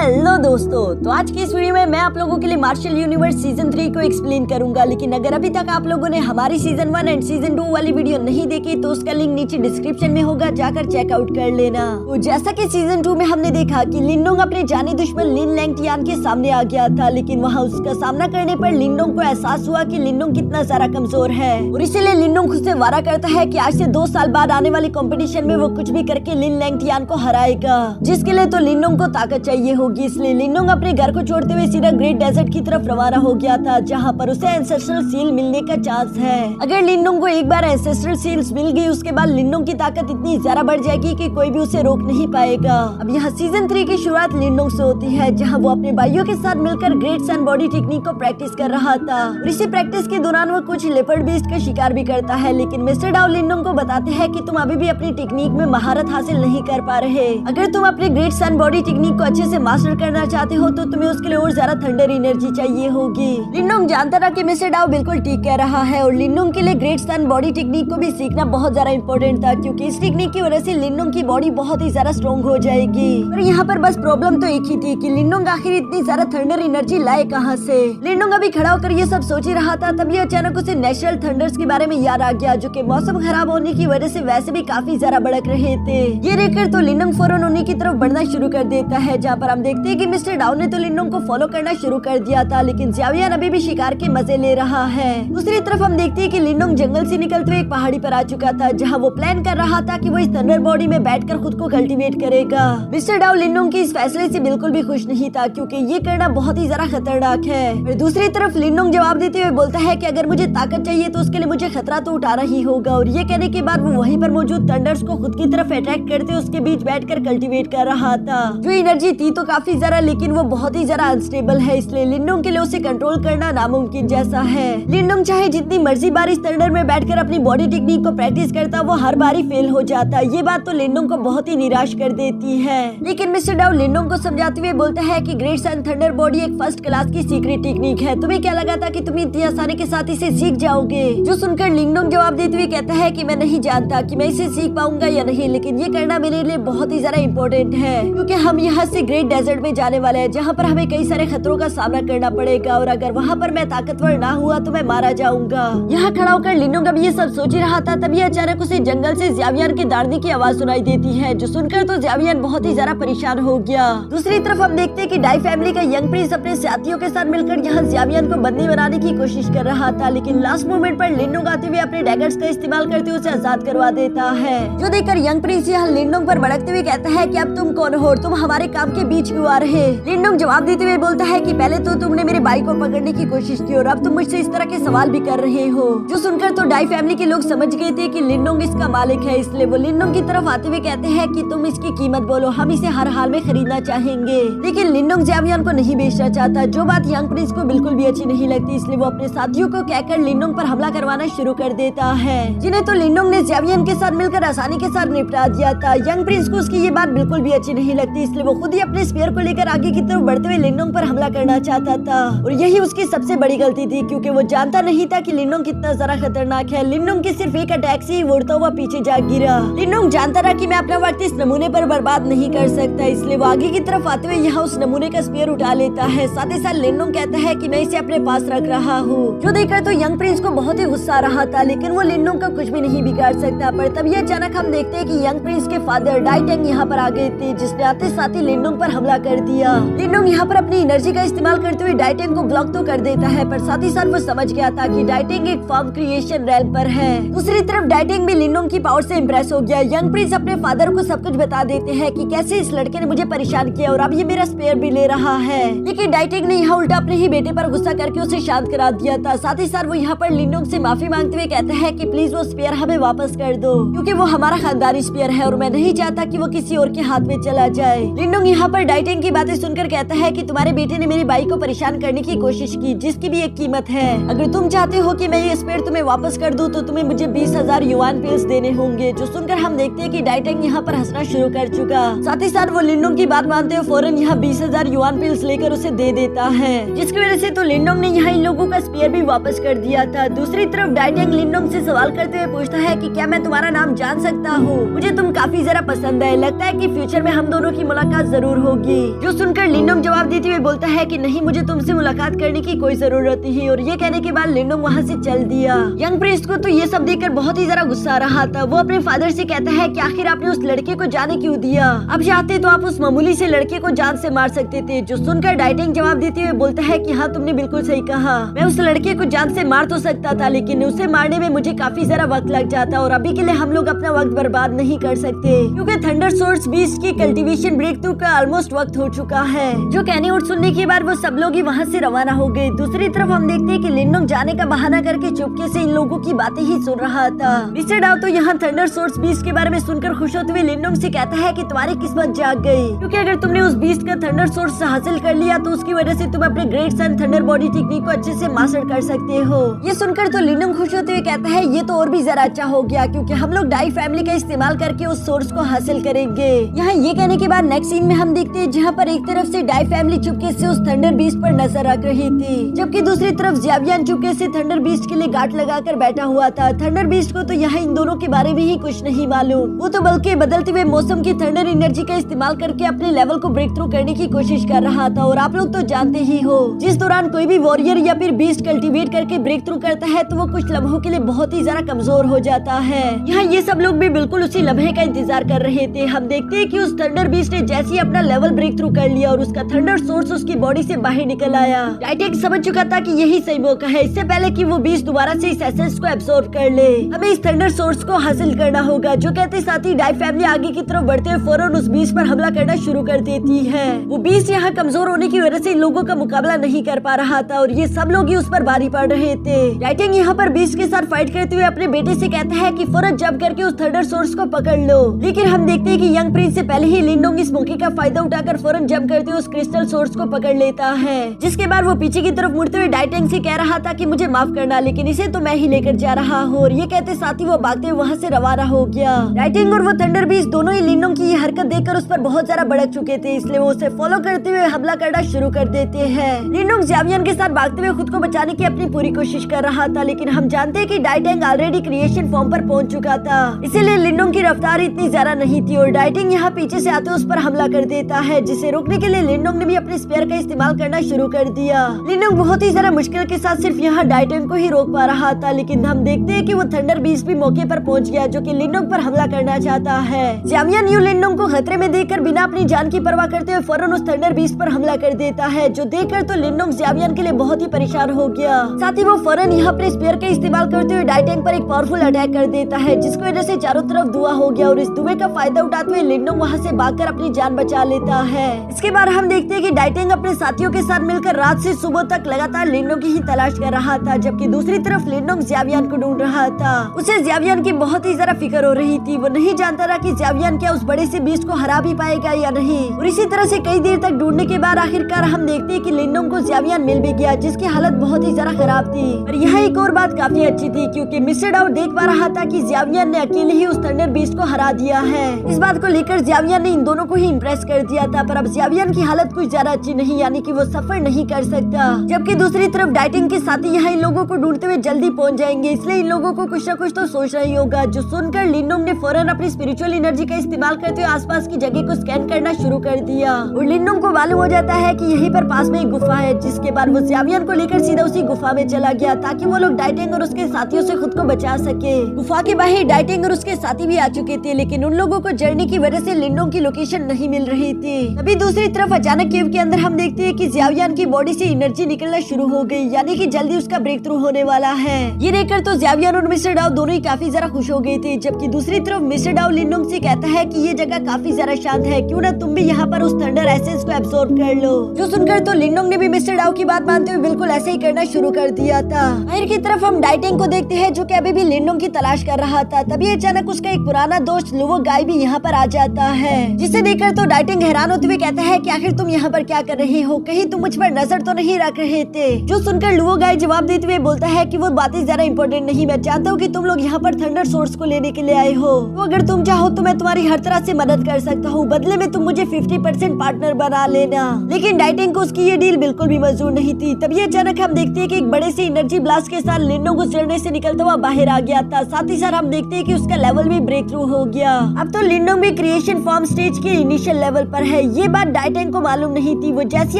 Hello दोस्तों, तो आज की इस वीडियो में मैं आप लोगों के लिए मार्शल यूनिवर्स सीजन 3 को एक्सप्लेन करूंगा। लेकिन अगर अभी तक आप लोगों ने हमारी सीजन 1 एंड सीजन 2 वाली वीडियो नहीं देखी तो उसका लिंक नीचे डिस्क्रिप्शन में होगा, जाकर चेकआउट कर लेना। तो जैसा कि सीजन 2 में हमने देखा कि लिनडोंग अपने जानी दुश्मन लिन लैंगटियान के सामने आ गया था, लेकिन वहाँ उसका सामना करने पर लिनडोंग को एहसास हुआ कि लिनडोंग कितना सारा कमजोर है और इसीलिए लिनडोंग खुद से वादा करता है कि आज से 2 साल बाद आने वाली कंपटीशन में वो कुछ भी करके लिन लैंगटियान को हराएगा, जिसके लिए तो लिनडोंग को ताकत चाहिए होगी। इसलिए लिनडोंग अपने घर को छोड़ते हुए सीधा ग्रेट डेजर्ट की तरफ रवाना हो गया था, जहाँ पर उसे एंसेस्ट्रल सील मिलने का चांस है। अगर लिनडोंग को एक बार एंसेस्ट्रल सील्स मिल गई, उसके बाद लिनडोंग की ताकत इतनी ज्यादा बढ़ जाएगी कि कोई भी उसे रोक नहीं पाएगा। अब यहाँ सीजन 3 की शुरुआत लिनडोंग से होती है, जहाँ वो अपने भाइयों के साथ मिलकर ग्रेट सन बॉडी टेक्निक को प्रैक्टिस कर रहा था और इसी प्रैक्टिस के दौरान वो कुछ लेपर्ड बीस्ट का शिकार भी करता है। लेकिन मिस्टर डाउ लिनडोंग को बताते हैं कि तुम अभी भी अपनी टेक्निक में महारत हासिल नहीं कर पा रहे। अगर तुम अपने ग्रेट सन बॉडी टेक्निक को अच्छे से मास्टर करना चाहते हो तो तुम्हें उसके लिए और ज्यादा थंडर एनर्जी चाहिए होगी। लिनडोंग जानता था कि मिस्टर डाउ बिल्कुल ठीक कह रहा है और लिनडोंग के लिए ग्रेट सन बॉडी टेक्निक को भी सीखना बहुत ज्यादा इम्पोर्टेंट था, क्योंकि इस टेक्निक की वजह से लिनडोंग की बॉडी बहुत ही ज्यादा स्ट्रॉन्ग हो जाएगी। और यहाँ पर बस प्रॉब्लम तो एक ही थी कि लिनडोंग आखिर इतनी ज्यादा थंडर एनर्जी लाए कहाँ से। लिनडोंग अभी खड़ा होकर ये सब सोच ही रहा था, तभी अचानक उसे नेचुरल थंडर्स के बारे में याद आ गया, जो कि मौसम खराब होने की वजह से वैसे भी काफी ज्यादा भड़क रहे थे। ये देखकर तो लिनडोंग फौरन उन्हीं की तरफ बढ़ना शुरू कर देता है, जहाँ पर हम देखते हैं कि मिस्टर डाउ ने तो लिनडोंग को फॉलो करना शुरू कर दिया था, लेकिन ज़्यावियन अभी भी शिकार के मजे ले रहा है। दूसरी तरफ हम देखते हैं कि लिनडोंग जंगल से निकलते हुए एक पहाड़ी पर आ चुका था, जहाँ वो प्लान कर रहा था कि वो इस थंडर बॉडी में बैठकर खुद को कल्टीवेट करेगा। मिस्टर डाउ लिनडोंग के इस फैसले से बिल्कुल भी खुश नहीं था, क्योंकि ये करना बहुत ही ज्यादा खतरनाक है। और दूसरी तरफ लिनडोंग जवाब देते हुए बोलता है कि अगर मुझे ताकत चाहिए तो उसके लिए मुझे खतरा तो उठाना ही होगा। और ये कहने के बाद वो वहीं पर मौजूद थंडर्स को खुद की तरफ अट्रैक्ट करते उसके बीच बैठकर कल्टीवेट कर रहा था। जो एनर्जी थी तो काफी ज्यादा, लेकिन वो बहुत ही ज्यादा अनस्टेबल है, इसलिए लिनडोंग के लिए उसे कंट्रोल करना नामुमकिन जैसा है। लिनडोंग चाहे जितनी मर्जी बार इस थंडर में बैठकर अपनी बॉडी टेक्निक को प्रैक्टिस करता, वो हर बार ही फेल हो जाता। ये बात तो लिनडोंग को बहुत ही निराश कर देती है। लेकिन मिस्टर डाउ लिनडोंग को समझाते हुए बोलता है कि ग्रेट सन थंडर बॉडी एक फर्स्ट क्लास की सीक्रेट टेक्निक है, तुम्हें क्या लगा था कि तुम इतनी आसानी के साथ इसे सीख जाओगे। जो सुनकर लिनडोंग जवाब देते हुए कहता है कि मैं नहीं जानता कि मैं इसे सीख पाऊंगा या नहीं, लेकिन ये करना मेरे लिए बहुत ही ज्यादा इम्पोर्टेंट है, क्योंकि हम यहाँ से ग्रेट डेजर्ट में जाने वाले हैं, जहाँ पर हमें कई सारे खतरों का सामना करना पड़ेगा और अगर वहाँ पर मैं ताकतवर ना हुआ तो मैं मारा जाऊंगा। यहाँ खड़ा होकर लिनडोंग अब ये सब सोच ही रहा था, तभी अचानक उसे जंगल से ज़्यावियन के दौड़ने की आवाज सुनाई देती है, जो सुनकर तो ज़्यावियन बहुत ही ज्यादा परेशान हो गया। दूसरी तरफ हम देखते हैं कि डाई फैमिली का यंग प्रिंस अपने साथियों के साथ मिलकर यहाँ ज़्यावियन को बंदी बनाने की कोशिश कर रहा था, लेकिन लास्ट मोमेंट पर लिनडोंग आते हुए अपने डैगर्स का इस्तेमाल करते हुए उसे आजाद करवा देता है। जो देखकर यंग प्रिंस यहाँ लिनडोंग पर भड़कते हुए कहता है कि अब तुम कौन हो, तुम हमारे काम के बीच क्यों आ रहे। लिनडोंग जवाब देते हुए बोलता है कि पहले तो तुमने मेरे भाई को पकड़ने की कोशिश की और अब तुम मुझसे इस तरह के सवाल भी कर रहे हो। जो सुनकर तो डाई फैमिली के लोग समझ गए थे कि लिनडोंग इसका मालिक है, इसलिए वो लिनडोंग की तरफ आते हुए कहते हैं कि तुम इसकी कीमत बोलो, हम इसे हर हाल में खरीदना चाहेंगे। लेकिन लिनडोंग ज़्यावियन को नहीं बेचना चाहता, जो बात यंग प्रिंस को बिल्कुल भी अच्छी नहीं लगती, इसलिए वो अपने साथियों को कहकर लिनडोंग पर हमला करवाना शुरू कर देता है, जिन्हें तो लिनडोंग ने ज़्यावियन के साथ मिलकर आसानी के साथ निपटा दिया था। यंग प्रिंस को उसकी ये बात बिल्कुल भी अच्छी नहीं लगती, इसलिए वो खुद ही अपने स्पीयर को लेकर आगे की तरफ बढ़ते हुए लिनडोंग पर हमला करना चाहता था और यही उसकी सबसे बड़ी गलती थी, क्योंकि वो जानता नहीं था कि लिनडोंग कितना ज्यादा खतरनाक है। लिनडोंग की सिर्फ एक अटैक से ही उड़ता हुआ पीछे जा गिरा। लिनडोंग जानता था कि मैं अपना वक्त इस नमूने पर बर्बाद नहीं कर सकता, इसलिए वो आगे की तरफ आते हुए यहाँ उस नमूने का स्पीयर उठा लेता है। साथ ही साथ लिनडोंग कहता है कि मैं इसे अपने पास रख रहा हूँ। जो देखकर तो यंग प्रिंस को बहुत ही गुस्सा आ रहा था, लेकिन वो लिनडोंग का कुछ भी नहीं बिगाड़ सकता। पर तभी अचानक हम देखते हैं कि यंग प्रिंस के फादर डाई टेंग यहाँ पर आ गए थे, जिसने आते साथ ही लिनडोंग पर हमला कर दिया। लिनडोंग यहाँ पर अपनी एनर्जी का इस्तेमाल करते हुए डाई टेंग को ब्लॉक तो कर देता है, पर साथ ही साथ वो समझ गया था कि डाई टेंग एक फॉर्म क्रिएशन रैल पर है। दूसरी तरफ डाई टेंग भी लिनडोंग की पावर से इम्प्रेस हो गया। यंग प्रिंस अपने फादर को सब कुछ बता देते हैं कि कैसे इस लड़के ने मुझे परेशान किया और अब ये मेरा स्पेयर भी ले रहा है, लेकिन डाई टेंग ने यहाँ उल्टा अपने ही बेटे पर गुस्सा करके उसे शांत करा दिया था। साथ ही साथ वो यहाँ पर लिनडोंग से माफी मांगते हुए कहता है कि प्लीज वो स्पेयर हमें वापस कर दो, क्योंकि वो हमारा खानदानी स्पेयर है और मैं नहीं चाहता कि वो किसी और के हाथ में चला जाए। लिनडोंग यहाँ पर डाई टेंग की बातें सुनकर कहता है कि तुम्हारे बेटे ने मेरे भाई को परेशान करने की कोशिश की, जिसकी भी एक कीमत है। अगर तुम चाहते हो कि मैं ये स्पेयर तुम्हें वापस कर दूं, तो तुम्हें मुझे 20,000 युआन पिल्स देने होंगे। जो सुनकर हम देखते हैं कि डाई टेंग यहाँ पर हंसना शुरू कर चुका। साथ ही साथ वो लिनडोंग की बात मानते हुए फौरन यहाँ 20,000 युआन पिल्स लेकर उसे दे देता है, जिसकी वजह से तो लिनडोंग ने यहाँ इन लोगों का स्पेयर भी वापस कर दिया था। दूसरी तरफ डाई टेंग लिनडोंग से सवाल करते हुए पूछता है कि क्या मैं तुम्हारा नाम जान सकता हूँ, मुझे तुम काफी जरा पसंद है, लगता है कि फ्यूचर में हम दोनों की मुलाकात जरूर होगी। होगी। जो सुनकर लिनोंग जवाब देते हुए बोलता है कि नहीं, मुझे तुमसे मुलाकात करने की कोई जरूरत नहीं। और ये कहने के बाद लिनोंग वहाँ से चल दिया। यंग प्रिंस को तो ये सब देखकर बहुत ही ज्यादा गुस्सा आ रहा था। वो अपने फादर से कहता है कि आखिर आपने उस लड़के को जाने क्यों दिया? अब चाहते तो आप उस मामूली से लड़के को जान से मार सकते थे। जो सुनकर डाइटिंग जवाब देते हुए बोलता है कि हाँ, तुमने बिल्कुल सही कहा। मैं उस लड़के को जान से मार तो सकता था, लेकिन उसे मारने में मुझे काफी सारा वक्त लग जाता और अभी के लिए हम लोग अपना वक्त बर्बाद नहीं कर सकते, क्योंकि थंडर सोर्स बीस्ट की कल्टीवेशन ब्रेक थ्रू का ऑलमोस्ट वक्त हो चुका है। जो कहने और सुनने के बाद वो सब लोग ही वहाँ से रवाना हो गए। दूसरी तरफ हम देखते हैं कि लिनोंग जाने का बहाना करके चुपके से इन लोगों की बातें ही सुन रहा था। मिस्टर डाउ तो यहाँ थंडर सोर्स बीस्ट के बारे में सुनकर खुश होते हुए लिनोंग से कहता है कि तुम्हारी किस्मत जाग गई, क्योंकि अगर तुमने उस बीस्ट का थंडर सोर्स हासिल कर लिया तो उसकी वजह से तुम अपने ग्रेट सन थंडर बॉडी टेक्निक को अच्छे से मास्टर कर सकते हो। ये सुनकर तो लिनोंग खुश होते हुए कहता है ये तो और भी जरा अच्छा हो गया, क्योंकि हम लोग डाई फैमिली का इस्तेमाल करके उस सोर्स को हासिल करेंगे। यहाँ ये कहने के बाद नेक्स्ट सीन में हम देखते हैं जहाँ पर एक तरफ से डाई फैमिली चुपके से उस थंडर बीस्ट पर नजर रख रही थी, जबकि दूसरी तरफ ज़्यावियन चुपके से थंडर बीस्ट के लिए गांठ लगाकर बैठा हुआ था। थंडर बीस्ट को तो यहाँ इन दोनों के बारे में ही कुछ नहीं मालूम। वो तो बल्कि बदलते हुए मौसम की थंडर एनर्जी का इस्तेमाल करके अपने लेवल को ब्रेक थ्रू करने की कोशिश कर रहा था। और आप लोग तो जानते ही हो, जिस दौरान कोई भी वॉरियर या फिर बीस्ट कल्टीवेट करके ब्रेक थ्रू करता है तो वो कुछ लम्हों के लिए बहुत ही ज्यादा कमजोर हो जाता है। यहाँ ये सब लोग भी बिल्कुल उसी लम्हे का इंतजार कर रहे थे। हम देखते हैं कि उस थंडर बीस्ट ने जैसे ही अपना लेवल ब्रेक थ्रू कर लिया और उसका थंडर सोर्स उसकी बॉडी से बाहर निकल आया। डाइटेक समझ चुका था कि यही सही मौका है, इससे पहले कि वो बीस्ट दोबारा से इस एसेंस को एब्सॉर्ब कर ले। हमें इस थंडर सोर्स को हासिल करना होगा। जो कहते साथ ही डाई फैमिली आगे की तरफ बढ़ते हुए फौरन उस बीस्ट पर हमला करना शुरू कर देती है। वो बीस्ट यहाँ कमजोर होने की वजह से इन लोगों का मुकाबला नहीं कर पा रहा था और ये सब लोग ही उस पर भारी पड़ रहे थे। डाइटिंग यहाँ पर बीस्ट के साथ फाइट करते हुए अपने बेटे से कहता है कि फौरन जंप करके उस थंडर सोर्स को पकड़ लो, लेकिन हम देखते हैं कि यंग प्रिंस से पहले ही लिनोंग इस मौके का फायदा उठाकर फौरन जंप करते हुए उस क्रिस्टल सोर्स को पकड़ लेता है, जिसके बाद वो पीछे की तरफ मुड़ते हुए डाइटिंग से कह रहा था कि मुझे माफ करना, लेकिन इसे तो मैं ही लेकर जा रहा हूँ। और ये कहते साथ ही वो भागते हुए वहाँ से रवाना हो गया। डाइटिंग और वो थंडर बीस्ट दोनों ही लिनोंग की ये हरकत देखकर उस पर बहुत ज्यादा भड़क चुके थे, इसलिए वो उसे फॉलो करते हुए हमला करना शुरू कर देते हैं। लिनोंग ज़्यावियन के साथ भागते हुए खुद को बचाने की अपनी पूरी कोशिश कर रहा था, लेकिन हम जानते हैं कि डाइटिंग ऑलरेडी क्रिएशन फॉर्म पर पहुंच चुका था, इसीलिए लिनोंग की रफ्तार इतनी ज्यादा नहीं थी और डाइटिंग यहाँ पीछे से आते उस पर हमला कर देता है, जिसे रोकने के लिए लिनोंग ने भी अपने स्पेयर का इस्तेमाल करना शुरू कर दिया। लिनोंग बहुत ही ज्यादा मुश्किल के साथ सिर्फ यहाँ डाइटिंग को ही रोक पा रहा था, लेकिन हम देखते हैं कि वो थंडर बीस्ट भी मौके पर पहुंच गया, जो कि लिनोंग पर हमला करना चाहता है। ज़्यावियन यूं लिनोंग को खतरे में देखकर बिना अपनी जान की परवाह करते हुए फौरन उस थंडर बीस्ट पर हमला कर देता है, जो देखकर तो लिनोंग ज़्यावियन के लिए बहुत ही परेशान हो गया। साथ ही वो फौरन यहाँ अपने स्पेयर का इस्तेमाल करते हुए डाइटिंग पर एक पावरफुल अटैक कर देता है, जिसकी वजह से चारों तरफ धुआं हो गया और इस धुएं का फायदा उठाते हुए लिनोंग वहाँ से भागकर अपनी जान बचा लेता है। इसके बाद हम देखते हैं कि डाइटिंग अपने साथियों के साथ मिलकर रात से सुबह तक लगातार लिनोंग की ही तलाश कर रहा था, जबकि दूसरी तरफ लिनोंग ज़्यावियन को ढूंढ रहा था। उसे ज़्यावियन की बहुत ही ज्यादा फिक्र हो रही थी। वो नहीं जानता था कि ज़्यावियन क्या उस बड़े से बीस्ट को हरा भी पाएगा या नहीं। और इसी तरह से कई देर तक ढूंढने के बाद आखिरकार हम देखते हैं कि लिनोंग को ज़्यावियन मिल भी गया, जिसकी हालत बहुत ही ज्यादा खराब थी। और यहाँ एक और बात काफी अच्छी थी, क्योंकि मिस्टर डाउ देख पा रहा था कि ज़्यावियन ने अकेले ही उस थंडर बीस्ट को हरा दिया है। इस बात को लेकर ज़्यावियन ने इन दोनों को ही इम्प्रेस कर दिया था, पर अब ज़्यावियन की हालत कुछ ज्यादा अच्छी नहीं, यानी कि वो सफर नहीं कर सकता। जबकि दूसरी तरफ डाइटिंग के साथ ही यहाँ इन लोगों को ढूंढते हुए जल्दी पहुंच जाएंगे, इसलिए इन लोगों को कुछ न कुछ तो सोचना ही होगा। जो सुनकर लिनोंग ने फौरन अपनी स्पिरिचुअल एनर्जी का इस्तेमाल करते हुए आसपास की जगह को स्कैन करना शुरू कर दिया और लिनोंग को मालूम हो जाता है कि यहीं पर पास में एक गुफा है, जिसके बाद वो ज़्यावियन को लेकर सीधा उसी गुफा में चला गया ताकि वो लोग डाइटिंग और उसके साथियों से खुद को बचा सके। गुफा के बाहर डाइटिंग और उसके साथी भी आ चुके थे, लेकिन उन लोगों को जर्नी की वजह से लिनोंग की लोकेशन नहीं मिल रही थी। अभी दूसरी तरफ अचानक केव के अंदर हम देखते हैं कि ज़्यावियन की बॉडी से एनर्जी निकलना शुरू हो गई, यानी कि जल्दी उसका ब्रेक थ्रू होने वाला है। ये देखकर तो ज़्यावियन और मिस्टर डाउ दोनों ही काफी ज्यादा खुश हो गए थे, जबकि दूसरी तरफ मिस्टर डाउ लिनोंग से कहता है कि ये जगह काफी ज्यादा शांत है, क्यों ना तुम भी यहाँ पर उस थंडर एसेंस को एब्सॉर्ब कर लो। जो सुनकर तो लिनोंग ने भी मिस्टर डाउ की बात मानते हुए बिल्कुल ऐसे ही करना शुरू कर दिया था। बाहर की तरफ हम डाइटिंग को देखते हैं, जो कि अभी भी लिनोंग की तलाश कर रहा था। तभी अचानक उसका एक पुराना दोस्त लुवो गाय भी यहाँ पर आ जाता है, जिसे देखकर तो डाइटिंग हैरान होते हुए कहता है कि आखिर तुम यहाँ पर क्या कर रहे हो, कहीं तुम मुझ पर नजर तो नहीं रख रहे थे। जो सुनकर लुवो गाय जवाब देते हुए बोलता है कि वो बातें ज्यादा इंपॉर्टेंट नहीं, मैं जानता हूँ कि तुम लोग यहाँ पर थंडर सोर्स को लेने के लिए आए हो, तो अगर तुम चाहो तो मैं तुम्हारी हर तरह से मदद कर सकता हूँ, बदले में तुम मुझे 50% पार्टनर बना लेना। लेकिन डाइटिंग को उसकी ये डील बिल्कुल भी मंजूर नहीं थी। तभी अचानक हम देखते हैं कि एक बड़े से एनर्जी ब्लास्ट के साथ लिनोंग उस झरने से निकलता हुआ बाहर आ गया था। साथ ही साथ हम देखते हैं कि उसका लेवल भी ब्रेक थ्रू हो गया। अब तो लिनोंग भी क्रिएशन फॉर्म स्टेज के इनिशियल लेवल पर है, है। ये बात डाइटेंग को मालूम नहीं थी। वो जैसे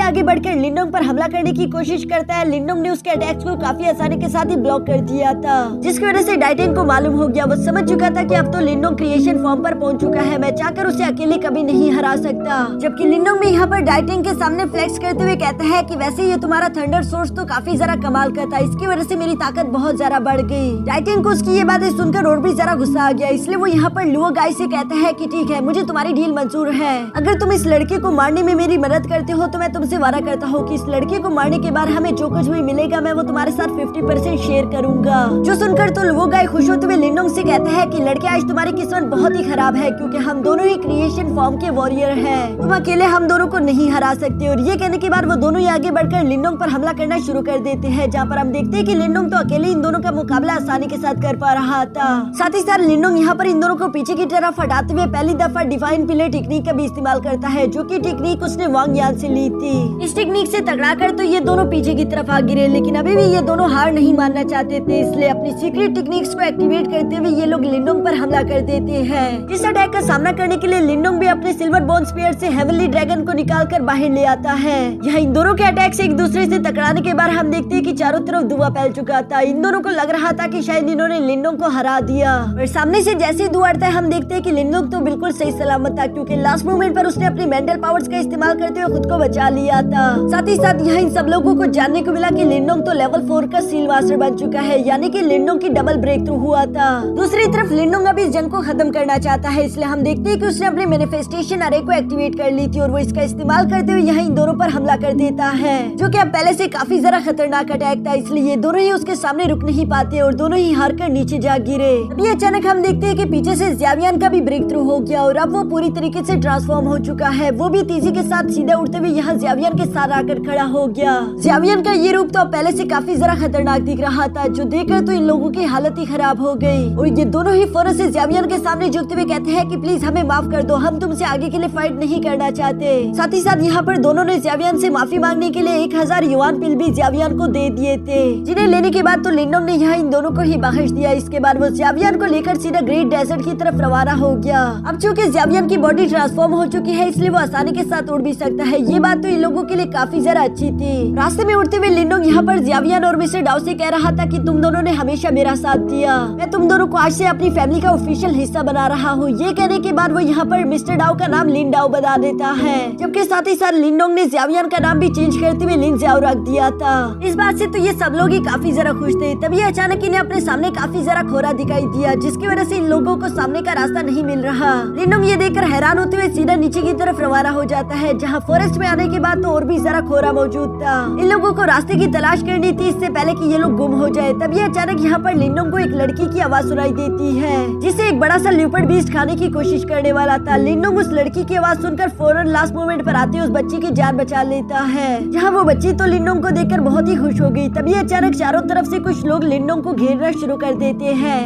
आगे बढ़कर लिनोंग पर हमला करने की कोशिश करता है, लिनोंग ने उसके अटैक्स को काफी आसानी के साथ ही ब्लॉक कर दिया था, जिसकी वजह से डाइटेंग को मालूम हो गया। वो समझ चुका था कि अब तो लिनोंग क्रिएशन फॉर्म पर पहुंच चुका है, मैं चाहकर उसे अकेले कभी नहीं हरा सकता। जबकि लिनोंग भी यहाँ पर डाइटेंग के सामने फ्लेक्स करते हुए कहता है कि वैसे ये तुम्हारा थंडर सोर्स तो काफी जरा कमाल का था, इसकी वजह से मेरी ताकत बहुत ज्यादा बढ़ गई। डाइटेंग को उसकी ये बातें सुनकर और भी जरा गुस्सा आ गया, इसलिए वो यहाँ पर लुओ गाई से कहता है कि ठीक है, मुझे तुम्हारी डील मंजूर है। अगर तुम इस लड़के को मारने में मेरी मदद करते हो तो मैं तुमसे वादा करता हूँ कि इस लड़के को मारने के बाद हमें जो कुछ भी मिलेगा मैं वो तुम्हारे साथ 50% शेयर करूंगा। जो सुनकर तो लुओ गाई खुश होते हुए लिनोंग से कहता है कि लड़के आज तुम्हारी किस्मत बहुत ही खराब है, क्योंकि हम दोनों ही क्रिएशन फॉर्म के वॉरियर हैं। तुम अकेले हम दोनों को नहीं हरा सकते। और ये कहने के बाद वो दोनों ही आगे बढ़कर लिनोंग पर हमला करना शुरू कर देते हैं, जहाँ पर हम देखते हैं कि लिनोंग तो अकेले इन दोनों का मुकाबला आसानी के साथ कर पा रहा था। साथ ही साथ लिनोंग यहाँ पर इन दोनों को पीछे की तरफ हटाते हुए पहली दफा डिवाइन पिलर टेक्निक का भी इस्तेमाल करता है, जो कि टेक्निक उसने वांग यान से ली थी। इस टेक्निक से टकरा कर तो ये दोनों पीछे की तरफ आ गिरे, लेकिन अभी भी ये दोनों हार नहीं मानना चाहते थे, इसलिए अपनी सीक्रेट टेक्निक्स को एक्टिवेट करते हुए ये लोग लिनोंग पर हमला कर देते हैं। इस अटैक का सामना करने के लिए लिनोंग भी अपने सिल्वर बोन स्पीयर से हेवनली ड्रैगन को निकाल कर बाहर ले आता है। यहाँ इन दोनों के अटैक से एक दूसरे से टकराने के बाद हम देखते हैं कि चारों तरफ धुआं फैल चुका था। इन दोनों को लग रहा था कि शायद इन्होंने लिनोंग को हरा दिया, और सामने से जैसे ही धुआं उड़ता है हम देखते हैं कि लिनोंग तो बिल्कुल सही सलामत था, क्योंकि लास्ट मोमेंट पर उसने अपनी मेंटल पावर्स का इस्तेमाल करते हुए खुद को बचा लिया था। साथ ही साथ यहाँ इन सब लोगों को जानने को मिला कि लिनोंग तो लेवल 4 का सील मास्टर बन चुका है, यानी कि लिनोंग की डबल ब्रेक थ्रू हुआ था। दूसरी तरफ लिनोंग अभी इस जंग को खत्म करना चाहता है, इसलिए हम देखते हैं कि उसने अपने मैनिफेस्टेशन अरे को एक्टिवेट कर ली थी, और वो इसका इस्तेमाल करते हुए यहाँ इन दोनों पर हमला कर देता है, जो कि अब पहले से काफी जरा खतरनाक अटैक था, इसलिए ये दोनों ही उसके सामने रुक नहीं पाते और दोनों ही हार कर नीचे जा गिरे। अभी अचानक हम देखते हैं कि पीछे से ज़्यावियन का भी ब्रेक थ्रू हो गया, और अब वो पूरी तरीके से ट्रांसफॉर्म हो चुका है। वो भी तेजी के साथ सीधे उड़ते हुए यहाँ ज़्यावियन के साथ आकर खड़ा हो गया। ज़्यावियन का ये रूप तो पहले से काफी जरा खतरनाक दिख रहा था, जो देखकर तो इन लोगों की हालत ही खराब हो गई, और ये दोनों ही फौरन से ज़्यावियन के सामने झुकते हुए कहते हैं कि प्लीज हमें माफ कर दो, हम तुमसे आगे के लिए फाइट नहीं करना चाहते। साथ ही साथ यहाँ पर दोनों ने ज़्यावियन से माफी मांगने के लिए 1000 युआन पिल भी ज़्यावियन को दे दिए थे, जिन्हें लेने के बाद तो लिनोंग ने यहाँ इन दोनों को ही बख्श दिया। इसके बाद वो ज़्यावियन को लेकर सीधा ग्रेट डेजर्ट की तरफ रवाना हो गया। अब चूँकि ज़्यावियन की बॉडी ट्रांसफॉर्म हो चुकी है, इसलिए वो आसानी के साथ उड़ भी सकता है। ये बात तो इन लोगों के लिए काफी जरा अच्छी थी। रास्ते में उड़ते हुए लिनोंग यहाँ पर ज़्यावियन और मिस्टर डाउ से कह रहा था कि तुम दोनों ने हमेशा मेरा साथ दिया, मैं तुम दोनों को आज से अपनी फैमिली का ऑफिशियल हिस्सा बना रहा हूँ। ये कहने के बाद वो यहाँ पर मिस्टर डाउ का नाम लिन डाउ बना देता है, जबकि साथ ही साथ लिनोंग ने ज़्यावियन का नाम भी चेंज करते हुए लिन ज़्याओ रख दिया था। इस बात से तो ये सब लोग ही काफी जरा खुश थे। तभी अचानक इन्हें अपने सामने काफी जरा खोरा दिखाई दिया, जिसकी वजह से इन लोगों को सामने का रास्ता नहीं मिल रहा। लिनोंग ये देखकर हैरान होते हुए सीधा नीचे की तरफ रवाना हो जाता है, जहाँ फॉरेस्ट में आने के बाद तो और भी जरा खोरा मौजूद था। इन लोगों को रास्ते की तलाश करनी थी इससे पहले कि ये लोग गुम हो जाए। तभी अचानक यहाँ पर लिनोंग को एक लड़की की आवाज सुनाई देती है, जिसे एक बड़ा सा ल्यूपर्ड बीस्ट खाने की कोशिश करने वाला था। लिनोंग उस लड़की की आवाज सुनकर फौरन लास्ट मोमेंट पर आते उस बच्ची की जान बचा लेता है, जहाँ वो बच्ची तो लिनोंग को देखकर बहुत ही खुश हो गई। तभी अचानक चारों तरफ से कुछ लोग लिनोंग को घेरना शुरू कर देते हैं।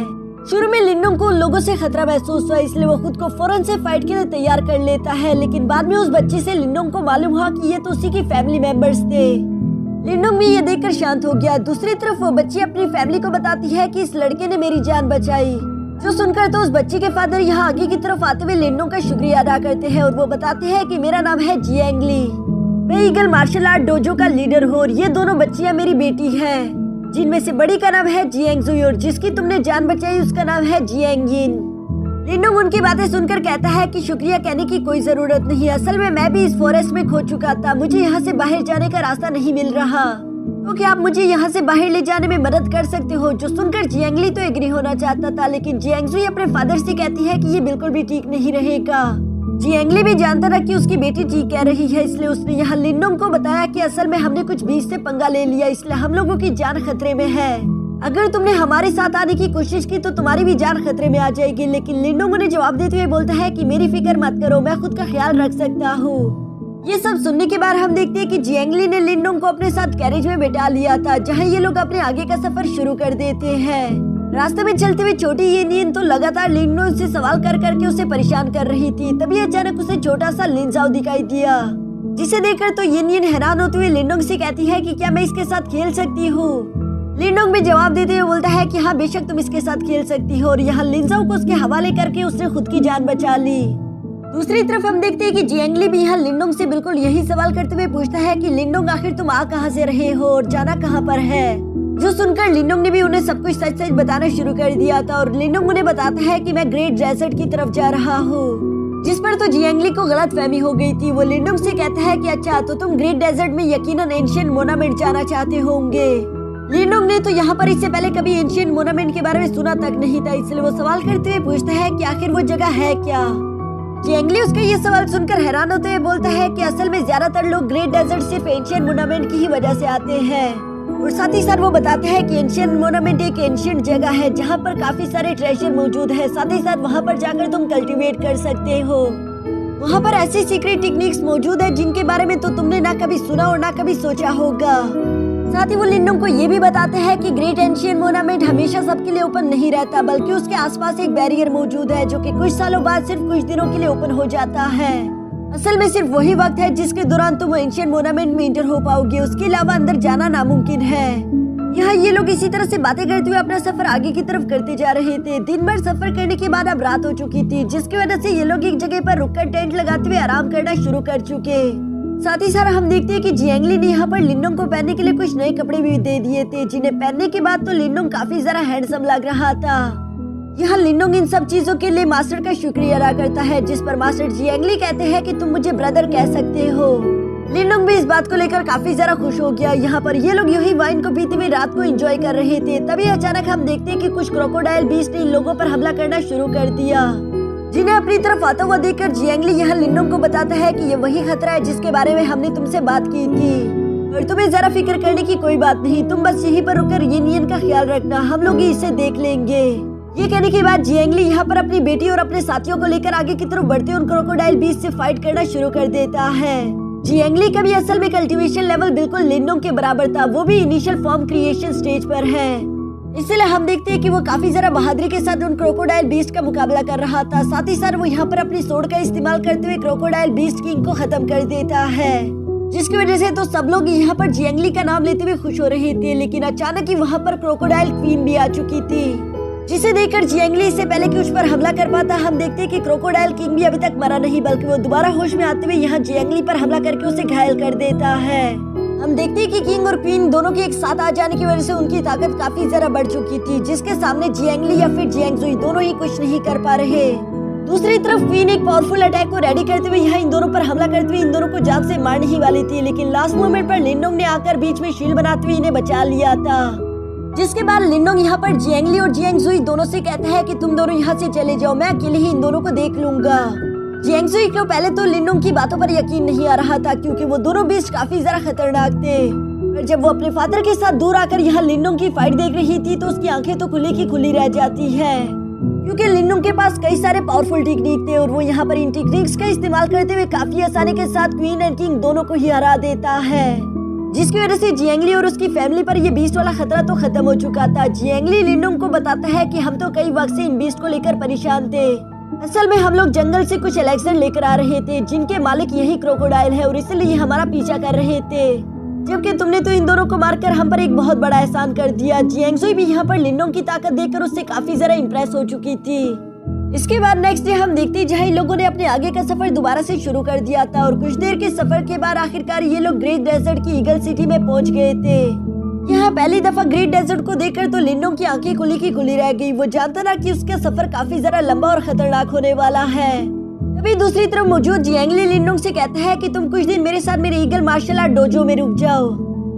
शुरू में लिनोंग को उन लोगों से खतरा महसूस हुआ, इसलिए वो खुद को फौरन से फाइट के लिए तैयार कर लेता है, लेकिन बाद में उस बच्ची से लिनोंग को मालूम हुआ कि ये तो उसी की फैमिली मेंबर्स थे। लिनोंग भी ये देखकर शांत हो गया। दूसरी तरफ वो बच्ची अपनी फैमिली को बताती है कि इस लड़के ने मेरी जान बचाई, जो सुनकर तो उस बच्ची के फादर यहाँ आगे की तरफ आते हुए लिनोंग का शुक्रिया अदा करते हैं, और वो बताते हैं कि मेरा नाम है जियांग ली, मैं ईगल मार्शल आर्ट डोजो का लीडर हूँ, और ये दोनों बच्चियाँ मेरी बेटी है, जिनमें से बड़ी का नाम है जियांग जुई, और जिसकी तुमने जान बचाई उसका नाम है जियांग यिन। लिनोंग उनकी बातें सुनकर कहता है कि शुक्रिया कहने की कोई जरूरत नहीं, असल में मैं भी इस फॉरेस्ट में खो चुका था, मुझे यहाँ से बाहर जाने का रास्ता नहीं मिल रहा, तो क्या आप मुझे यहाँ से बाहर ले जाने में मदद कर सकते हो। जो सुनकर जियांग ली तो एग्री होना चाहता था, लेकिन जियांग जुई अपने फादर से कहती है कि ये बिल्कुल भी ठीक नहीं रहेगा। जियांग ली भी जानता था कि उसकी बेटी ठीक कह रही है, इसलिए उसने यहाँ लिनोंग को बताया कि असल में हमने कुछ बीच से पंगा ले लिया, इसलिए हम लोगों की जान खतरे में है। अगर तुमने हमारे साथ आने की कोशिश की तो तुम्हारी भी जान खतरे में आ जाएगी। लेकिन लिनोंग उन्हें जवाब देते हुए बोलता है कि मेरी फिक्र मत करो, मैं खुद का ख्याल रख सकता हूँ। ये सब सुनने के बाद हम देखते हैं कि जियांग ली ने लिनोंग को अपने साथ कैरेज में बैठा लिया था, जहाँ ये लोग अपने आगे का सफर शुरू कर देते हैं। रास्ते में चलते हुए छोटी येनियन तो लगातार लिनोंग से सवाल कर करके उसे परेशान कर रही थी। तभी अचानक उसे छोटा सा लिन ज़ाओ दिखाई दिया, जिसे देखकर तो येनियन हैरान होते हुए लिनोंग से कहती है कि क्या मैं इसके साथ खेल सकती हूँ। लिनोंग भी जवाब देते हुए बोलता है कि हाँ बेशक तुम इसके साथ खेल सकती हो, और यहाँ लिन ज़ाओ को उसके हवाले करके उसने खुद की जान बचा ली। दूसरी तरफ हम देखते हैं कि जियांगली भी यहाँ लिनडोंग से बिल्कुल यही सवाल करते हुए पूछता है कि लिनडोंग आखिर तुम आ कहाँ से रहे हो और जाना कहाँ पर है। जो सुनकर लिनडोंग ने भी उन्हें सब कुछ सच सच बताना शुरू कर दिया था और लिनडोंग उन्हें बताता है कि मैं ग्रेट डेजर्ट की तरफ जा रहा हूँ। जिस पर तो जियांगली को गलत फहमी हो गई थी। वो लिनडोंग से कहता है कि अच्छा तो तुम ग्रेट डेजर्ट में यकीनन एंशिएंट मोनामेंट जाना चाहते होंगे। लिनडोंग ने तो यहाँ पर इससे पहले कभी एंशिएंट मोनामेंट के बारे में सुना तक नहीं था, इसलिए वो सवाल करते हुए पूछता है कि आखिर वो जगह है क्या। जियांगली उसका ये सवाल सुनकर हैरान होते हुए बोलता है कि असल में ज्यादातर लोग ग्रेट डेजर्ट सिर्फ एंशिएंट मोनामेंट की ही वजह से आते हैं और साथ ही साथ वो बताते हैं कि एंशिएंट मोनामेंट एक एंशिएंट जगह है जहाँ पर काफी सारे ट्रेजर मौजूद है। साथ ही साथ वहाँ पर जाकर तुम कल्टीवेट कर सकते हो। वहाँ पर ऐसी सीक्रेट टेक्निक्स मौजूद है जिनके बारे में तो तुमने ना कभी सुना और ना कभी सोचा होगा। साथ ही वो लिनडोंग को ये भी बताते हैं कि ग्रेट एंशिएंट मोनामेंट हमेशा सबके लिए ओपन नहीं रहता, बल्कि उसके आसपास एक बैरियर मौजूद है जो कि कुछ सालों बाद सिर्फ कुछ दिनों के लिए ओपन हो जाता है। असल में सिर्फ वही वक्त है जिसके दौरान तुम एंशिएंट मोनामेंट में इंटर हो पाओगे, उसके अलावा अंदर जाना नामुमकिन है। यहाँ ये लोग इसी तरह से बातें करते हुए अपना सफर आगे की तरफ करते जा रहे थे। दिन भर सफर करने के बाद अब रात हो चुकी थी, जिसकी वजह से ये लोग एक जगह पर रुककर टेंट लगाते हुए आराम करना शुरू कर चुके। साथ ही साथ हम देखते हैं कि जियांगली ने यहाँ पर लिनडोंग को पहनने के लिए कुछ नए कपड़े भी दे दिए थे, जिन्हें पहनने के बाद तो लिनडोंग काफी ज्यादा हैंडसम लग रहा था। यहाँ लिनडोंग इन सब चीजों के लिए मास्टर का शुक्रिया अदा करता है, जिस पर मास्टर जियांगली कहते हैं कि तुम मुझे ब्रदर कह सकते हो। लिनडोंग भी इस बात को लेकर काफी ज्यादा खुश हो गया। यहाँ पर ये लोग यही वाइन को पीते हुए रात को एंजॉय कर रहे थे। तभी अचानक हम देखते हैं कि कुछ क्रोकोडाइल बीस्ट ने इन लोगों पर हमला करना शुरू कर दिया, जिन्हें अपनी तरफ आता हुआ देखकर जियांगली यहाँ लिनडोंग को बताता है कि ये वही खतरा है जिसके बारे में हमने तुमसे बात की थी और तुम्हें जरा फिक्र करने की कोई बात नहीं, तुम बस यहीं पर रुककर यूनियन का ख्याल रखना, हम लोग ही इसे देख लेंगे। ये कहने के बाद जियांगली यहाँ पर अपनी बेटी और अपने साथियों को लेकर आगे की तरफ बढ़ते उन क्रोकोडाइल बीस्ट से फाइट करना शुरू कर देता है। जियांगली का भी असल में कल्टीवेशन लेवल बिल्कुल लिनडोंग के बराबर था, वो भी इनिशियल फॉर्म क्रिएशन स्टेज पर है। इसलिए हम देखते हैं कि वो काफी जरा बहादुरी के साथ उन क्रोकोडाइल बीस्ट का मुकाबला कर रहा था। साथ ही साथ वो यहाँ पर अपनी सोड का इस्तेमाल करते हुए क्रोकोडाइल बीस्ट किंग को खत्म कर देता है, जिसकी वजह से तो सब लोग यहाँ पर जियांगली का नाम लेते हुए खुश हो रहे थे। लेकिन अचानक ही वहाँ पर क्रोकोडाइल क्वीन भी आ चुकी थी, जिसे देखकर जियांगली इससे पहले कि उस पर हमला कर पाता, हम देखते हैं कि क्रोकोडाइल किंग भी अभी तक मरा नहीं, बल्कि वो दोबारा होश में आते हुए यहाँ जियांगली पर हमला करके उसे घायल कर देता है। हम देखते हैं कि किंग और क्वीन दोनों के एक साथ आ जाने की वजह से उनकी ताकत काफी ज्यादा बढ़ चुकी थी, जिसके सामने जियांगली या फिर जियांगजुई दोनों ही कुछ नहीं कर पा रहे। दूसरी तरफ क्वीन एक पावरफुल अटैक को रेडी करते हुए यहाँ इन दोनों पर हमला करते हुए इन दोनों को जान से मारने ही वाली थी, लेकिन लास्ट मोमेंट पर लिनडोंग ने आकर बीच में शील्ड बनाते हुए इन्हें बचा लिया था। जिसके बाद लिनडोंग यहाँ पर जियांगली और जियांगजुई दोनों से कहता है कि तुम दोनों यहाँ से चले जाओ, मैं अकेले ही इन दोनों को देख लूंगा। जियांगजुई को पहले तो लिनडोंग की बातों पर यकीन नहीं आ रहा था, क्योंकि वो दोनों बीस्ट काफी ज्यादा खतरनाक थे। और जब वो अपने फादर के साथ दूर आकर यहाँ लिनडोंग की फाइट देख रही थी तो उसकी आंखें तो खुली की खुली रह जाती है, क्योंकि लिनडोंग के पास कई सारे पावरफुल टेक्निक थे और वो यहाँ पर इन टेक्निक्स का इस्तेमाल करते हुए काफी आसानी के साथ क्वीन एंड किंग दोनों को ही हरा देता है, जिसकी वजह से जियांगली और उसकी फैमिली पर ये बीस्ट वाला खतरा तो खत्म हो चुका था। जियांगली लिनडोंग को बताता है कि हम तो कई वक्त से इन बीस्ट को लेकर परेशान थे। असल में हम लोग जंगल से कुछ एलेक्सर लेकर आ रहे थे, जिनके मालिक यही क्रोकोडाइल है और इसलिए हमारा पीछा कर रहे थे, जबकि तुमने तो इन दोनों को मारकर हम पर एक बहुत बड़ा एहसान कर दिया। जियांगजुई भी यहाँ पर लिनडोंग की ताकत देखकर उससे काफी ज्यादा इम्प्रेस हो चुकी थी। इसके बाद नेक्स्ट डे हम देखते हैं जहाँ इन लोगों ने अपने आगे का सफर दोबारा से शुरू कर दिया था और कुछ देर के सफर के बाद आखिरकार ये लोग ग्रेट डेजर्ट की ईगल सिटी में पहुंच गए थे। यहाँ पहली दफा ग्रेट डेजर्ट को देखकर तो लिनडोंग की आंखें खुली की खुली रह गई। वो जानता था कि उसका सफर काफी ज्यादा लंबा और खतरनाक होने वाला है। तभी दूसरी तरफ मौजूद जियांगली लिनडोंग से कहता है कि तुम कुछ दिन मेरे साथ मेरे ईगल मार्शल आर्ट डोजो में रुक जाओ,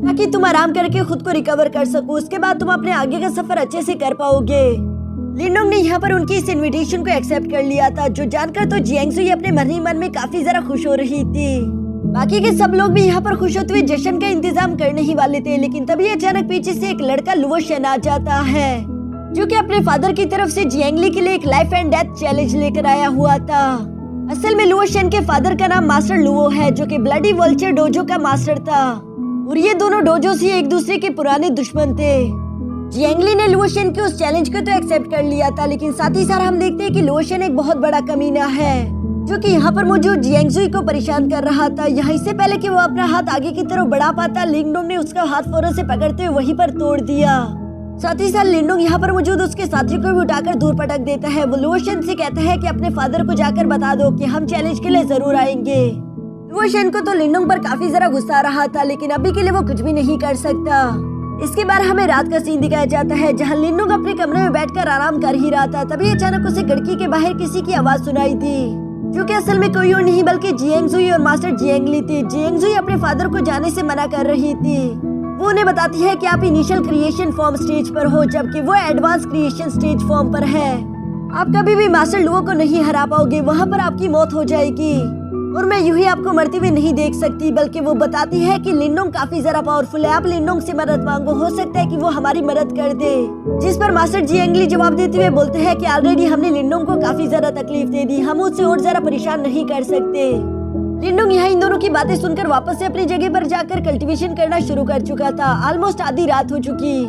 ताकि तुम आराम करके खुद को रिकवर कर सको, उसके बाद तुम अपने आगे का सफर अच्छे से कर पाओगे। लिनडोंग ने यहाँ पर उनकी इस इनविटेशन को एक्सेप्ट कर लिया था, जो जानकर तो जियांगजुई अपने मन ही मन में काफी ज्यादा खुश हो रही थी। बाकी के सब लोग भी यहाँ पर खुश होते हुए जश्न का इंतजाम करने ही वाले थे, लेकिन तभी अचानक पीछे से एक लड़का लुओशन आ जाता है, जो कि अपने फादर की तरफ से जियांगली के लिए एक लाइफ एंड डेथ चैलेंज लेकर आया हुआ था। असल में लुओशन के फादर का नाम मास्टर लुओ है, जो कि ब्लडी वल्चर डोजो का मास्टर था और ये दोनों डोजो से एक दूसरे के पुराने दुश्मन थे। जियांगली ने लुओशन के उस चैलेंज को तो एक्सेप्ट कर लिया था, लेकिन साथ ही साथ हम देखते हैं कि लुओशन एक बहुत बड़ा कमीना है, जो कि यहाँ पर मौजूद जियांगजुई को परेशान कर रहा था। यहाँ इससे पहले कि वो अपना हाथ आगे की तरफ बढ़ा पाता, लिनडोंग ने उसका हाथ फौरन से पकड़ते हुए वहीं पर तोड़ दिया, साथ ही साथ लिंडोंग यहाँ पर मौजूद उसके साथियों को भी उठाकर दूर पटक देता है। वो लुओशन से कहता है कि अपने फादर को जाकर बता दो कि हम चैलेंज के लिए जरूर आएंगे। लुओशन को तो लिंडोंग पर काफी जरा गुस्सा आ रहा था, लेकिन अभी के लिए वो कुछ भी नहीं कर सकता। इसके बाद हमें रात का सीन दिखाया जाता है जहाँ लिंडोंग अपने कमरे में बैठकर आराम कर ही रहा था। तभी अचानक उसे खिड़की के बाहर किसी की आवाज सुनाई दी, जो कि असल में कोई और नहीं बल्कि जियांगजुई और मास्टर जियांगली थी। जियांगजुई अपने फादर को जाने से मना कर रही थी। वो उन्हें बताती है कि आप इनिशियल क्रिएशन फॉर्म स्टेज पर हो, जबकि वो एडवांस क्रिएशन स्टेज फॉर्म पर है। आप कभी भी मास्टर लुओ को नहीं हरा पाओगे, वहाँ पर आपकी मौत हो जाएगी और मैं यूं ही आपको मरते हुए नहीं देख सकती। बल्कि वो बताती है कि लिंडोंग काफी जरा पावरफुल है, आप लिंडोंग से मदद मांगो, हो सकता है कि वो हमारी मदद कर दे। जिस पर मास्टर जियांगली जवाब देते हुए बोलते हैं कि ऑलरेडी हमने लिंडोंग को काफी ज्यादा तकलीफ दे दी, हम उससे और ज्यादा परेशान नहीं कर सकते। लिंडोंग यहाँ इन दोनों की बातें सुनकर वापस से अपनी जगह पर जाकर कल्टीवेशन करना शुरू कर चुका था। ऑलमोस्ट आधी रात हो चुकी।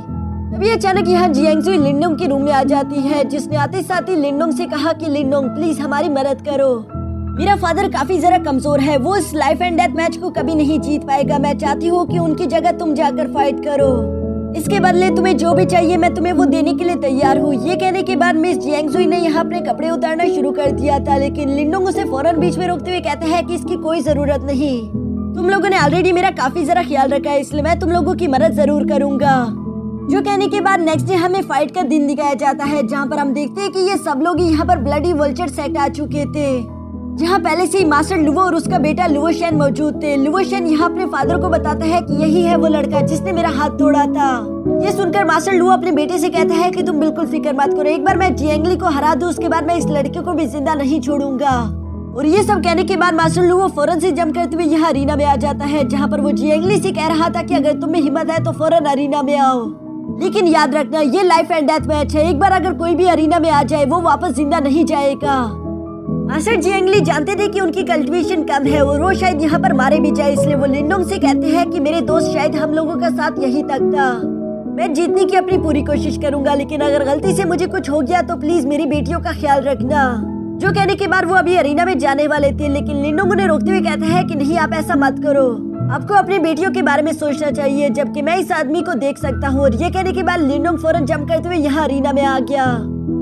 तभी अचानक यहाँ जियांगजुई लिंडोंग के रूम में आ जाती है, जिसने आते साथ ही लिंडोंग से कहा कि लिंडोंग प्लीज हमारी मदद करो, मेरा फादर काफी जरा कमजोर है, वो इस लाइफ एंड डेथ मैच को कभी नहीं जीत पाएगा। मैं चाहती हूँ कि उनकी जगह तुम जाकर फाइट करो, इसके बदले तुम्हें जो भी चाहिए मैं तुम्हें वो देने के लिए तैयार हूँ। ये कहने के बाद मिस जियांगजुई ने यहाँ अपने कपड़े उतारना शुरू कर दिया था, लेकिन लिंडोंग उसे फौरन बीच में रोकते हुए कहता है कि इसकी कोई जरूरत नहीं, तुम लोगों ने ऑलरेडी मेरा काफी जरा ख्याल रखा है, इसलिए मैं तुम लोगों की मदद जरूर करूंगा। जो कहने के बाद नेक्स्ट डे हमें फाइट का दिन दिखाया जाता है, जहाँ पर हम देखते हैं कि ये सब लोग यहाँ पर ब्लडी वल्चर सेट आ चुके थे, जहाँ पहले से ही मास्टर लुओ और उसका बेटा लुओशन मौजूद थे। लुओशन यहाँ अपने फादर को बताता है कि यही है वो लड़का जिसने मेरा हाथ तोड़ा था। ये सुनकर मास्टर लुओ अपने बेटे से कहता है कि तुम बिल्कुल फिक्र मत करो, एक बार मैं जियांगली को हरा दूं उसके बाद मैं इस लड़के को भी जिंदा नहीं छोड़ूंगा। और ये सब कहने के बाद मास्टर लुओ फौरन से जंप करते हुए यहाँ अरीना में आ जाता है, जहाँ पर वो जियांगली से कह रहा था कि अगर तुम में हिम्मत है तो फौरन अरीना में आओ, लेकिन याद रखना ये लाइफ एंड डेथ मैच है, एक बार अगर कोई भी अरीना में आ जाए वो वापस जिंदा नहीं जाएगा। मास्टर जियांगली जानते थे कि उनकी कल्टीवेशन कम है और वो शायद यहाँ पर मारे भी जाए, इसलिए वो लिंडोंग से कहते हैं कि मेरे दोस्त शायद हम लोगों का साथ यही तक था, मैं जीतने की अपनी पूरी कोशिश करूंगा, लेकिन अगर गलती से मुझे कुछ हो गया तो प्लीज मेरी बेटियों का ख्याल रखना। जो कहने के बाद वो अभी अरीना में जाने वाले थे, लेकिन लिंडोंग उन्हें रोकते हुए कहता है कि नहीं आप ऐसा मत करो, आपको अपनी बेटियों के बारे में सोचना चाहिए, जबकि मैं इस आदमी को देख सकता हूँ। और ये कहने के बाद लिंडोंग फौरन जंप करते हुए यहाँ अरीना में आ गया।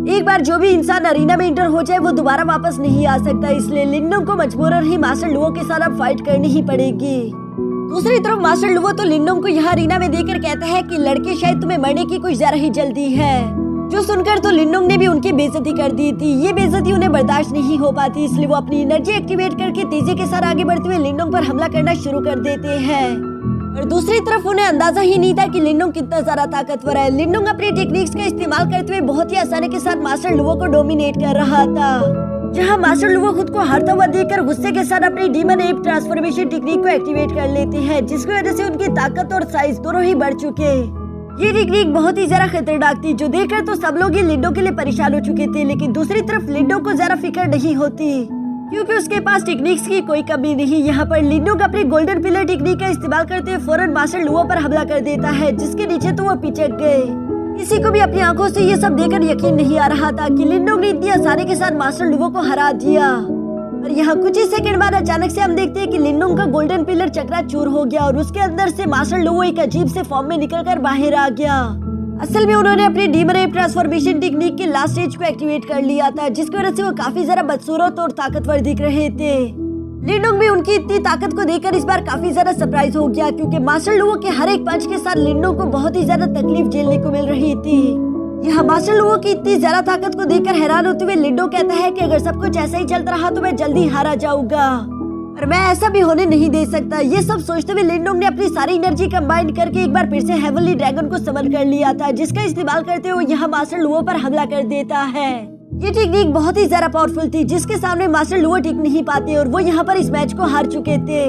एक बार जो भी इंसान अरीना में इंटर हो जाए वो दोबारा वापस नहीं आ सकता, इसलिए लिंडोंग को मजबूरन ही मास्टर लुओ के साथ अब फाइट करनी ही पड़ेगी। दूसरी तरफ मास्टर लुओ तो लिंडोंग को यहाँ अरीना में देखकर कहता है कि लड़के शायद तुम्हें मरने की कुछ ज्यादा ही जल्दी है। जो सुनकर तो लिंडोंग ने भी उनकी बेइज्जती कर दी थी। ये बेइज्जती उन्हें बर्दाश्त नहीं हो पाती, इसलिए वो अपनी एनर्जी एक्टिवेट करके तेजी के साथ आगे बढ़ते हुए लिंडोंग पर हमला करना शुरू कर देते हैं। और दूसरी तरफ उन्हें अंदाजा ही नहीं था कि लिंडोंग कितना ज्यादा ताकतवर है। लिंडोंग अपनी टेक्निक्स का इस्तेमाल करते हुए बहुत ही आसानी के साथ मास्टर लुओ को डोमिनेट कर रहा था, जहां मास्टर लुओ खुद को हारता हुआ देखकर गुस्से के साथ अपनी डीमन एप ट्रांसफॉर्मेशन टेक्निक को एक्टिवेट कर लेते हैं, जिसकी वजह से उनकी ताकत और साइज दोनों ही बढ़ चुके। ये टेक्निक बहुत ही ज्यादा खतरनाक थी, जो देखकर तो सब लोग ही लिंडोंग के लिए परेशान हो चुके थे, लेकिन दूसरी तरफ लिंडोंग को ज्यादा फिक्र नहीं होती क्योंकि उसके पास टेक्निक्स की कोई कमी नहीं। यहाँ पर लिंडोंग अपनी गोल्डन पिलर टेक्निक का इस्तेमाल करते हुए फौरन मास्टर लुओ पर हमला कर देता है, जिसके नीचे तो वो पिचक गए। किसी को भी अपनी आंखों से ये सब देखकर यकीन नहीं आ रहा था कि लिंडोंग ने इतनी आसानी के साथ मास्टर लुओ को हरा दिया। और यहाँ कुछ ही सेकंड बाद अचानक से हम देखते हैं कि लिंडोंग का गोल्डन पिलर चकनाचूर हो गया और उसके अंदर से मास्टर लुओ एक अजीब से फॉर्म में निकलकर बाहर आ गया। असल में उन्होंने अपनी डीमन एप ट्रांसफॉर्मेशन टेक्निक के लास्ट स्टेज को एक्टिवेट कर लिया था, जिसकी वजह से वो काफी ज्यादा बदसूरत और ताकतवर दिख रहे थे। लिंडोंग भी उनकी इतनी ताकत को देखकर इस बार काफी ज्यादा सरप्राइज हो गया, क्योंकि मास्टर लुओ के हर एक पंच के साथ लिंडोंग को बहुत ही ज्यादा तकलीफ झेलने को मिल रही थी। यहाँ मास्टर लुओ की इतनी ज्यादा ताकत को देखकर हैरान होते हुए लिंडोंग कहता है कि अगर सब कुछ ऐसा ही चलता रहा तो मैं जल्दी हारा जाऊंगा और मैं ऐसा भी होने नहीं दे सकता। ये सब सोचते हुए लिंडोंग ने अपनी सारी एनर्जी कंबाइन करके एक बार फिर से हेवनली ड्रैगन को समन कर लिया था, जिसका इस्तेमाल करते हुए यहाँ मास्टर लुओ पर हमला कर देता है। ये टेक्निक बहुत ही ज्यादा पावरफुल थी, जिसके सामने मास्टर लुओ टिक नहीं पाते और वो यहाँ पर इस मैच को हार चुके थे।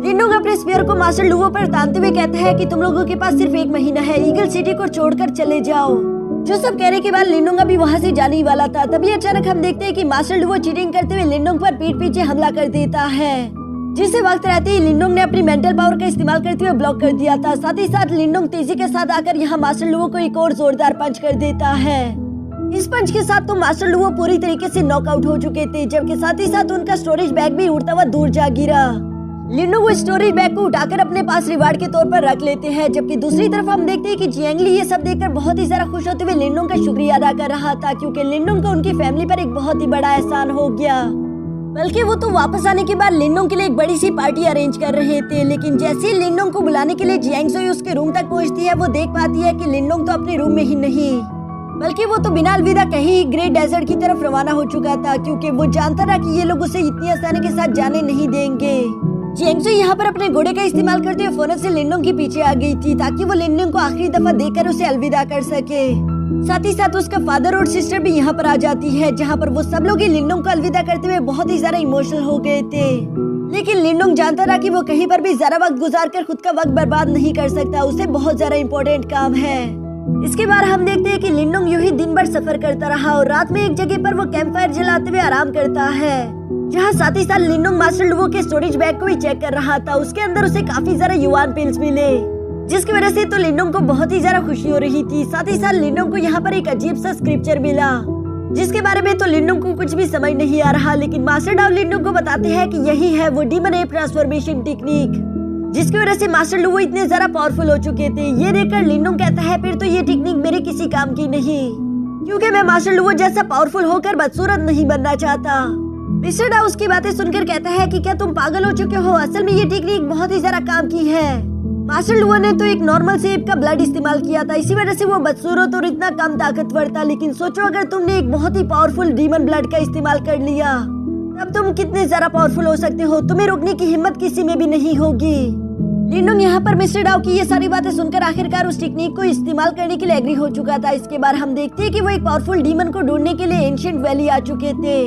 लिंडोंग अपने स्पीयर को मास्टर लुओ पर तानते हुए कहता है कि तुम लोगों के पास सिर्फ 1 महीना है, ईगल सिटी को छोड़कर चले जाओ। जो सब कहने के बाद लिंडोंग अभी वहाँ से जाने ही वाला था, तभी अचानक हम देखते हैं कि मास्टर लुओ चीटिंग करते हुए लिंडोंग पर पीठ पीछे हमला कर देता है, जिसे वक्त रहते ही लिंडोंग ने अपनी मेंटल पावर का इस्तेमाल करते हुए ब्लॉक कर दिया था। साथ ही साथ लिंडोंग तेजी के साथ आकर यहाँ मास्टर लुओ को एक और जोरदार पंच कर देता है। इस पंच के साथ तो मास्टर लुओ पूरी तरीके से नॉकआउट हो चुके थे, जबकि साथ ही साथ उनका स्टोरेज बैग भी उड़ता हुआ दूर जा गिरा। लिनो वो स्टोरी बैग को उठाकर अपने पास रिवार्ड के तौर पर रख लेते हैं, जबकि दूसरी तरफ हम देखते हैं कि जियांगली ये सब देखकर बहुत ही ज्यादा खुश होते हुए लिनोंग का शुक्रिया अदा कर रहा था, क्योंकि लिनोंग को उनकी फैमिली पर एक बहुत ही बड़ा एहसान हो गया। बल्कि वो तो वापस आने के बाद लिनोंग के लिए एक बड़ी सी पार्टी अरेंज कर रहे थे, लेकिन जैसे ही लिनोंग को बुलाने के लिए जियांग सोई उसके रूम तक पहुंचती है, वो देख पाती है कि लिनोंग तो अपने रूम में ही नहीं, बल्कि वो तो बिना अलविदा कहीं ग्रेट डेजर्ट की तरफ रवाना हो चुका था, क्योंकि वो जानता था कि ये लोग उसे इतनी आसानी के साथ जाने नहीं देंगे। जियांग सोई यहाँ पर अपने घोड़े का इस्तेमाल करते हुए फौरन से लिनोंग के पीछे आ गई थी, ताकि वो लिनोंग को आखिरी दफा देखकर उसे अलविदा कर सके। साथ ही साथ उसका फादर और सिस्टर भी यहाँ पर आ जाती है, जहाँ पर वो सब लोग ही लिनोंग को अलविदा करते हुए बहुत ही ज्यादा इमोशनल हो गए थे। लेकिन लिनोंग जानता था कि वो कहीं पर भी ज्यादा वक्त गुजारकर खुद का वक्त बर्बाद नहीं कर सकता, उसे बहुत ज्यादा इम्पोर्टेंट काम है। इसके बाद हम देखते हैं कि लिनोंग यूं ही दिन भर सफर करता रहा और रात में एक जगह पर वो कैंप फायर जलाते हुए आराम करता है, जहाँ साथ ही साथ लिनोंग मास्टर लुवो के स्टोरेज बैग को भी चेक कर रहा था। उसके अंदर उसे काफी ज्यादा युआन पिल्स मिले, जिसकी वजह से तो लिनोंग को बहुत ही ज्यादा खुशी हो रही थी। साथ ही साथ लिनोंग को यहाँ पर एक अजीब सा स्क्रिप्चर मिला, जिसके बारे में तो लिनोंग को कुछ भी समझ नहीं आ रहा, लेकिन मास्टर डाओ लिनोंग को बताते हैं कि यही है वो डीमन एप ट्रांसफॉर्मेशन टेक्निक, जिसकी वजह से मास्टर लुवो इतने ज्यादा पावरफुल हो चुके थे। ये देखकर लिनोंग कहता है फिर तो ये टेक्निक मेरे किसी काम की नहीं, क्योंकि मैं मास्टर लुवो जैसा पावरफुल होकर बदसूरत नहीं बनना चाहता। मिस्टर डाउ उसकी बातें सुनकर कहता है कि क्या तुम पागल हो चुके हो, असल में ये टेक्निक बहुत ही ज्यादा काम की है। मास्टर लुवो ने तो एक नॉर्मल सेब का ब्लड इस्तेमाल किया था, इसी वजह से वो बदसूरत और इतना कम ताकतवर था, लेकिन सोचो अगर तुमने एक बहुत ही पावरफुल डीमन ब्लड का इस्तेमाल कर लिया, तब तुम कितने ज्यादा पावरफुल हो सकते हो, तुम्हें रोकने की हिम्मत किसी में भी नहीं होगी। लिनोंग यहाँ पर मिस्टर डाउ की ये सारी बातें सुनकर आखिरकार उस टेक्निक को इस्तेमाल करने के लिए एग्री हो चुका था। इसके बाद हम देखते हैं कि वो एक पावरफुल डीमन को ढूंढने के लिए एंशिएंट वैली आ चुके थे।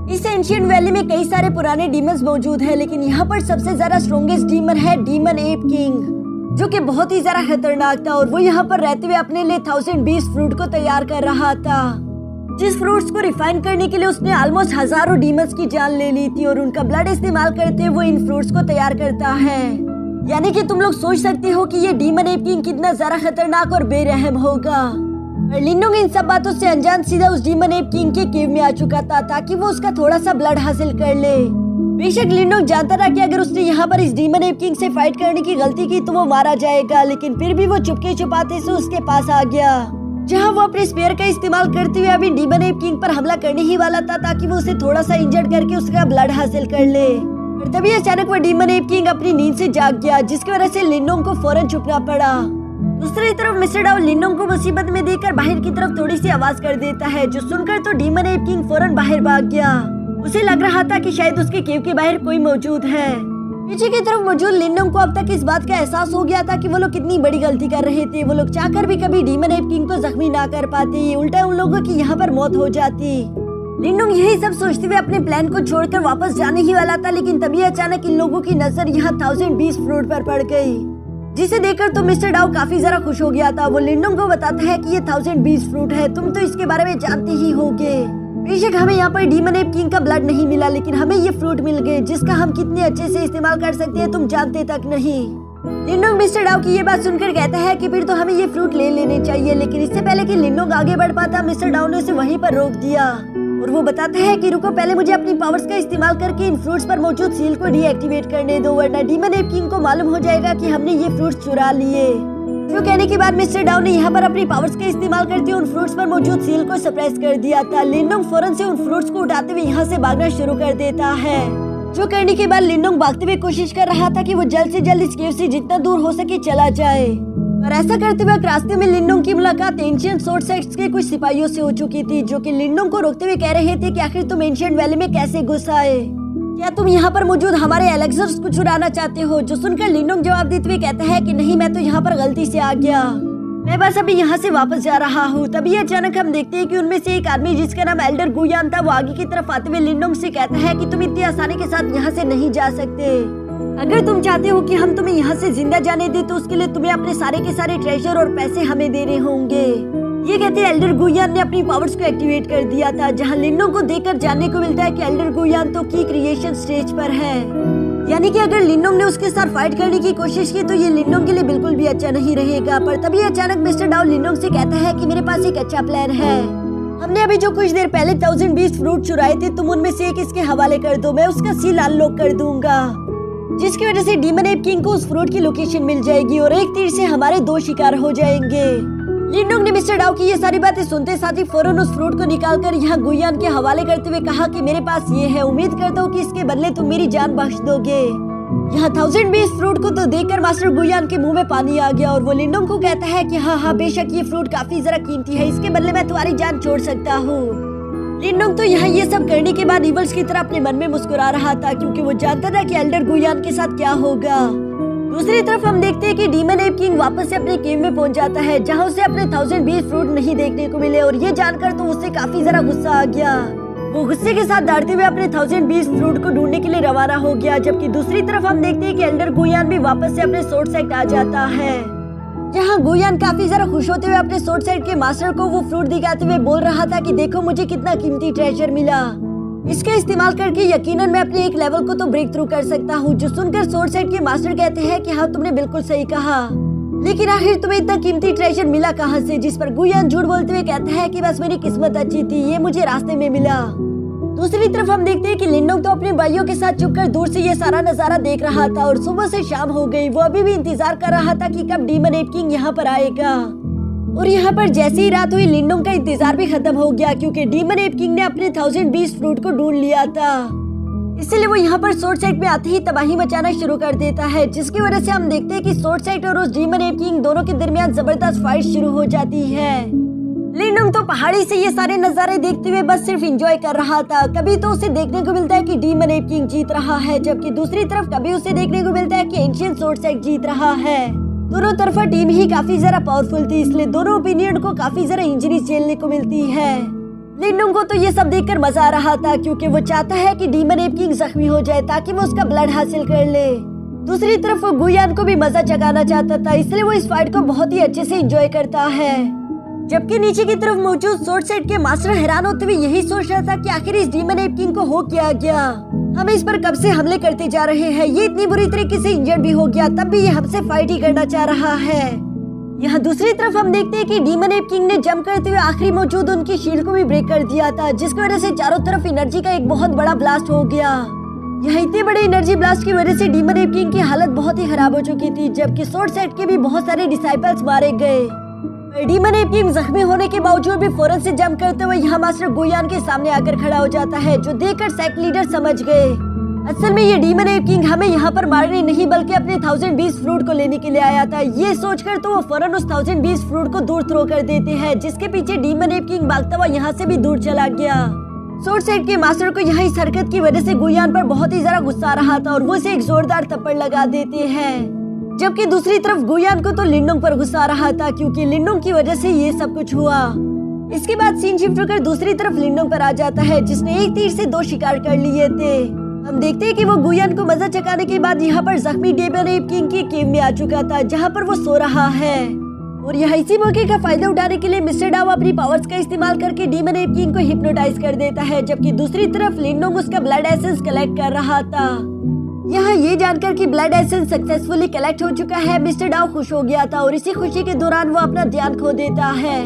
इस एंशिएंट वैली में कई सारे पुराने डीमंस मौजूद हैं, लेकिन यहाँ पर सबसे ज्यादा स्ट्रॉन्गेस्ट डीमन है डीमन एप किंग, जो कि बहुत ही ज्यादा खतरनाक था, और वो यहाँ पर रहते हुए अपने लिए 1000 बीस फ्रूट को तैयार कर रहा था, जिस फ्रूट्स को रिफाइन करने के लिए उसने ऑलमोस्ट हजारों डीमंस की जान ले ली थी, और उनका ब्लड इस्तेमाल करते हुए वो इन फ्रूट्स को तैयार करता है। यानी कि तुम लोग सोच सकते हो कि ये डीमन एप किंग कितना ज्यादा खतरनाक और बेरहम होगा। लिनोंग इन सब बातों से अनजान सीधा उस डीमन एप किंग के केव में आ चुका था, ताकि वो उसका थोड़ा सा ब्लड हासिल कर ले। बेशक लिनोंग जानता था कि अगर उसने यहाँ पर इस डीमन एप किंग से फाइट करने की गलती की तो वो मारा जाएगा, लेकिन फिर भी वो चुपके छुपाते से उसके पास आ गया, जहाँ वो अपने स्पेयर का इस्तेमाल करते हुए अभी डीमन एप किंग पर हमला करने ही वाला था, ताकि वो उसे थोड़ा सा इंजर्ड करके उसका ब्लड हासिल कर ले। और तभी अचानक वो डीमन एप किंग अपनी नींद से जाग गया, जिसकी वजह से लिनोंग को फौरन छुपना पड़ा। दूसरी तरफ मिस्टर डाउ लिनोंग को मुसीबत में देखकर बाहर की तरफ थोड़ी सी आवाज कर देता है, जो सुनकर तो डीमन एप किंग फौरन बाहर भाग गया। उसे लग रहा था कि शायद उसके केव के बाहर कोई मौजूद है। पीछे की तरफ मौजूद लिनोंग को अब तक इस बात का एहसास हो गया था कि वो लोग कितनी बड़ी गलती कर रहे थे। वो लोग चाहकर भी कभी डीमन एप किंग को जख्मी ना कर पाते, उल्टा उन लोगों की यहाँ पर मौत हो जाती। लिनोंग यही सब सोचते हुए अपने प्लान को छोड़कर वापस जाने ही वाला था, लेकिन तभी अचानक इन लोगों की नजर यहाँ 1000 बीस फ्रूट पर पड़ गई, जिसे देखकर तो मिस्टर डाउ काफी ज्यादा खुश हो गया था। वो लिनोंग को बताता है कि ये 1000 बीस फ्रूट है, तुम तो इसके बारे में जानते ही होगे। बेशक हमें यहाँ पर डीमन एप किंग का ब्लड नहीं मिला, लेकिन हमें ये फ्रूट मिल गए, जिसका हम कितने अच्छे से इस्तेमाल कर सकते हैं तुम जानते तक नहीं। लिनोंग मिस्टर डाउ की ये बात सुनकर कहता है कि फिर तो हमें ये फ्रूट ले लेने चाहिए, लेकिन इससे पहले कि लिनोंग आगे बढ़ पाता, मिस्टर डाउ ने उसे वहीं पर रोक दिया, और वो बताता है कि रुको, पहले मुझे अपनी पावर्स का इस्तेमाल करके इन फ्रूट्स पर मौजूद सील को डीएक्टिवेट करने दो, वरना डीमन एप किंग को मालूम हो जाएगा कि हमने ये फ्रूट्स चुरा लिए। जो कहने के बाद मिस्टर डाउ ने यहाँ पर अपनी पावर्स का इस्तेमाल करते हुए उन फ्रूट्स पर मौजूद सील को सप्रेस कर दिया था। लिनोंग फौरन से उन फ्रूट्स को उठाते हुए यहाँ से भागना शुरू कर देता है, जो करने के बाद लिनोंग भागते हुए कोशिश कर रहा था कि वो जल्द से जल्द इस केव से जितना दूर हो सके चला जाए। और ऐसा करते हुए रास्ते में लिनोंग की मुलाकात एंशिएंट स्वॉर्ड सेक्ट्स के कुछ सिपाहियों से हो चुकी थी, जो कि लिनोंग को रोकते हुए कह रहे थे कि आखिर तुम एंशिएंट वैली में कैसे घुस आए, क्या तुम यहाँ पर मौजूद हमारे एलेक्सर्स को चुराना चाहते हो? जो सुनकर लिनोंग जवाब देते हुए कहता है कि नहीं, मैं तो यहाँ पर गलती से आ गया, मैं बस अभी यहाँ से वापस जा रहा हूँ। तभी अचानक हम देखते हैं कि उनमें से एक आदमी जिसका नाम एल्डर गुयान था, वो आगे की तरफ आते हुए लिनोंग से कहता है कि तुम इतनी आसानी के साथ यहाँ से नहीं जा सकते। अगर तुम चाहते हो कि हम तुम्हें यहाँ से जिंदा जाने दे, तो उसके लिए तुम्हें अपने सारे के सारे ट्रेजर और पैसे हमें देने होंगे। ये कहते हैं एल्डर गुयान ने अपनी पावर्स को एक्टिवेट कर दिया था, जहाँ लिनोंग को देखकर जानने को मिलता है कि एल्डर गुयान तो की क्रिएशन स्टेज पर है, यानी कि अगर लिनोंग ने उसके साथ फाइट करने की कोशिश की तो ये लिनोंग के लिए बिल्कुल भी अच्छा नहीं रहेगा। पर तभी अचानक मिस्टर डाउ लिनोंग से कहता है कि मेरे पास एक अच्छा प्लान है। हमने अभी जो कुछ देर पहले 1000 बीस फ्रूट चुराए थे, तुम उनमें से एक इसके हवाले कर दो, मैं उसका सील अनलॉक कर दूंगा। जिसकी वजह से डीमन एप किंग को उस फ्रूट की लोकेशन मिल जाएगी और एक तीर से हमारे 2 शिकार हो जाएंगे। लिनडोंग ने मिस्टर डाओ की ये सारी बातें सुनते साथ ही फौरन उस फ्रूट को निकालकर यहाँ गुयान के हवाले करते हुए कहा कि मेरे पास ये है, उम्मीद करता हूँ कि इसके बदले तुम मेरी जान बख्श दोगे। यहाँ 1000 बीस फ्रूट को तो देखकर मास्टर गुयान के मुंह में पानी आ गया और वो लिनडोंग को कहता है कि हाँ बेशक ये फ्रूट काफी जरा कीमती है, इसके बदले मैं तुम्हारी जान छोड़ सकता हूँ। लिनडोंग तो यहाँ ये सब करने के बाद इवल्स की तरह अपने मन में मुस्कुरा रहा था क्योंकि वो जानता था कि एल्डर गुयान के साथ क्या होगा। दूसरी तरफ हम देखते हैं कि डीमन एप किंग वापस से अपने केव में पहुंच जाता है जहां उसे अपने 1000 बीस फ्रूट नहीं देखने को मिले और ये जानकर तो उससे काफी जरा गुस्सा आ गया। वो गुस्से के साथ दौड़ते हुए अपने 1000 बीस फ्रूट को ढूंढने के लिए रवाना हो गया। जबकि दूसरी तरफ हम देखते हैं कि एल्डर गुयान भी वापस से अपने सोर्ड सेट आ जाता है जहां गुयान काफी जरा खुश होते हुए अपने सोर्ड सेट के मास्टर को वो फ्रूट दिखाते हुए बोल रहा था कि देखो मुझे कितना कीमती ट्रेजर मिला, इसका इस्तेमाल करके यकीनन मैं अपने एक लेवल को तो ब्रेक थ्रू कर सकता हूँ। जो सुनकर सोर्ड सेट के मास्टर कहते हैं कि हाँ तुमने बिल्कुल सही कहा, लेकिन आखिर तुम्हें इतना कीमती ट्रेजर मिला कहाँ से? जिस पर गुयान झूठ बोलते हुए कहता है कि बस मेरी किस्मत अच्छी थी, ये मुझे रास्ते में मिला। दूसरी तरफ हम देखते हैं कि लिनडोंग तो अपने भाइयों के साथ छुपकर दूर से ये सारा नजारा देख रहा था और सुबह से शाम हो गई। वो अभी भी इंतजार कर रहा था कि कब डीमन एप किंग यहाँ पर आएगा। और यहाँ पर जैसे ही रात हुई लिनडोंग का इंतजार भी खत्म हो गया क्योंकि डीमन एप किंग ने अपने 1000 बीस फ्रूट को ढूंढ लिया था। इसलिए वो यहाँ पर सोर्ड सेट में आते ही तबाही मचाना शुरू कर देता है, जिसकी वजह से हम देखते हैं कि सोर्ड सेट और उस डीमन एप किंग दोनों के दरमियान जबरदस्त फाइट शुरू हो जाती है। लिनडोंग तो पहाड़ी से ये सारे नजारे देखते हुए बस सिर्फ एंजॉय कर रहा था। कभी तो उसे देखने को मिलता है कि डीमन एप किंग जीत रहा है, जबकि दूसरी तरफ कभी उसे देखने को मिलता है कि एंशिएंट सोर्ड सेट जीत रहा है। दोनों तरफा टीम ही काफी जरा पावरफुल थी, इसलिए दोनों ओपिनियन को काफी जरा इंजरी झेलने को मिलती है। लिनडोंग को तो ये सब देखकर मजा आ रहा था क्योंकि वो चाहता है कि डीमन एप किंग जख्मी हो जाए ताकि वो उसका ब्लड हासिल कर ले। दूसरी तरफ वो गुयान को भी मजा चकाना चाहता था, इसलिए वो इस फाइट को बहुत ही अच्छे से एंजॉय करता है। जबकि नीचे की तरफ मौजूद सोर्ड सेट के मास्टर हैरान होते हुए यही सोच रहा था कि आखिर इस डीमन एप किंग को हो क्या गया, हम इस पर कब से हमले करते जा रहे हैं, ये इतनी बुरी तरीके से इंजर्ड भी हो गया तब भी ये हमसे फाइट ही करना चाह रहा है। यहाँ दूसरी तरफ हम देखते हैं कि डीमन एप किंग ने जंप करते हुए आखिरी मौजूद उनकी शील्ड को भी ब्रेक कर दिया था, जिसकी वजह से चारों तरफ एनर्जी का एक बहुत बड़ा ब्लास्ट हो गया। यहाँ इतने बड़े एनर्जी ब्लास्ट की वजह से डीमन एप किंग की हालत बहुत ही खराब हो चुकी थी, जबकि सोर्ड सेट के भी बहुत सारे डिसाइपल्स मारे गए। डीमन एप किंग जख्मी होने के बावजूद भी फौरन से जंप करते हुए यहाँ मास्टर गुयान के सामने आकर खड़ा हो जाता है, जो देखकर सेक्ट लीडर समझ गए असल में ये डीमन एप किंग हमें यहाँ पर मारने नहीं बल्कि अपने 1000 बीस फ्रूट को लेने के लिए आया था। ये सोचकर तो वो फौरन उस 1000 बीस फ्रूट को दूर थ्रो कर देते हैं, जिसके पीछे डीमन एप किंग भागता हुआ यहाँ से भी दूर चला गया। सोर्ड सेट के मास्टर को यहाँ इस हरकत की वजह से गुयान पर बहुत ही ज्यादा गुस्सा आ रहा था और वो उसे एक जोरदार थप्पड़ लगा देते हैं। जबकि दूसरी तरफ गुयान को तो लिनडोंग पर गुस्सा आ रहा था क्योंकि लिनडोंग की वजह से ये सब कुछ हुआ। इसके बाद सीन शिफ्ट होकर दूसरी तरफ लिनडोंग पर आ जाता है, जिसने एक तीर से 2 शिकार कर लिए थे। हम देखते हैं कि वो गुयान को मजा चकाने के बाद यहाँ पर जख्मी डीमन एप किंग की केव में आ चुका था, जहाँ पर वो सो रहा है। और यहाँ इसी मौके का फायदा उठाने के लिए मिस्टर डाओ अपनी पावर्स का इस्तेमाल करके डीमन एप किंग को हिप्नोटाइज कर देता है, जबकि दूसरी तरफ लिनडोंग उसका ब्लड एसेंस कलेक्ट कर रहा था। यहाँ ये जानकर कि ब्लड एसेंस सक्सेसफुली कलेक्ट हो चुका है, मिस्टर डाओ खुश हो गया था और इसी खुशी के दौरान वो अपना ध्यान खो देता है,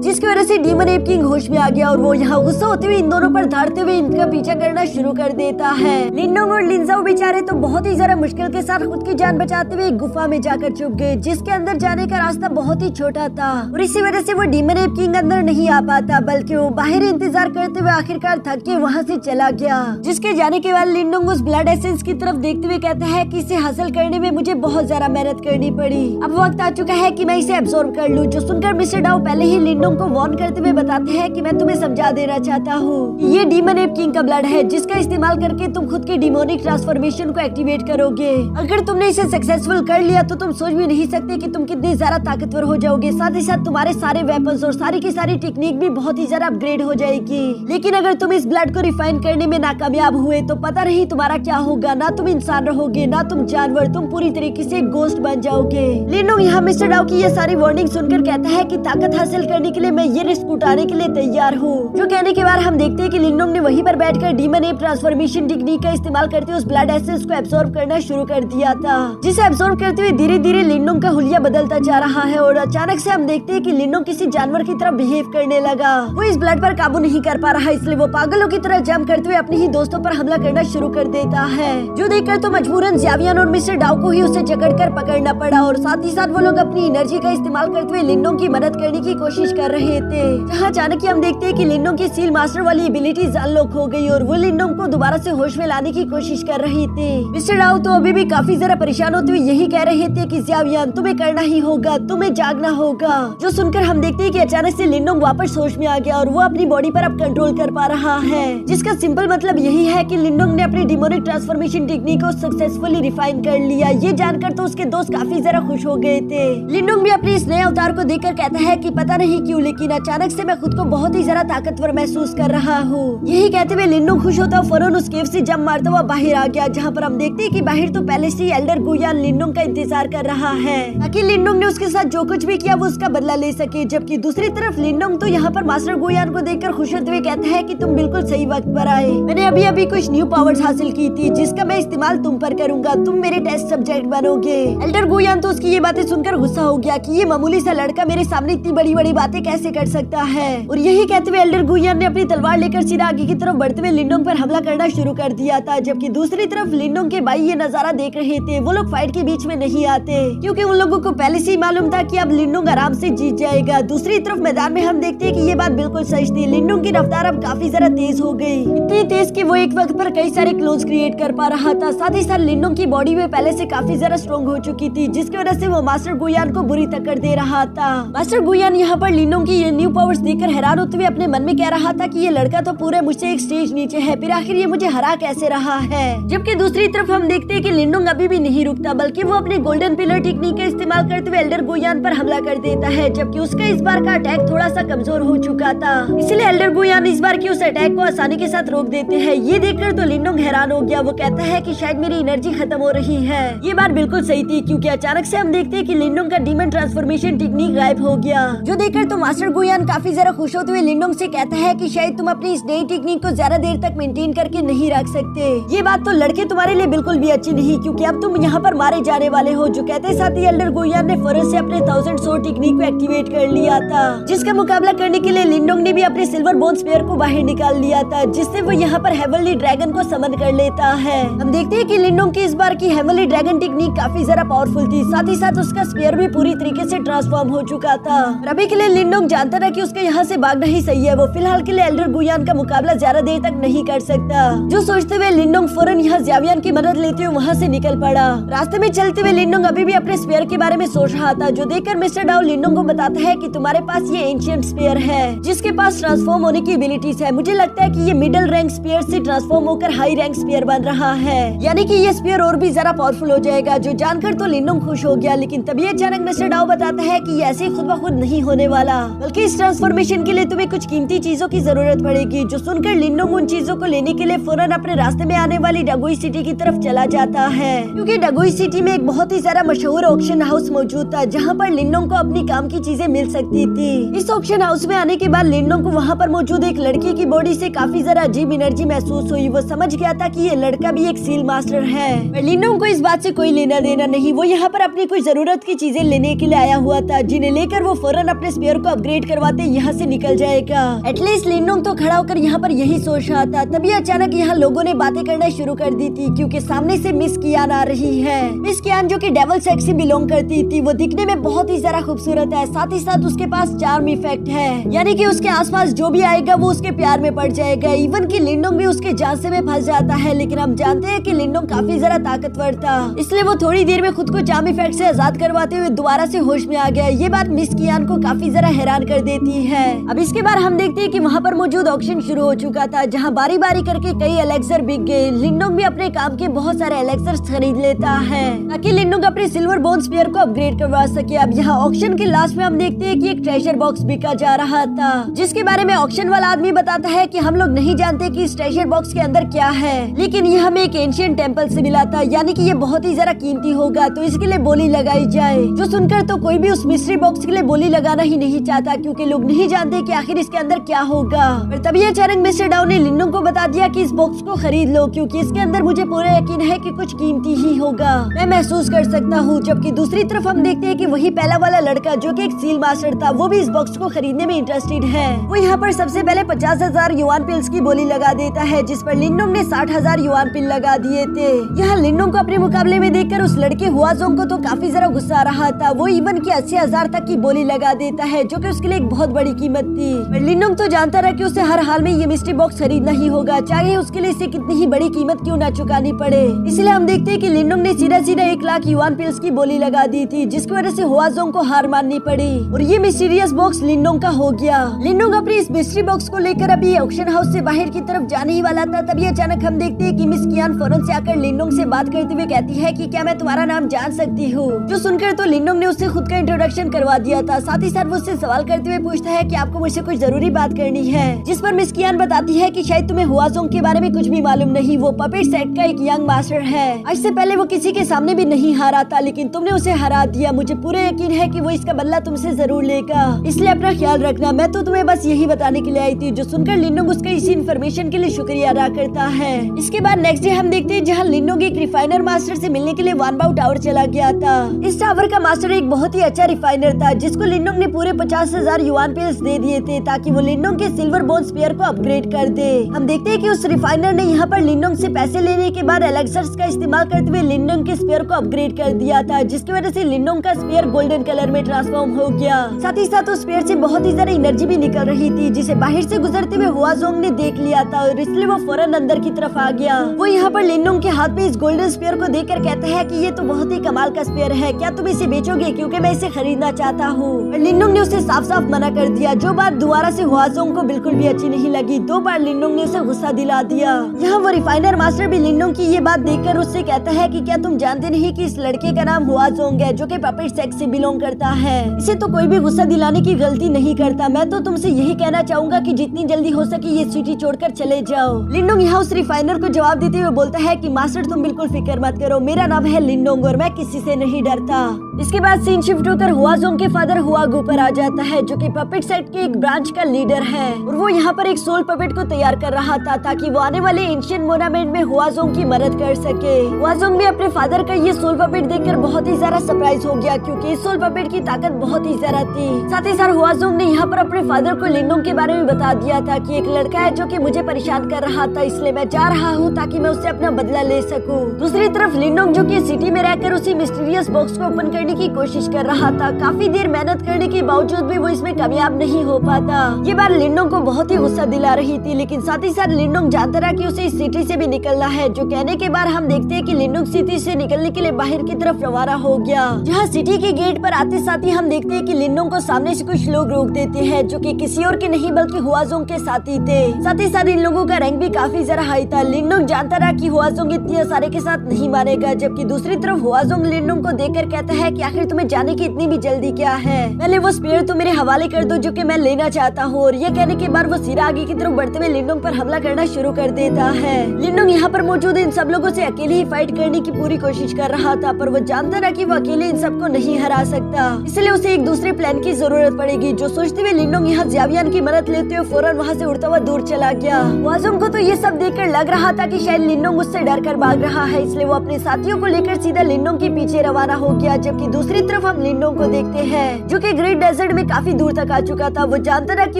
जिसकी वजह से डीमन एप किंग होश में आ गया और वो यहाँ गुस्सा होते हुए इन दोनों पर धारते हुए इनका पीछा करना शुरू कर देता है। लिनडोंग और लिनजाओ बेचारे तो बहुत ही ज्यादा मुश्किल के साथ खुद की जान बचाते हुए एक गुफा में जाकर छुप गए, जिसके अंदर जाने का रास्ता बहुत ही छोटा था और इसी वजह से वो डीमन एप किंग अंदर नहीं आ पाता, बल्कि वो बाहर इंतजार करते हुए आखिरकार थक के वहाँ से चला गया। जिसके जाने के बाद लिनडोंग उस ब्लड एसेंस की तरफ देखते हुए कहता है कि इसे हासिल करने में मुझे बहुत ज्यादा मेहनत करनी पड़ी, अब वक्त आ चुका है कि मैं इसे एब्सॉर्ब कर लूं। जो सुनकर मिस्टर डाओ पहले ही लिनडोंग को वार्न करते हुए बताते हैं कि मैं तुम्हें समझा देना चाहता हूँ, ये डीमन एप किंग का ब्लड है जिसका इस्तेमाल करके तुम खुद की डिमोनिक ट्रांसफॉर्मेशन को एक्टिवेट करोगे। अगर तुमने इसे सक्सेसफुल कर लिया तो तुम सोच भी नहीं सकते कि तुम कितनी ज्यादा ताकतवर हो जाओगे, साथ ही साथ तुम्हारे सारे वेपन्स और सारी की सारी टेक्निक भी बहुत ही ज्यादा अपग्रेड हो जाएगी। लेकिन अगर तुम इस ब्लड को रिफाइन करने में नाकामयाब हुए तो पता नहीं तुम्हारा क्या होगा, ना तुम इंसान रहोगे ना तुम जानवर, तुम पूरी तरीके से गोस्ट बन जाओगे। लिनडोंग यहाँ मिस्टर डाओ की ये सारी वार्निंग सुनकर कहता है कि ताकत हासिल करने के लिए मैं ये रिस्क उठाने के लिए तैयार हूँ। जो कहने के बाद हम देखते हैं कि लिनोंग ने वहीं पर बैठकर डीमन एप ट्रांसफॉर्मेशन टेक्निक का इस्तेमाल करते हुए उस ब्लड एसेंस को एब्सॉर्ब करना शुरू कर दिया था, जिसे एब्सॉर्ब करते हुए धीरे धीरे लिनोंग का हुलिया बदलता जा रहा है और अचानक से हम देखते हैं कि लिनोंग किसी जानवर की तरह बिहेव करने लगा। वो इस ब्लड पर काबू नहीं कर पा रहा, इसलिए वो पागलों की तरह जंप करते हुए अपने ही दोस्तों पर हमला करना शुरू कर देता है, जो देखकर तो मजबूरन ज़ावियन और मिस्टर डाउ को ही उसे जकड़कर पकड़ना पड़ा और साथ ही साथ वो लोग अपनी एनर्जी का इस्तेमाल करते हुए लिनोंग की मदद करने की कोशिश कर रहे थे। जहाँ अचानक हम देखते हैं कि लिनोंग की सील मास्टर वाली एबिलिटीज अनलॉक हो गई और वो लिनोंग को दोबारा से होश में लाने की कोशिश कर रहे थे। मिस्टर डाउ तो अभी भी काफी जरा परेशान होते हुए यही कह रहे थे कि ज़ावियन तुम्हें करना ही होगा, तुम्हें जागना होगा। जो सुनकर हम देखते हैं कि अचानक से लिनोंग वापस होश में आ गया और वो अपनी बॉडी पर अब कंट्रोल कर पा रहा है, जिसका सिंपल मतलब यही है कि लिनोंग ने अपनी डिमोनिक ट्रांसफॉर्मेशन टेक्निक को सक्सेसफुली रिफाइन कर लिया। ये जानकर तो उसके दोस्त काफी जरा खुश हो गए थे। लिनोंग भी अपने इस नए अवतार को देखकर कहता है कि पता नहीं क्यों लेकिन अचानक से मैं खुद को बहुत ही जरा ताकतवर महसूस कर रहा हूँ। यही कहते हुए लिनोंग खुश होता फौरन उस केव से जंप मारता हुआ बाहर आ गया, जहाँ पर हम देखते हैं कि बाहर तो पहले से एल्डर गुयान लिनोंग का इंतजार कर रहा है ताकि लिनोंग ने उसके साथ जो कुछ भी किया वो उसका बदला ले सके। जबकि दूसरी तरफ लिनोंग तो यहाँ पर मास्टर गुयान को देखकर खुश होते हुए कहता है कि तुम बिल्कुल सही वक्त पर आए। मैंने अभी अभी कुछ न्यू पावर्स हासिल की थी जिसका मैं इस्तेमाल तुम पर करूंगा, तुम मेरे टेस्ट सब्जेक्ट बनोगे। एल्डर गुयान तो उसकी ये बातें सुनकर गुस्सा हो गया कि ये मामूली सा लड़का मेरे सामने इतनी बड़ी बड़ी बातें कैसे कर सकता है। और यही कहते हुए एल्डर गुयान ने अपनी तलवार लेकर सीधा आगे की तरफ बढ़ते हुए लिनोंग पर हमला करना शुरू कर दिया था। जबकि दूसरी तरफ लिनोंग के भाई ये नजारा देख रहे थे। वो लोग फाइट के बीच में नहीं आते क्योंकि उन लोगों को पहले से ही मालूम था कि अब लिनोंग आराम से जीत जाएगा। दूसरी तरफ मैदान में हम देखते हैं कि ये बात बिल्कुल सच थी। लिनोंग की रफ्तार अब काफी जरा तेज हो गई, इतनी तेज कि वो एक वक्त पर कई सारे क्लोन्स क्रिएट कर पा रहा था। साथ ही साथ लिनोंग की बॉडी में पहले से काफी जरा स्ट्रॉन्ग हो चुकी थी, जिसकी वजह से वो मास्टर गुयान को बुरी टक्कर दे रहा था। मास्टर गुयान यहाँ पर लिनोंग की ये न्यू पावर्स देखकर हैरान होते हुए अपने मन में कह रहा था कि ये लड़का तो पूरे मुझसे एक स्टेज नीचे है, फिर आखिर ये मुझे हरा कैसे रहा है। जबकि दूसरी तरफ हम देखते हैं कि लिनोंग अभी भी नहीं रुकता, बल्कि वो अपने गोल्डन पिलर टेक्निक का इस्तेमाल करते हुए एल्डर गुयान पर हमला कर देता है। जबकि उसका इस बार का अटैक थोड़ा सा कमजोर हो चुका था, इसलिए एल्डर गुयान इस बार की उस अटैक को आसानी के साथ रोक देते हैं। ये देखकर तो लिनोंग हैरान हो गया। वो कहता है कि शायद मेरी एनर्जी खत्म हो रही है। ये बात बिल्कुल सही थी क्योंकि अचानक से हम देखते हैं कि लिनोंग का डीमन ट्रांसफॉर्मेशन टेक्निक गायब हो गया। जो देखकर तो मास्टर गुयान काफी जरा खुश होते हुए लिनोंग से कहता है कि शायद तुम अपनी इस नई टेक्निक को ज्यादा देर तक मेंटेन करके नहीं रख सकते। ये बात तो लड़के तुम्हारे लिए बिल्कुल भी अच्छी नहीं क्योंकि अब तुम यहाँ पर मारे जाने वाले हो। जो कहते साथ ही एल्डर गुयान ने फौरन से अपने 1000 सोर्ड टेक्निक को एक्टिवेट कर लिया था, जिसका मुकाबला करने के लिए लिनोंग ने भी अपने सिल्वर बोन स्पेयर को बाहर निकाल लिया था, जिससे वो यहाँ पर हेवनली ड्रैगन को समन कर लेता है। हम देखते हैं कि लिनोंग की इस बार की हेवनली ड्रैगन टेक्निक काफी जरा पावरफुल थी, साथ ही साथ उसका स्पेयर भी पूरी तरीके से ट्रांसफॉर्म हो चुका था। अभी के लिए लिनोंग जानता था कि उसके यहाँ से भागना ही सही है। वो फिलहाल के लिए एल्डर गुयान का मुकाबला ज्यादा देर तक नहीं कर सकता। जो सोचते हुए लिनोंग फौरन यहाँ ज़ावियन की मदद लेते हुए वहाँ से निकल पड़ा। रास्ते में चलते हुए लिनोंग अभी भी अपने स्पेयर के बारे में सोच रहा था, जो देखकर मिस्टर डाउ लिनोंग को बताता है कि तुम्हारे पास ये एंशिएंट स्पेयर है जिसके पास ट्रांसफॉर्म होने की एबिलिटीज है। मुझे लगता है कि ये मिडिल रैंक स्पेयर से ट्रांसफॉर्म होकर हाई रैंक स्पेयर बन रहा है, यानी कि ये स्पेयर और भी ज्यादा पावरफुल हो जाएगा। जो जानकर तो लिनोंग खुश हो गया, लेकिन तभी अचानक मिस्टर डाउ बताता है कि ये ऐसे खुद ब खुद नहीं होने वाला, बल्कि इस ट्रांसफॉर्मेशन के लिए तुम्हें कुछ कीमती चीजों की जरूरत पड़ेगी। जो सुनकर लिनोंग उन चीजों को लेने के लिए फौरन अपने रास्ते में आने वाली डगोई सिटी की तरफ चला जाता है, क्योंकि डगोई सिटी में एक बहुत ही ज्यादा मशहूर ऑक्शन हाउस मौजूद था जहाँ पर लिनोंग को अपनी काम की चीजें मिल सकती थी। इस ऑक्शन हाउस में आने के बाद लिनोंग को वहाँ पर मौजूद एक लड़की की बॉडी से काफी जरा अजीब एनर्जी महसूस हुई। वो समझ गया था कि ये लड़का भी एक सील मास्टर है, पर लिनोंग को इस बात से कोई लेना देना नहीं। वो यहाँ पर अपनी कोई जरूरत की चीजें लेने के लिए आया हुआ था, जिन्हें लेकर वो फौरन अपने स्पेयर को अपग्रेड करवाते यहाँ से निकल जाएगा। एटलीस्ट लिनोंग तो खड़ा होकर यहाँ पर यही सोच रहा था। तभी अचानक यहाँ लोगों ने बातें करना शुरू कर दी थी, क्योंकि सामने से मिस कियान आ रही है। मिस कियान जो कि डेविल सेक्स से बिलोंग करती थी, वो दिखने में बहुत ही ज्यादा खूबसूरत है, साथ ही साथ उसके पास चार्म इफेक्ट है, यानी कि उसके आसपास जो भी आएगा वो उसके प्यार में पड़ जाएगा। इवन कि लिनोंग भी उसके झांसे में फंस जाता है, लेकिन हम जानते हैं कि लिनोंग काफी जरा ताकतवर था, इसलिए वो थोड़ी देर में खुद को चार्म इफेक्ट से आजाद करवाते हुए दोबारा से होश में आ गया। ये बात मिस कियान को काफी जरा हैरान कर देती है। अब इसके बाद हम देखते हैं कि वहाँ पर मौजूद ऑक्शन शुरू हो चुका था, जहाँ बारी बारी करके कई एलेक्सर बिक गए। लिनोंग भी अपने काम के बहुत सारे एलेक्सर खरीद लेता है ताकि लिनोंग अपने सिल्वर बोन स्पेयर को अपग्रेड करवा सके। अब यहाँ ऑक्शन के लास्ट में हम देखते हैं कि एक ट्रेजर बॉक्स बिका जा रहा था, जिसके बारे में ऑक्शन वाला आदमी बताता है कि हम लोग नहीं जानते कि इस ट्रेजर बॉक्स के अंदर क्या है, लेकिन ये हमें एक एंशिएंट टेम्पल से मिला था, यानी कि ये बहुत ही जरा कीमती होगा, तो इसके लिए बोली लगाई जाए। जो सुनकर तो कोई भी उस मिस्ट्री बॉक्स के लिए बोली लगाना ही नहीं चाहता क्योंकि लोग नहीं जानते कि आखिर इसके अंदर क्या होगा। पर तभी अचानक मिस्टर डाउ ने लिन नोंग को बता दिया कि इस बॉक्स को खरीद लो क्योंकि इसके अंदर मुझे पूरा यकीन है कि कुछ कीमती ही होगा, मैं महसूस कर सकता हूँ। जबकि दूसरी तरफ हम देखते हैं कि वही पहला वाला लड़का जो कि एक सील मास्टर था, वो भी इस बॉक्स को खरीदने में इंटरेस्टेड है। वो यहाँ पर सबसे पहले 50,000 युआन पिल्स की बोली लगा देता है, जिस पर लिन नोंग ने 60,000 युआन पिल लगा दिए थे। यहाँ लिन नोंग को अपने मुकाबले में देखकर उस लड़के हुआजोंग को तो काफी जरा गुस्सा आ रहा था। वो इवन की 80,000 तक की बोली लगा देता है, जो कि उसके लिए एक बहुत बड़ी कीमत थी। पर लिन नोंग तो जानता रहा कि उसे हर हाल में ये मिस्ट्री बॉक्स खरीदना ही होगा, चाहे उसके लिए इसे कितनी ही बड़ी कीमत क्यों न चुकानी पड़े। इसलिए हम देखते हैं कि लिन नोंग ने सीधा 1 लाख युआन पिल्स की बोली लगा दी थी, जिसकी वजह से हुआजोंग को हार माननी पड़ी और ये मिस्टीरियस बॉक्स लिन नोंग का हो गया। लिन नोंग अपनी इस मिस्ट्री बॉक्स को लेकर अभी ऑक्शन हाउस से बाहर की तरफ जाने ही वाला था, तभी अचानक हम देखते हैं कि मिस कियान फौरन से आकर लिन नोंग से बात करते हुए कहती है कि क्या मैं तुम्हारा नाम जान सकती हूँ। जो सुनकर तो लिन नोंग ने उससे खुद का इंट्रोडक्शन करवा दिया था। साथ ही साथ वो उससे सवाल करते हुए पूछता है कि आपको मुझसे कुछ जरूरी बात करनी है, जिस पर मिस कियान बताती है कि शायद तुम्हें हुआजोंग के बारे में कुछ भी मालूम नहीं। वो पपेट सेट का एक यंग मास्टर है। आज से पहले वो किसी के सामने भी नहीं हारा था, लेकिन तुमने उसे हरा दिया। मुझे पूरा यकीन है कि वो इसका बदला तुमसे जरूर लेगा, इसलिए अपना ख्याल रखना। मैं तो तुम्हें बस यही बताने के लिए आई थी। जो सुनकर लिन नोंग उसका इसी इन्फॉर्मेशन के लिए शुक्रिया अदा करता है। इसके बाद नेक्स्ट डे हम देखते हैं जहाँ लिन नोंग एक रिफाइनर मास्टर से मिलने के लिए वानबाओ टावर चला गया था। इस टावर का मास्टर एक बहुत ही अच्छा रिफाइनर था, जिसको लिन नोंग ने पूरे 50,000 युआन पिल्स दे दिए थे ताकि वो लिन नोंग के सिल्वर बोन स्पेयर को अपग्रेड कर दे। हम देखते हैं कि उस रिफाइनर ने यहाँ पर लिन नोंग से पैसे लेने के बाद एलेक्सर्स का इस्तेमाल करते हुए लिन नोंग के स्पेयर को अपग्रेड कर दिया था, जिसकी वजह से लिन नोंग का स्पेयर गोल्डन कलर में ट्रांसफॉर्म हो गया। साथ ही साथ उस स्पेयर से बहुत ही ज्यादा एनर्जी भी निकल रही थी, जिसे बाहर से गुजरते हुए हुआजोंग ने देख लिया था और इसलिए वो फौरन अंदर की तरफ आ गया। वो यहाँ पर लिन नोंग के हाथ में इस गोल्डन स्पेयर को देखकर कहता है कि ये तो बहुत ही कमाल का स्पेयर है, क्या तुम इसे बेचोगे क्योंकि मैं इसे खरीदना चाहता हूँ। लिन नोंग ने उसे साफ साफ मना कर दिया, जो बात दोबारा से हुआजोंग को बिल्कुल भी अच्छी नहीं लगी। 2 बार लिन नोंग ने उसे गुस्सा दिला दिया। यहाँ वो रिफाइनर मास्टर भी लिन नोंग की ये बात देखकर उससे कहता है कि क्या तुम जानते नहीं कि इस लड़के का नाम हुआजोंग है, जो कि पपेट सेक्स से बिलोंग करता है। इसे तो कोई भी गुस्सा दिलाने की गलती नहीं करता। मैं तो तुमसे यही कहना चाहूंगा कि जितनी जल्दी हो सके ये सिटी छोड़कर चले जाओ। लिन नोंग यहाँ उस रिफाइनर को जवाब देते हुए बोलता है कि मास्टर तुम बिल्कुल फिक्र मत करो, मेरा नाम है लिन नोंग और मैं किसी से नहीं डरता। इसके बाद सीन शिफ्ट होकर हुआजोंग के फादर हुआगू पर आ जाता है, जो कि पपेट सेट के एक ब्रांच का लीडर है और वो यहाँ पर एक सोल पपेट को तैयार कर रहा था ताकि वो आने वाले एंशिएंट मोनामेंट में हुआजोंग की मदद कर सके। हुआजोंग भी अपने फादर का ये सोल पपेट देखकर बहुत ही ज्यादा सरप्राइज हो गया, क्योंकि इस सोल पपेट की ताकत बहुत ही ज्यादा थी। साथ ही साथ हुआजोंग ने यहाँ पर अपने फादर को लिन नोंग के बारे में बता दिया था कि एक लड़का है जो कि मुझे परेशान कर रहा था, इसलिए मैं जा रहा हूँ ताकि मैं उससे अपना बदला ले सकूँ। दूसरी तरफ लिन नोंग जो कि सिटी में रहकर उसी मिस्टीरियस बॉक्स को ओपन करने की कोशिश कर रहा था, काफी देर मेहनत करने के बावजूद भी वो इसमें कामयाब नहीं हो पाता। ये बात लिन नोंग को बहुत ही गुस्सा दिला रही थी, लेकिन साथ ही साथ लिन नोंग जानता रहा कि उसे इस सिटी से भी निकलना है। जो कहने के बाद हम देखते हैं कि लिन नोंग सिटी से निकलने के लिए बाहर की तरफ रवाना हो गया। जहाँ सिटी के गेट पर आते साथ ही हम देखते हैं कि लिन नोंग को सामने से कुछ लोग रोक देते हैं, जो कि किसी और के नहीं बल्कि हुआजोंग के साथी थे। साथ ही साथ इन लोगों का रैंक भी काफी जरा हाई था। लिन नोंग जानता रहा कि हुआजोंग इतनी आसानी के साथ नहीं मानेगा, जबकि दूसरी तरफ हुआजोंग लिन नोंग को देखकर कहता है कि आखिर तुम्हें जाने की इतनी भी जल्दी क्या है, पहले वो स्पेयर तो मेरे हवाले कर दो जो कि मैं लेना चाहता हूँ। और ये कहने के बाद वो सीधा आगे की तरफ बढ़ते हुए लिन नोंग पर हमला करना शुरू कर देता है। लिन नोंग यहाँ पर मौजूद इन सब लोगों से अकेले ही फाइट करने की पूरी कोशिश कर रहा था, पर वो जानता रहा कि वो अकेले इन सबको नहीं हरा सकता, इसलिए उसे एक दूसरे प्लान की जरूरत पड़ेगी। जो सोचते हुए लिन नोंग यहाँ ज़्यावियान की मदद लेते हुए फौरन वहाँ से उड़ता हुआ दूर चला गया। हुआजोंग को तो ये सब देखकर लग रहा था कि शायद लिन नोंग उससे डर कर भाग रहा है, इसलिए वो अपने साथियों को लेकर सीधा लिन नोंग के पीछे रवाना हो गया। जबकि दूसरी तरफ हम लिन नोंग को देखते हैं, जो कि ग्रेट डेजर्ट में काफी दूर तक आ चुका था। वो जानता था कि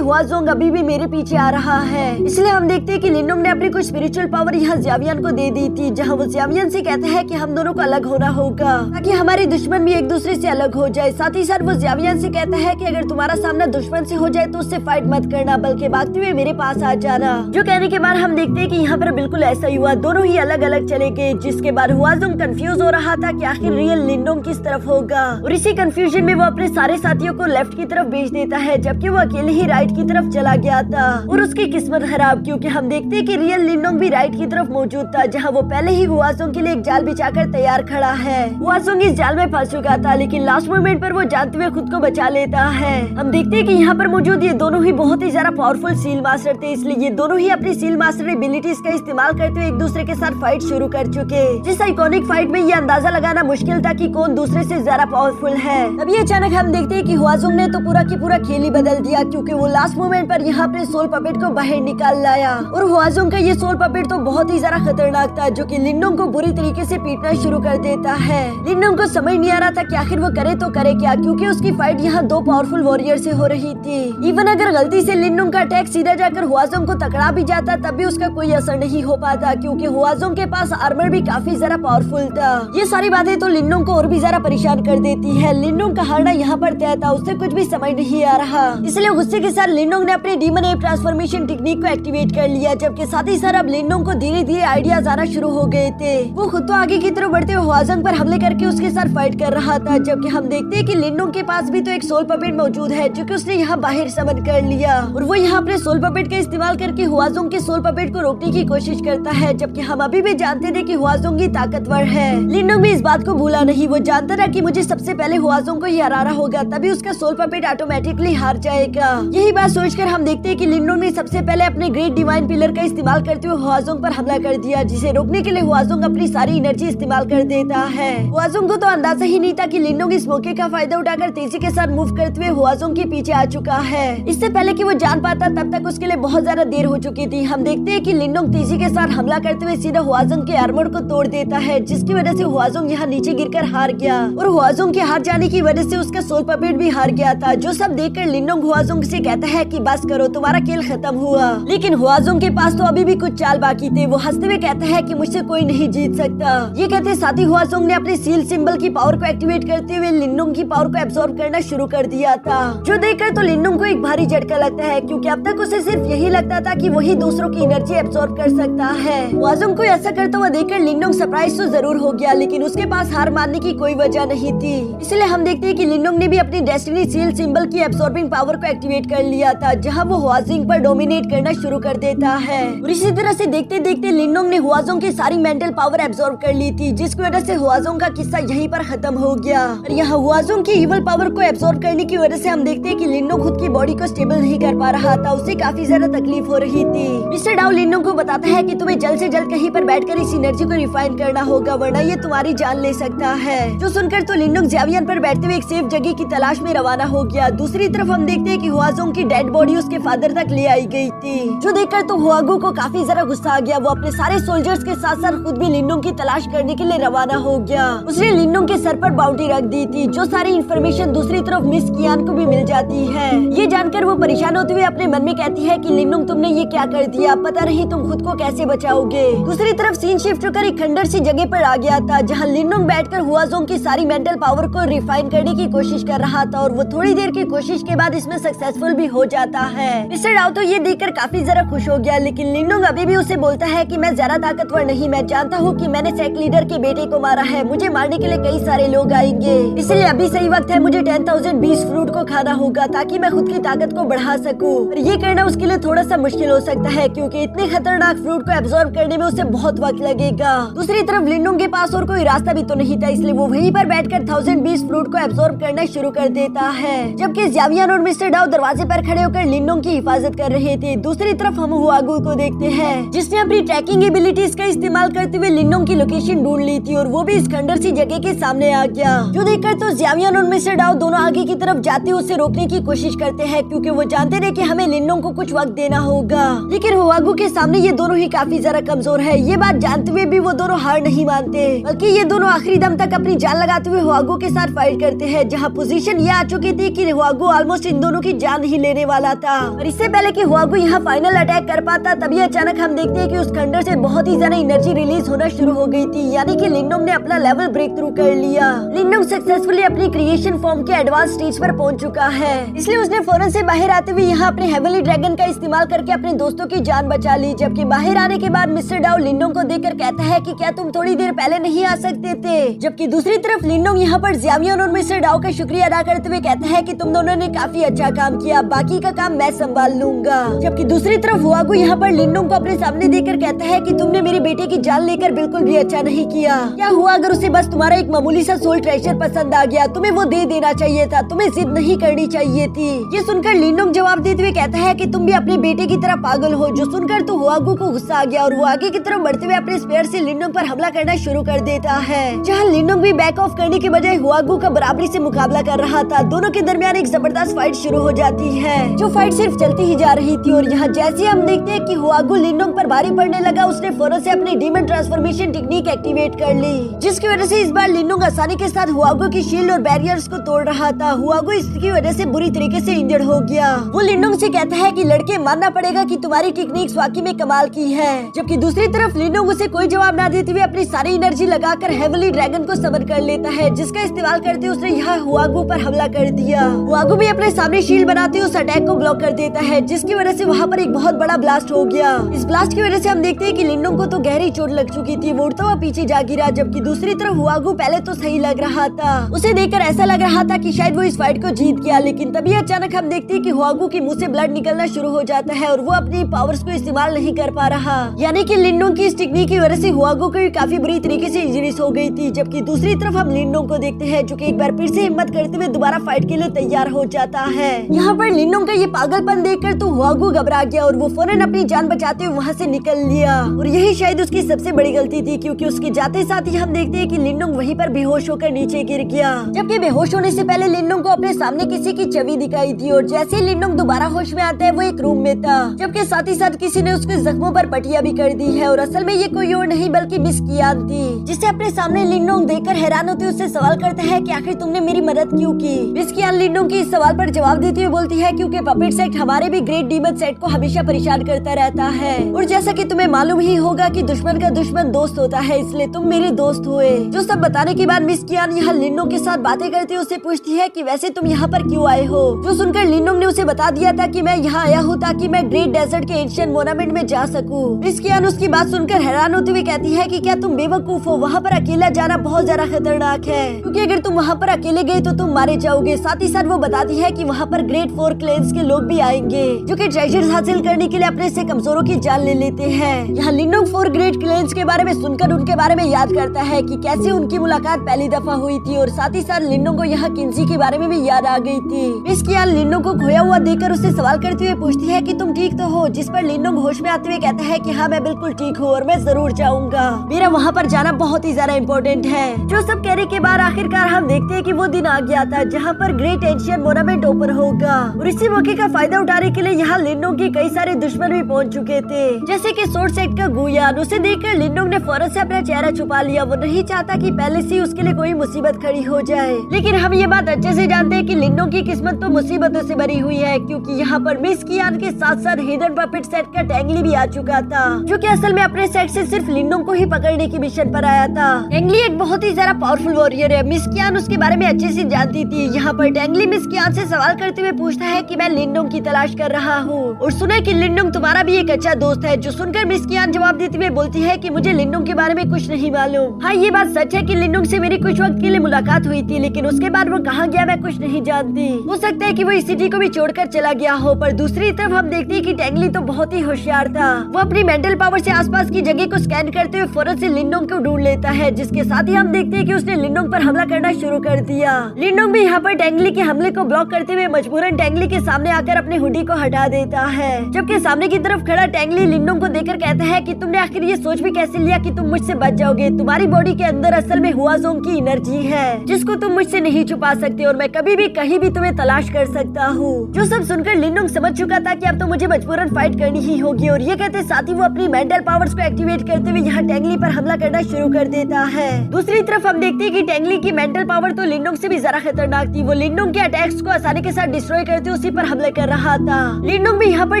हुआजोंग अभी भी मेरे पीछे आ रहा है, इसलिए हम देखते हैं कि लिन नोंग ने अपनी कुछ स्पिरिचुअल पावर यहाँ ज़्यावियान को दे दी थी, जहाँ वो ज़्यावियान से कहता है कि हम दोनों को अलग होना होगा ताकि हमारे दुश्मन भी एक दूसरे से अलग हो जाए। साथ ही साथ वो ज़्यावियान से कहता है कि अगर तुम्हारा सामना दुश्मन से हो जाए तो उससे फाइट मत करना, बल्कि भागते हुए मेरे पास आ जाना। जो कहने के बाद हम देखते हैं कि यहाँ पर बिल्कुल ऐसा ही हुआ, दोनों ही अलग अलग चले गए, जिसके बाद हुआजोंग कंफ्यूज हो रहा था कि आखिर रियल लिन नोंग किस तरफ होगा। और इसी कंफ्यूजन में वो अपने सारे साथियों को लेफ्ट की तरफ भेज देता है, जबकि वो अकेले ही राइट की तरफ चला गया था। और उसकी किस्मत खराब, क्योंकि हम देखते हैं कि रियल लिन नोंग भी राइट की तरफ मौजूद था, जहाँ वो पहले ही हुआजोंग के लिए एक जाल बिछाकर तैयार खड़ा है। हुआजोंग इस जाल में फंस चुका था, लेकिन लास्ट मोमेंट पर वो जानते हुए खुद को बचा लेता है। हम देखते हैं कि यहाँ पर मौजूद ये दोनों ही बहुत ही ज्यादा पावरफुल सील मास्टर थे, इसलिए ये दोनों ही अपनी सील मास्टर एबिलिटीज का इस्तेमाल करते हुए एक दूसरे के साथ फाइट शुरू कर चुके। जिस आइकॉनिक फाइट में ये अंदाजा लगाना मुश्किल था कि कौन दूसरे से ज्यादा पावरफुल है। अभी अचानक हम देखते हैं कि हुआजोंग ने तो पूरा की पूरा खेल ही बदल दिया, क्योंकि वो लास्ट मोमेंट पर यहाँ अपने सोल पपेट को बाहर निकाल लाया। और हुआजोंग का ये सोल पपेट तो बहुत ही ज्यादा खतरनाक था, जो कि लिनडोंग को बुरी तरीके से पीटना शुरू कर देता है। लिनडोंग को समझ नहीं आ रहा था कि आखिर वो करे तो करे क्या, क्योंकि उसकी फाइट यहाँ दो पावरफुल वॉरियर से हो रही थी। इवन अगर गलती से लिनडोंग का अटैक सीधा जाकर हुआजोंग को तकड़ा भी जाता तब भी उसका कोई असर नहीं हो पाता, क्योंकि हुआजोंग के पास आर्मर भी काफी ज्यादा पावरफुल था। ये सारी बातें तो लिनडोंग को और भी ज्यादा परेशान कर देती है। लिनडोंग का हारना यहाँ पर तय था, उससे कुछ भी समझ नहीं आ रहा। इसलिए गुस्से के साथ लिनडोंग ने अपने डीमन एप ट्रांसफॉर्मेशन टेक्निक को एक्टिवेट कर लिया, जबकि साथ ही साथ अब लिनडोंग को धीरे धीरे आइडियाज आना शुरू हो गए थे। वो खुद तो आगे की तरफ बढ़ते हुए हुआजोंग पर हमले करके उसके साथ फाइट कर रहा था, जबकि हम देखते हैं कि लिनडोंग के पास भी तो एक सोल पपेट मौजूद है, जो कि उसने यहाँ बाहर समन कर लिया। और वो यहाँ अपने सोल पपेट का इस्तेमाल करके हुआजोंग के सोल पपेट को रोकने की कोशिश करता है, जबकि हम अभी भी जानते थे कि हुआजोंग ही ताकतवर है। लिनडोंग भी इस बात को भूला नहीं, वो जानता था कि मुझे सबसे पहले हुआजोंग को ही हराना होगा, तभी उसका सोल पपेट ऑटोमेटिकली हार जाएगा। यही बात सोचकर हम देखते हैं कि लिनडोंग ने सबसे पहले अपने ग्रेट डिवाइन पिलर का इस्तेमाल करते हुए हुआजोंग पर हमला कर दिया, जिसे रोकने के लिए हुआजोंग अपनी सारी एनर्जी इस्तेमाल कर देता है। हुआजोंग को तो अंदाजा ही नहीं था कि लिनडोंग इस मौके का फायदा उठाकर तेजी के साथ मूव करते हुए हुआजोंग के पीछे आ चुका है। इससे पहले कि वो जान पाता तब तक उसके लिए बहुत ज्यादा देर हो चुकी थी। हम देखते हैं कि लिनडोंग तेजी के साथ हमला करते हुए सीधा हुआजोंग के आर्मर को तोड़ देता है, जिसकी वजह से हुआजोंग यहाँ नीचे गिरकर हार गया। और हुआजोंग के हार जाने की वजह से उसका सोल पपेट भी हार गया था, जो सब देखकर लिनडोंग हुआजोंग से कहता है कि बस करो, तुम्हारा खेल खत्म हुआ। लेकिन हुआजोंग के पास तो अभी भी कुछ चाल बाकी थे। वो हंसते हुए कहता है कि मुझसे कोई नहीं जीत सकता। ये कहते साथ ही हुआजोंग ने अपने सील सिंबल की पावर को एक्टिवेट करते हुए लिनडोंग की पावर को एब्सॉर्ब करना शुरू कर दिया था, जो देखकर तो लिनडोंग को एक भारी झटका लगता है, क्योंकि अब तक उसे सिर्फ यही लगता था कि वही दूसरों की एनर्जी एब्सॉर्ब कर सकता है। हुआजोंग को ऐसा करता हुआ देखकर लिनडोंग सरप्राइज तो जरूर हो गया, लेकिन उसके पास हार मानने की कोई वजह नहीं थी। इसलिए हम देखते हैं कि लिनडोंग ने भी अपनी डेस्टिनी सील सिंबल की एब्सॉर्बिंग पावर को एक्टिवेट कर लिया था, जहां वो हुआजोंग पर डोमिनेट करना शुरू कर देता है। और इसी तरह से देखते देखते लिनडोंग ने हुआजोंग की सारी मेंटल पावर एब्सॉर्ब कर ली थी, जिसकी वजह से हुआजोंग का किस्सा यहीं पर खत्म हो गया। और यहाँ हुआजोंग की इवल पावर को एब्सॉर्ब करने की वजह से हम देखते हैं कि लिनडोंग खुद की बॉडी को स्टेबल नहीं कर पा रहा था, उसे काफी ज्यादा तकलीफ हो रही थी। मिस्टर डाउ लिनडोंग को बताता है कि तुम्हें जल्द से जल्द कहीं पर बैठकर इस एनर्जी को रिफाइन करना होगा, वरना ये तुम्हारी जान ले सकता है। जो सुनकर तो लिनडोंग ज़ावियन पर बैठते हुए एक सेफ जगह की तलाश में रवाना हो गया। दूसरी तरफ हम देखते हैं कि हुआजोंग की डेड बॉडी उसके फादर तक ले आई गई थी, जो देखकर तो हुआगू को काफी ज्यादा गुस्सा आ गया। वो अपने सारे सोल्जर्स के साथ साथ खुद भी लिनडोंग की तलाश करने के लिए रवाना हो गया। उसने लिनडोंग के सर पर बाउंड्री रख दी थी, जो सारी इन्फॉर्मेशन दूसरी तरफ मिस कियान को भी मिल जाती है। ये जानकर वो परेशान होते हुए अपने मन में कहती है कि लिनडोंग तुमने ये क्या कर दिया, पता नहीं तुम खुद को कैसे बचाओगे। दूसरी तरफ सीन शिफ्ट होकर एक खंडर सी जगह पर आ गया था, जहाँ लिनडोंग बैठकर हुआजोंग की सारी मेंटल पावर को रिफाइन करने की कोशिश कर रहा था, और वो थोड़ी देर की कोशिश के बाद इसमें सक्सेसफुल भी हो जाता है। मिस्टर डाउ तो ये देखकर काफी ज्यादा खुश हो गया, लेकिन लिनडोंग अभी भी उसे बोलता है कि मैं ज्यादा ताकतवर नहीं, मैं जानता हूँ कि मैंने सेक्ट लीडर के बेटे को मारा है, मुझे मारने के लिए कई सारे लोग आएंगे, इसलिए अभी सही वक्त है, मुझे 10,000 बीस फ्रूट को खाना होगा ताकि मैं खुद की ताकत को बढ़ा सकूं। और ये करना उसके लिए थोड़ा सा मुश्किल हो सकता है, क्योंकि इतने खतरनाक फ्रूट को एब्सॉर्ब करने में उसे बहुत वक्त लगेगा। दूसरी तरफ लिनडोंग के पास और कोई रास्ता भी तो नहीं था, इसलिए वो वहीं पर बैठकर 1000 बीस फ्रूट को एब्सॉर्ब करना शुरू कर देता है, जबकि ज़ावियन और मिस्टर डाउ दरवाजे पर खड़े होकर लिनडोंग की हिफाजत कर रहे थे। दूसरी तरफ हम हुआगू को देखते हैं, जिसने अपनी ट्रैकिंग एबिलिटीज का इस्तेमाल करते हुए लिनडोंग की लोकेशन ढूंढ ली थी, और वो भी इस खंडर सी जगह के सामने आ गया, जो देखकर तो ज़ावियन और मिस्टर डाउ दोनों आगे की तरफ जाते हुए उसे रोकने की कोशिश करते हैं, क्योंकि वो जानते थे कि हमें लिनडोंग को कुछ वक्त देना होगा। लेकिन हुआगू के सामने ये दोनों ही काफी ज्यादा कमजोर है। ये बात जानते हुए भी वो दोनों हार नहीं मानते, बल्कि ये दोनों आखिरी दम तक अपनी जान लगाते हुए हुआगू के साथ फाइट करते हैं, जहाँ पोजीशन ये आ चुकी थी कि हुआगू ऑलमोस्ट इन दोनों की जान ही लेने वाला था। और इससे पहले कि हुआगू यहाँ फाइनल अटैक कर पाता, तभी अचानक हम देखते हैं कि उस खंडर से बहुत ही ज्यादा एनर्जी रिलीज होना शुरू हो गई थी, यानी कि लिनडोंग ने अपना लेवल ब्रेक थ्रू कर लिया। लिनडोंग सक्सेसफुली अपनी क्रिएशन फॉर्म के एडवांस स्टेज पर पहुंच चुका है, इसलिए उसने फौरन से बाहर आते हुए यहाँ अपने हेवनली ड्रैगन का इस्तेमाल करके अपने दोस्तों की जान बचा ली। जबकि बाहर आने के बाद मिस्टर डाउ लिनडोंग को देखकर कहता है कि क्या तुम थोड़ी देर पहले नहीं आ सकते थे। जबकि दूसरी तरफ लिनडोंग यहाँ पर ज़ावियन और मिस्टर डाउ का शुक्रिया अदा करते हुए कहता है कि तुम दोनों ने काफी अच्छा काम किया, बाकी का काम मैं संभाल लूंगा। जबकि दूसरी तरफ हुआगू यहाँ पर लिनडोंग को अपने सामने देखकर कहता है कि तुमने मेरे बेटे की जान लेकर बिल्कुल भी अच्छा नहीं किया। क्या हुआ अगर उसे बस तुम्हारा एक मामूली सा सोल ट्रेजर पसंद आ गया, तुम्हें वो दे देना चाहिए था, तुम्हें जिद नहीं करनी चाहिए थी। ये सुनकर लिनडोंग जवाब देते हुए कहता है कि तुम भी अपने बेटे की तरह पागल हो। जो सुनकर तो हुआगू को गुस्सा आ गया और वो आगे की तरफ बढ़ते हुए अपने स्पेयर से लिनडोंग पर हमला करना शुरू कर देता है, जहाँ लिनडोंग भी बैक ऑफ करने के बजाय हुआगू का बराबरी से मुकाबला कर रहा था। दोनों के के दरमियान एक जबरदस्त फाइट शुरू हो जाती है, जो फाइट सिर्फ चलती ही जा रही थी। और यहाँ जैसे हम देखते हैं कि हुआगू लिनोंग पर भारी पड़ने लगा, उसने फौरन से अपनी डीमन ट्रांसफॉर्मेशन टेक्निक एक्टिवेट कर ली, जिसकी वजह से इस बार लिनोंग आसानी के साथ हुआगू की शील्ड और बैरियर्स को तोड़ रहा था। हुआगू इसकी वजह से बुरी तरीके से इंजर्ड हो गया। वो लिनोंग से कहता है कि लड़के मानना पड़ेगा कि तुम्हारी टेक्निक्स वाकई में कमाल की है। जबकि दूसरी तरफ लिनोंग उसे कोई जवाब ना देते हुए अपनी सारी एनर्जी लगाकर हेवली ड्रैगन को समन कर लेता है, जिसका इस्तेमाल करते उसने यहाँ हुआगू पर हमला कर दिया। हुआगू भी अपने सामने शील्ड बनाते उस अटैक को ब्लॉक कर देता है, जिसकी वजह से वहाँ पर एक बहुत बड़ा ब्लास्ट हो गया। इस ब्लास्ट की वजह से हम देखते हैं कि लिनोंग को तो गहरी चोट लग चुकी थी, वो उड़ता हुआ पीछे जा गिरा। जबकि दूसरी तरफ हुआगू पहले तो सही लग रहा था, उसे देखकर ऐसा लग रहा था कि शायद वो इस फाइट को जीत गया। लेकिन तभी अचानक हम देखते हैं कि हुआगू के मुंह से ब्लड निकलना शुरू हो जाता है और वो अपनी पावर्स को इस्तेमाल नहीं कर पा रहा। यानी कि लिनोंग की इस टेक्निक की वजह से हुआगू को काफी बुरी तरीके से इंजरीज हो गई थी। जबकि दूसरी तरफ हम लिनोंग को देखते हैं, जो कि एक बार फिर से हिम्मत करते हुए दोबारा फाइट के लिए तैयार हो जाता है। यहाँ पर लिनोंग का ये पागलपन देखकर तो हुआगू घबरा गया और वो फौरन अपनी जान बचाते हुए वहाँ से निकल लिया। और यही शायद उसकी सबसे बड़ी गलती थी, क्योंकि उसके जाते साथ ही हम देखते हैं कि लिनोंग वहीं पर बेहोश होकर नीचे गिर गया। जबकि बेहोश होने से पहले लिनोंग को अपने सामने किसी की छवि दिखाई थी और जैसे ही लिनोंग दोबारा होश में आता है वो एक रूम में था, जबकि साथ ही साथ किसी ने उसके जख्मों पर पट्टियां भी कर दी है। और असल में ये कोई और नहीं बल्कि मिस कियान थी, जिसे अपने सामने लिनोंग देखकर हैरान होते उससे सवाल करता है कि आखिर तुमने मेरी मदद क्यों की। मिस कियान लिनोंग के इस सवाल पर जवाब देते हुए बोलती है क्योंकि पपेट सेट हमारे भी ग्रेट डीमन सेट को हमेशा परेशान करता रहता है, और जैसा कि तुम्हें मालूम ही होगा कि दुश्मन का दुश्मन दोस्त होता है, इसलिए तुम मेरे दोस्त हुए। जो सब बताने के बाद मिस कियान यहाँ लिनोंग के साथ बातें करते उससे पूछती है कि वैसे तुम यहाँ पर क्यों आए हो। जो सुनकर लिनोंग ने उसे बता दिया था कि मैं यहाँ आया हूँ ताकि मैं ग्रेट डेजर्ट के एशियन मोनामेंट में जा सकूँ। मिस कियान उसकी बात सुनकर हैरान होते हुए कहती है कि क्या तुम बेवकूफ हो, वहाँ पर अकेला जाना बहुत ज्यादा खतरनाक है, क्योंकि अगर तुम वहाँ पर अकेले गए तो तुम मारे जाओगे। साथ ही साथ वो बताती है कि वहाँ पर ग्रेट 4 क्लेन्स के लोग भी आएंगे, जो कि ट्रेजर्स हासिल करने के लिए अपने से कमजोरों की जान ले लेते हैं। यहाँ लिनोंग 4 ग्रेट क्लेन्स के बारे में सुनकर उनके बारे में याद करता है कि कैसे उनकी मुलाकात पहली दफा हुई थी, और साथ ही साथ लिनोंग को यहाँ किन्सी के बारे में भी याद आ गई थी। मिस कियान लिनोंग को खोया हुआ देखकर उससे सवाल करते हुए पूछती है कि तुम ठीक तो हो, जिस पर लिनोंग होश में आते हुए कहता है कि हाँ मैं बिल्कुल ठीक हूँ और मैं जरूर जाऊंगा, मेरा वहाँ पर जाना बहुत ही ज्यादा इम्पोर्टेंट है। जो सब कहने के बाद आखिरकार हम देखते हैं कि वो दिन आ गया था जहाँ पर ग्रेट एशियन मोनामेंट ओपन होगा, और इसी मौके का फायदा उठाने के लिए यहाँ लिनोंग के कई सारे दुश्मन भी पहुँच चुके थे, जैसे कि सोर्ड सेट का गुयान। उसे देखकर लिनोंग ने फौरन से अपना चेहरा छुपा लिया, वो नहीं चाहता कि पहले से उसके लिए कोई मुसीबत खड़ी हो जाए। लेकिन हम ये बात अच्छे से जानते हैं कि लिनोंग की किस्मत तो मुसीबतों से भरी हुई है, क्योंकि यहाँ पर मिस कियान के साथ साथ हिडन पपेट सेट का टेंगली भी आ चुका था, जो कि असल में अपने सेट से सिर्फ लिनोंग को ही पकड़ने की मिशन पर आया था। टेंगली एक बहुत ही ज्यादा पावरफुल वॉरियर है, मिस कियान उसके बारे में अच्छे से जानती थी। यहाँ पर टेंगली मिस कियान से सवाल करते हुए पूछता है कि मैं लिनोंग की तलाश कर रहा हूँ और सुना कि लिनोंग तुम्हारा भी एक अच्छा दोस्त है। जो सुनकर मिस कियान जवाब देते हुए बोलती है कि मुझे लिनोंग के बारे में कुछ नहीं मालूम। हाँ ये बात सच है कि लिनोंग से मेरी कुछ वक्त के लिए मुलाकात हुई थी, लेकिन उसके बाद वो कहाँ गया मैं कुछ नहीं जानती। हो सकता है कि वो इस सिटी को भी छोड़कर चला गया हो। पर दूसरी तरफ हम देखते हैं कि टेंगली तो बहुत ही होशियार था, वो अपनी मेंटल पावर से आसपास की जगह को स्कैन करते हुए फौरन से लिनोंग को ढूंढ लेता है, जिसके साथ ही हम देखते हैं कि उसने लिनोंग पर हमला करना शुरू कर दिया। लिनोंग भी यहाँ पर टेंगली के हमले को ब्लॉक करते हुए मजबूरन टेंगली के सामने आकर अपने हुडी को हटा देता है, जबकि सामने की तरफ खड़ा टेंगली लिनोंग को देखकर कहता है कि तुमने आखिर ये सोच भी कैसे लिया कि तुम मुझसे बच जाओगे। तुम्हारी बॉडी के अंदर असल में हुआजोंग की एनर्जी है, जिसको तुम मुझसे नहीं छुपा सकते, और मैं कभी भी कहीं भी तुम्हें तलाश कर सकता हूँ। जो सब सुनकर लिनोंग समझ चुका था कि अब तो मुझे मजबूरन फाइट करनी ही होगी, और ये कहते साथ ही वो अपनी मेंटल पावर्स को एक्टिवेट करते हुए यहाँ टेंगली पर हमला करना शुरू कर देता है। दूसरी तरफ हम देखते हैं कि टेंगली की मेंटल पावर तो लिनोंग से भी ज्यादा खतरनाक थी। वो लिनोंग के अटैक्स को आसानी के साथ डिस्ट्रॉय करते उसी पर हमले कर रहा था। लिनोंग भी यहाँ पर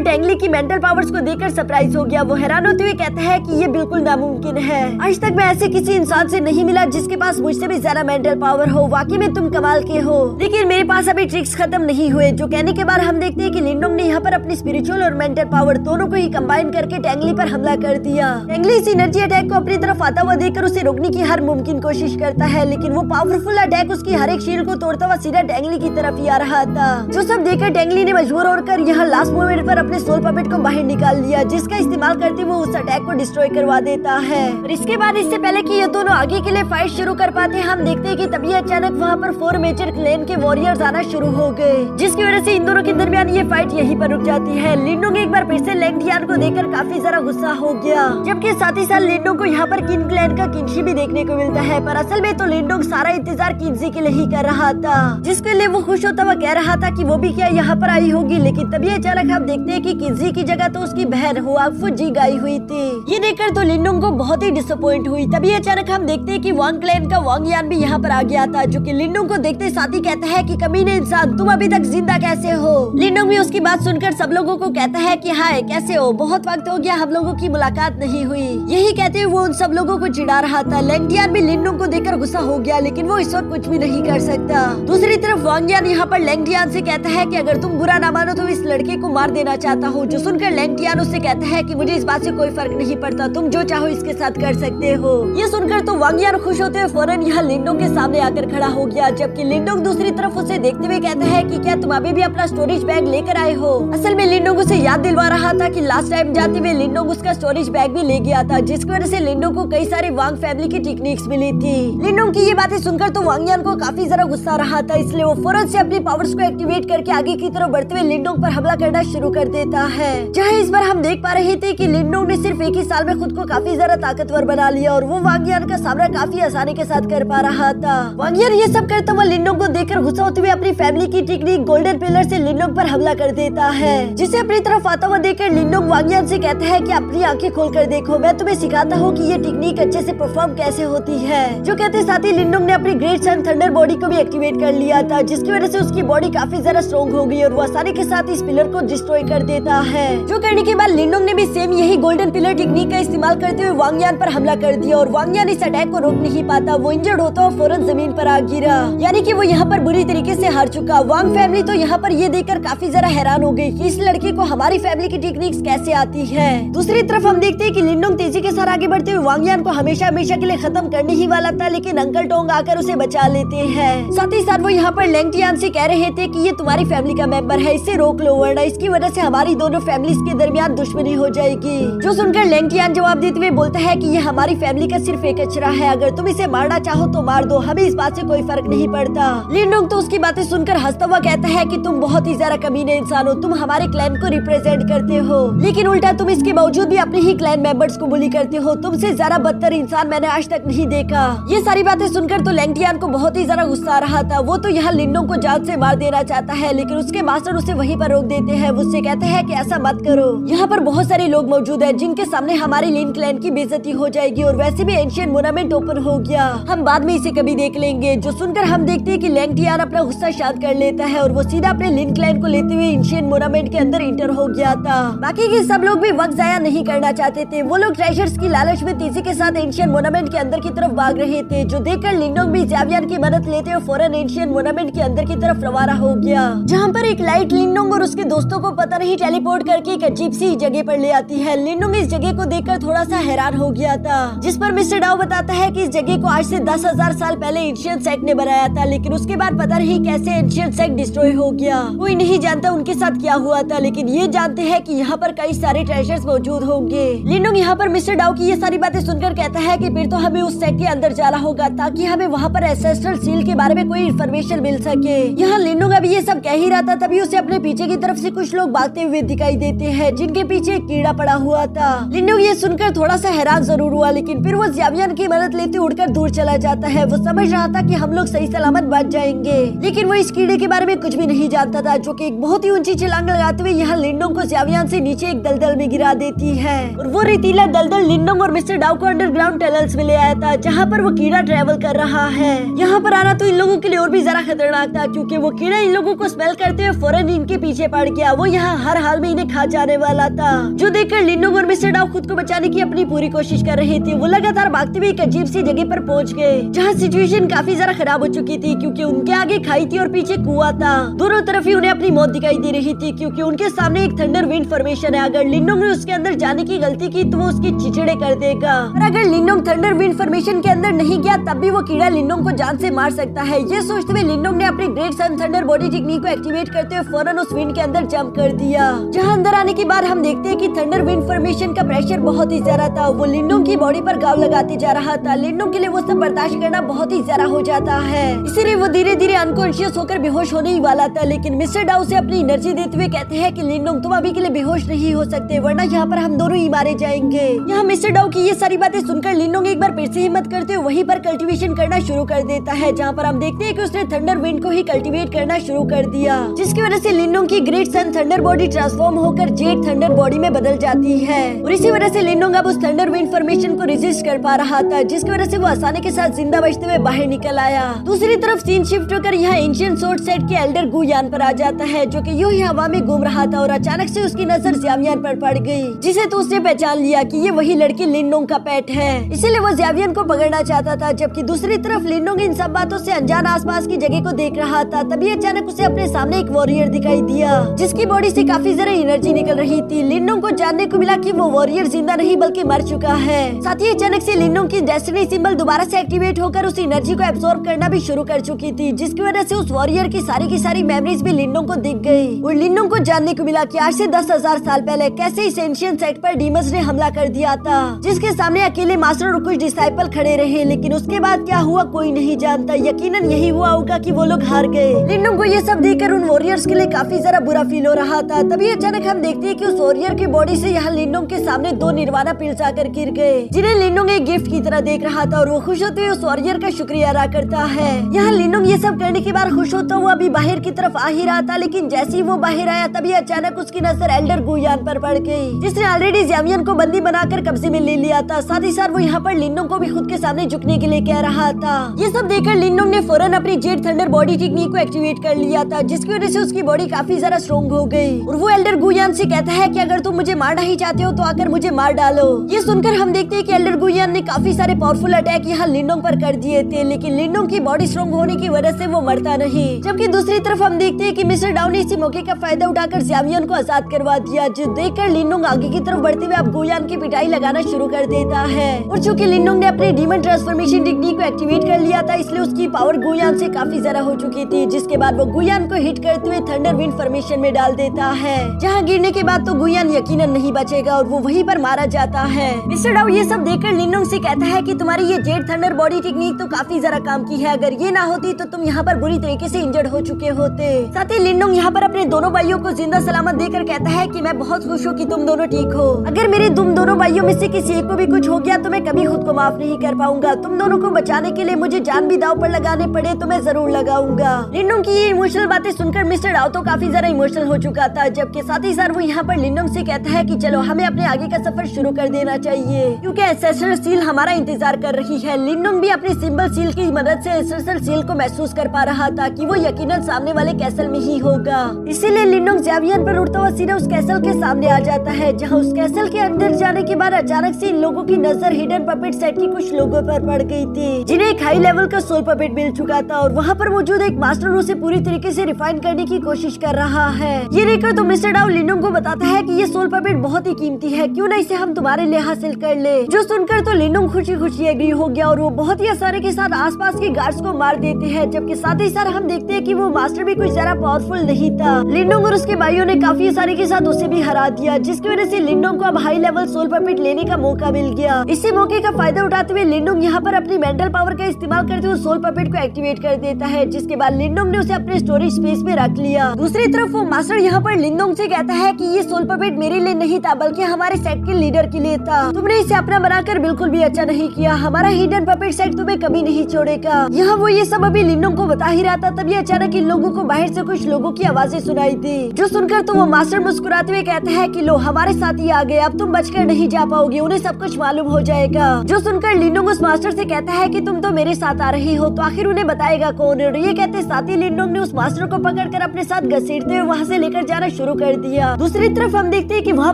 टेंगली की मेंटल पावर्स को देखकर सरप्राइज हो गया। वो हैरान होते हुए कहता है कि ये बिल्कुल नामुमकिन है, आज तक मैं ऐसे किसी इंसान से नहीं मिला जिसके पास मुझसे भी ज्यादा मेंटल पावर हो। वाकई में तुम कमाल के हो, लेकिन मेरे पास अभी ट्रिक्स खत्म नहीं हुए। जो कहने के बाद हम देखते हैं कि लिनोंग ने यहाँ पर अपनी स्पिरिचुअल और मेंटल पावर दोनों को ही कंबाइन करके टेंगली पर हमला कर दिया। टेंगली इस एनर्जी अटैक को अपनी तरफ आता हुआ देखकर उसे रोकने की हर मुमकिन कोशिश करता है, लेकिन वो पावरफुल अटैक उसकी हर एक शील्ड को तोड़ता हुआ सीधा टेंगली की तरफ ही आ रहा था। जो सब देखकर टेंगली ने मजबूर होकर यहाँ लास्ट मोमेंट पर अपने सोल पपेट को बाहर निकाल लिया, जिसका इस्तेमाल करते वो उस अटैक को डिस्ट्रॉय करवा देता है। और इसके बाद इससे पहले कि ये दोनों आगे के लिए फाइट शुरू कर पाते हम देखते हैं कि तभी अचानक वहाँ पर 4 मेजर क्लेन के वॉरियर्स आना शुरू हो गए, जिसकी वजह से इन दोनों के दरमियान ये फाइट यहीं पर रुक जाती है। लिनोंग एक बार फिर से लैंगडियान को देखकर काफी ज्यादा गुस्सा हो गया, जबकि साथ ही साथ लिनोंग को यहाँ पर किन क्लैन का किन्शी भी देखने को मिलता है। पर असल में तो लिनोंग सारा इंतजार किन्सी के लिए ही कर रहा था, जिसकी जिसके लिए वो खुश होता हुआ कह रहा था कि वो भी क्या यहाँ पर आई होगी, लेकिन तभी अचानक हम देखते हैं कि किजी की जगह तो उसकी बहन हुआ फुजी गई हुई थी। ये देखकर तो लिनडोंग को बहुत ही डिसअपॉइंट हुई। तभी अचानक हम देखते हैं कि वांग क्लैन का वांग यान भी यहाँ पर आ गया था, जो कि लिनडोंग को देखते साथ ही कहता है कि कमीने इंसान, तुम अभी तक जिंदा कैसे हो। लिनडोंग भी उसकी बात सुनकर सब लोगों को कहता है कि हाय कैसे हो, बहुत वक्त हो गया हम लोगों की मुलाकात नहीं हुई। यही कहते हुए वो उन सब लोगों को चिढ़ा रहा था। लैंगटियान भी लिनडोंग को देखकर गुस्सा हो गया, लेकिन वो इस वक्त कुछ भी नहीं कर सकता। दूसरी तरफ वांग यान यहाँ पर लैंगटियान से कहता है कि अगर तुम बुरा ना मानो तो इस लड़के को मार देना चाहता हूँ। जो सुनकर लैंगटियान उससे कहता है कि मुझे इस बात से कोई फर्क नहीं पड़ता, तुम जो चाहो इसके साथ कर सकते हो। ये सुनकर तो वांग यान खुश होते हुए फौरन यहाँ लिनडोंग के सामने आकर खड़ा हो गया, जबकि लिनडोंग दूसरी तरफ उसे देखते हुए कहता है कि क्या तुम अभी भी अपना स्टोरेज बैग लेकर आए हो। असल में लिनडोंग उसे याद दिलवा रहा था कि लास्ट टाइम जाते हुए लिनडोंग उसका स्टोरेज बैग भी ले गया था, जिसकी वजह से लिनडोंग को कई सारे वांग फैमिली की टेक्निक्स मिली थी। लिनडोंग की ये बातें सुनकर तो वांग यान को काफी ज्यादा गुस्सा रहा था, इसलिए वो फौरन से अपनी पावर्स को एक्टिवेट करके आगे की तरफ बढ़ते हुए लिनडोंग पर हमला करना शुरू कर देता है। जहाँ इस बार हम देख पा रहे थे कि लिनडोंग ने सिर्फ एक ही साल में खुद को काफी ज्यादा ताकतवर बना लिया और वो वांग यान का सामना काफी आसानी के साथ कर पा रहा था। वांग यान ये सब करता हुआ लिनडोंग को देखकर गुस्सा होते हुए अपनी फैमिली की टेक्निक गोल्डन पिलर से लिनडोंग पर हमला कर देता है, जिसे अपनी तरफ आता हुआ देखकर लिनडोंग वांग यान से कहता है कि अपनी आंखें खोलकर देखो, मैं तुम्हें सिखाता हूँ कि ये टेक्निक अच्छे से परफॉर्म कैसे होती है। जो कहते साथ ही लिनडोंग ने अपनी ग्रेट सन थंडर बॉडी को भी एक्टिवेट कर लिया था, जिसकी वजह से उसकी बॉडी काफी ज्यादा स्ट्रॉन्ग हो गई और वो आसानी के साथ इस पिलर को डिस्ट्रॉय कर देता है। जो करने के बाद लिनडोंग ने भी सेम यही गोल्डन पिलर टेक्निक का इस्तेमाल करते हुए वांग यान पर हमला कर दिया और वांग यान इस अटैक को रोक नहीं पाता, वो इंजर्ड होता और फौरन जमीन पर आ गिरा, यानी कि वो यहाँ पर बुरी तरीके से हार चुका। वांग फैमिली तो यहाँ पर ये देखकर काफी ज्यादा हैरान हो गई कि इस लड़के को हमारी फैमिली की टेक्निक्स कैसे आती है। दूसरी तरफ हम देखते हैं कि लिनडोंग तेजी के साथ आगे बढ़ते हुए वांग यान को हमेशा हमेशा के लिए खत्म करने ही वाला था, लेकिन अंकल टोंग आकर उसे बचा लेते हैं। साथ ही साथ वो यहाँ पर लैंगटियान से कह रहे थे कि ये तुम्हारी फैमिली का मेंबर है, इसे रोक लो वरना इसकी वजह से हमारी दोनों फैमिलीज के दरमियान दुश्मनी हो जाएगी। जो सुनकर लैंगटियान जवाब देते हुए बोलता है कि ये हमारी फैमिली का सिर्फ एक कचरा है, अगर तुम इसे मारना चाहो तो मार दो, हमें इस बात से कोई फर्क नहीं पड़ता। लिनडोंग तो उसकी बातें सुनकर हंसता हुआ कहता है कि तुम बहुत ही ज्यादा कमीने इंसान हो, तुम हमारे क्लैन को रिप्रेजेंट करते हो, लेकिन उल्टा तुम इसके बावजूद भी अपने ही क्लैन मेंबर्स को बुली करते हो, तुमसे ज्यादा बदतर इंसान मैंने आज तक नहीं देखा। ये सारी बातें सुनकर तो लैंगटियान को बहुत ही ज्यादा गुस्सा आ रहा था। वो तो यहाँ लिनडोंग को जान से मार देना चाहता है, लेकिन उसके मास्टर उसे वहीं पर रोक देते हैं। उससे कहते हैं कि ऐसा मत करो, यहाँ पर बहुत सारे लोग मौजूद हैं जिनके सामने हमारी लिन क्लैन की बेइज्जती हो जाएगी और वैसे भी एंशिएंट मोनामेंट ओपन हो गया, हम बाद में इसे कभी देख लेंगे। जो सुनकर हम देखते हैं कि लैंगटियान अपना गुस्सा शांत कर लेता है और वो सीधा अपने लिन क्लैन को लेते हुए एंशिएंट मोनामेंट के अंदर इंटर हो गया था। बाकी के सब लोग भी वक्त जाया नहीं करना चाहते थे, वो लोग ट्रेजर्स की लालच में तेजी के साथ एंशिएंट मोनामेंट के अंदर की तरफ भाग रहे थे। जो देखकर लिनडोंग भी ज़ावियन की मदद लेते हुए फौरन एंशिएंट मोनामेंट के अंदर की तरफ रवाना हो गया, जहाँ पर एक लाइट लिनडोंग और उसके दोस्तों को पता नहीं टेलीपोर्ट करके एक अजीब सी जगह पर ले आती है। लिनडोंग इस जगह को देखकर थोड़ा सा हैरान हो गया था, जिस पर मिस्टर डाओ बताता है कि इस जगह को आज से 10,000 साल पहले एंशिएंट सेक्ट ने बनाया था, लेकिन उसके बाद पता नहीं कैसे एंशिएंट सेक्ट डिस्ट्रॉय हो गया। कोई नहीं जानता उनके साथ क्या हुआ था, लेकिन ये जानते हैं कि यहाँ पर कई सारे ट्रेजर्स मौजूद होंगे। लिनडोंग यहाँ पर मिस्टर डाओ की ये सारी बातें सुनकर कहता है कि फिर तो हमें उस सेक्ट के अंदर जाना होगा ताकि हमें वहाँ पर एंसेस्ट्रल सील के बारे में कोई इन्फॉर्मेशन मिल सके। यहाँ लिनडोंग अभी ये सब कह ही रहा था, तभी उसे अपने पीछे की तरफ से कुछ लोग भागते हुए दिखाई देते हैं, जिनके पीछे एक कीड़ा पड़ा हुआ था। लिनडोंग ये सुनकर थोड़ा सा हैरान जरूर हुआ, लेकिन फिर वो ज़ावियन की मदद लेते उड़कर दूर चला जाता है। वो समझ रहा था कि हम लोग सही सलामत बच जाएंगे, लेकिन वो इस कीड़े के बारे में कुछ भी नहीं जानता था, जो कि एक बहुत ही ऊंची छलांग लगाते हुए यहाँ लिनडोंग को ज़ावियन से नीचे एक दलदल में गिरा देती है। और वो रेतीला दलदल लिनडोंग और मिस्टर डाओ को अंडरग्राउंड टनल्स में ले आया था, जहाँ पर वो कीड़ा ट्रेवल कर रहा है। यहाँ पर आना तो इन लोगों के लिए और भी ज्यादा खतरनाक था, क्योंकि वो कीड़ा इन लोगों को स्मेल करते हुए फौरन इनके पीछे पड़ गया। वो यहाँ हर हाल में इन्हें खा जाने वाला था, जो देखकर लिनडोंग और मिस्टर डाओ खुद को बचाने की अपनी पूरी कोशिश कर रहे थे। वो लगातार भागते हुए एक अजीब सी जगह पर पहुंच गए, जहाँ सिचुएशन काफी ज्यादा खराब हो चुकी थी, क्योंकि उनके आगे खाई थी और पीछे कुआं था। दोनों तरफ ही उन्हें अपनी मौत दिखाई दे रही थी, क्योंकि उनके सामने एक थंडर विंड फॉर्मेशन है। अगर लिनडोंग ने उसके अंदर जाने की गलती की तो वो उसकी चिचड़े कर देगा, और अगर लिनडोंग थंडर विंड फॉर्मेशन के अंदर नहीं गया तब भी वो कीड़ा लिनडोंग को जान से मार सकता है। ये सोचते हुए लिनडोंग ने अपनी ग्रेट सन थंडर बॉडी टेक्निक को एक्टिवेट करते हुए फौरन उस विंड के अंदर जंप कर दिया। जहां अंदर आने के बाद हम देखते हैं कि थंडर विंड फॉर्मेशन का प्रेशर बहुत ही ज्यादा था, वो लिनडोंग की बॉडी पर घाव लगाते जा रहा था। लिनडोंग के लिए वो सब बर्दाश्त करना बहुत ही ज्यादा हो जाता है, इसीलिए वो धीरे धीरे अनकॉन्शियस होकर बेहोश होने ही वाला था। लेकिन मिस्टर डाउ से अपनी एनर्जी देते हुए कहते हैं कि लिनडोंग तुम अभी के लिए बेहोश नहीं हो सकते, वरना यहाँ पर हम दोनों ही मारे जाएंगे। यहाँ मिस्टर डाउ की ये सारी बातें सुनकर लिनडोंग एक बार फिर से हिम्मत करते हुए वहीं पर कल्टीवेशन करना शुरू कर देता है, जहाँ पर हम देखते हैं कि उसने थंडर विंड को ही कल्टीवेट करना शुरू कर दिया, जिसकी वजह से लिनोंग की ग्रेट सन थंडर बॉडी ट्रांसफॉर्म होकर जेट थंडर बॉडी में बदल जाती है और इसी वजह से लिनोंग अब उस थंडर विंड फॉर्मेशन को रेजिस्ट कर पा रहा था, जिसकी वजह से वो आसानी के साथ जिंदा बचते हुए बाहर निकल आया। दूसरी तरफ सीन शिफ्ट होकर यहाँ एंशिएंट सोर्ड सेट के एल्डर गुयान पर आ जाता है, जो कि यूं ही हवा में घूम रहा था और अचानक से उसकी नजर ज़्यावियन पर पड़ गई, जिसे तो उसने पहचान लिया कि ये वही लड़की लिनोंग का पेट है, इसीलिए वो ज़्यावियन को पकड़ना चाहता था। जबकि दूसरी तरफ लिनोंग इन सब बातों से अनजान आसपास की जगह को देख रहा था, तभी अचानक उसे अपने सामने एक वॉरियर दिखाई दिया, जिसकी बॉडी से काफी ज्यादा एनर्जी निकल रही थी। लिनोंग को जानने को मिला कि वो वॉरियर जिंदा नहीं बल्कि मर चुका है। साथ ही अचानक से लिनोंग की डेस्टिनी सिंबल दोबारा से एक्टिवेट होकर उस एनर्जी को एब्सॉर्ब करना भी शुरू कर चुकी थी, जिसकी वजह से उस वॉरियर की सारी मेमोरीज भी लिनोंग को दिख गई और लिनोंग को जानने को मिला कि आज से 10,000 साल पहले कैसे इस एंशिएंट सेट पर डीमंस ने हमला कर दिया था, जिसके सामने अकेले मास्टर और कुछ डिसाइपल खड़े रहे, लेकिन उसके बाद क्या हुआ कोई नहीं जानता। यकीनन यही हुआ होगा कि वो लोग हार गए। लिनोंग को ये सब देखकर उन वॉरियर्स के लिए काफी ज्यादा बुरा फील हो रहा था। तभी अचानक हम देखते हैं कि उस वॉरियर की बॉडी से यहाँ लिनोंग के सामने 2 निर्वाणा पिल्स आकर गिर गए, जिन्हें लिनोंग एक गिफ्ट की तरह देख रहा था और वो खुश होते हुए उस वॉरियर का शुक्रिया अदा करता है। यहाँ लिनोंग ये सब करने के बाद खुश होता हुआ अभी बाहर की तरफ आ ही रहा था, लेकिन जैसे ही वो बाहर आया तभी अचानक उसकी नजर एल्डर गुयान पर पड़ गई, जिसने ऑलरेडी ज़्यावियन को बंदी बनाकर कब्जे में ले लिया था। साथ ही साथ वो यहाँ पर लिनोंग को भी खुद के सामने झुकने के लिए कह रहा था। ये सब देखकर लिनोंग ने फौरन अपनी जेट थंडर बॉडी टेक्निक को एक्टिवेट कर लिया था, जिसकी वजह से उसकी बॉडी काफी ज्यादा स्ट्रॉन्ग हो गई और वो एल्डर गुयान से कहता है कि अगर तुम मुझे मारना ही चाहते हो तो आकर मुझे मार डालो। ये सुनकर हम देखते हैं कि एल्डर गुयान ने काफी सारे पावरफुल अटैक यहाँ लिनोंग पर कर दिए थे, लेकिन लिनोंग की बॉडी स्ट्रॉन्ग होने की वजह से वो मरता नहीं। जबकि दूसरी तरफ हम देखते हैं कि मिस्टर डाउ ने इसी मौके का फायदा उठाकर ज़्यावियन को आजाद करवा दिया, जो देखकर लिनोंग आगे की तरफ बढ़ते हुए अब गुयान की पिटाई लगाना शुरू कर देता है। और चूंकि लिनोंग ने अपने डीमन ट्रांसफॉर्मेशन टेक्निक को एक्टिवेट कर लिया था, इसलिए उसकी पावर गुयान से काफी ज्यादा हो चुकी थी, जिसके बाद वो गुयान को हिट करते हुए थंडर विंड फॉर्मेशन में डाल देता है, जहां गिरने के बाद तो गुयान यकीनन नहीं बचेगा और वो वहीं पर मारा जाता है। मिस्टर डाउ ये सब देखकर लिनोंग से कहता है कि तुम्हारी ये जेट थंडर बॉडी टेक्निक तो काफी ज्यादा काम की है, अगर ये ना होती तो तुम यहाँ पर बुरी तरीके से इंजर्ड हो चुके होते। साथ ही लिनोंग यहाँ पर अपने दोनों भाइयों को जिंदा सलामत देकर कहता है कि मैं बहुत खुश हूँ कि तुम दोनों ठीक हो। अगर मेरे तुम दोनों भाइयों में से किसी एक को भी कुछ हो गया तो मैं कभी खुद को माफ नहीं कर पाऊंगा। तुम दोनों को बचाने के लिए मुझे जान भी दांव पर लगाने पड़े तो मैं जरूर लगाऊंगा। लिनोंग की ये इमोशनल बातें सुनकर मिस्टर डाउ तो काफी ज्यादा इमोशनल हो चुका था, जबकि साथ ही साथ वो यहाँ पर लिनोंग से कहता है कि चलो हमें अपने आगे का सफर शुरू कर देना चाहिए, क्योंकि एंसेस्ट्रल सील हमारा इंतजार कर रही है। लिनोंग भी अपनी सिंबल सील की मदद से एंसेस्ट्रल सील को महसूस कर पा रहा था कि वो यकीनन सामने वाले कैसल में ही होगा। इसीलिए लिनोंग ज़्यावियन पर उड़ता हुआ सीधा उस कैसल के सामने आ जाता है, जहाँ उस कैसल के अंदर जाने के बाद अचानक से इन लोगों की नजर हिडन पपेट सेट की कुछ लोगों पर पड़ गई थी, जिन्हें एक हाई लेवल का सोल पपेट मिल चुका था और वहाँ पर मौजूद एक मास्टर उसे पूरी तरीके से रिफाइन करने की कोशिश कर रहा है। ये देखकर तो मिस्टर डाउ लिनोंग को बताता है कि ये सोल पपेट बहुत ही कीमती है, क्यों ना इसे हम तुम्हारे लिए हासिल कर ले। जो सुनकर तो लिनोंग खुशी खुशी एग्री हो गया और वो बहुत ही आसानी के साथ आसपास के गार्ड्स को मार देते हैं, जबकि साथ ही साथ हम देखते हैं कि वो मास्टर भी कुछ ज्यादा पावरफुल नहीं था। लिनोंग और उसके भाइयों ने काफी आसानी के साथ उसे भी हरा दिया, जिसकी वजह से लिनोंग को अब हाई लेवल सोल पपेट लेने का मौका मिल गया। इसी मौके का फायदा उठाते हुए लिनोंग यहाँ पर अपनी मेंटल पावर का इस्तेमाल करते हुए सोल पपेट को एक्टिवेट कर देता है, जिसके बाद लिनोंग ने उसे अपने स्टोरेज स्पेस में रख लिया। दूसरी तरफ वो मास्टर यहाँ पर लिनोंग से कहता है कि ये सोल पपेट मेरे लिए नहीं था बल्कि हमारे सेट के लीडर के लिए था। तुमने इसे अपना बनाकर बिल्कुल भी अच्छा नहीं किया, हमारा हिडन पपेट सेट तुम्हें कभी नहीं छोड़ेगा। यहाँ वो ये सब अभी लिनोंग को बता ही रहा था, तभी अचानक इन लोगों को बाहर से कुछ लोगों की आवाजें सुनाई थी, जो सुनकर तो वो मास्टर मुस्कुराते हुए कहता है कि लो हमारे साथ ही आ गए, अब तुम बचकर नहीं जा पाओगे, उन्हें सब कुछ मालूम हो जाएगा। जो सुनकर लिनोंग उस मास्टर से कहता है कि तुम तो मेरे साथ आ रहे हो, तो आखिर उन्हें बताएगा कौन। और ये कहते साथ ही लिनोंग ने उस मास्टर को पकड़कर अपने साथ घसीटते हुए वहाँ से लेकर जाना शुरू कर दिया। दूसरी तरफ हम देखते हैं कि वहाँ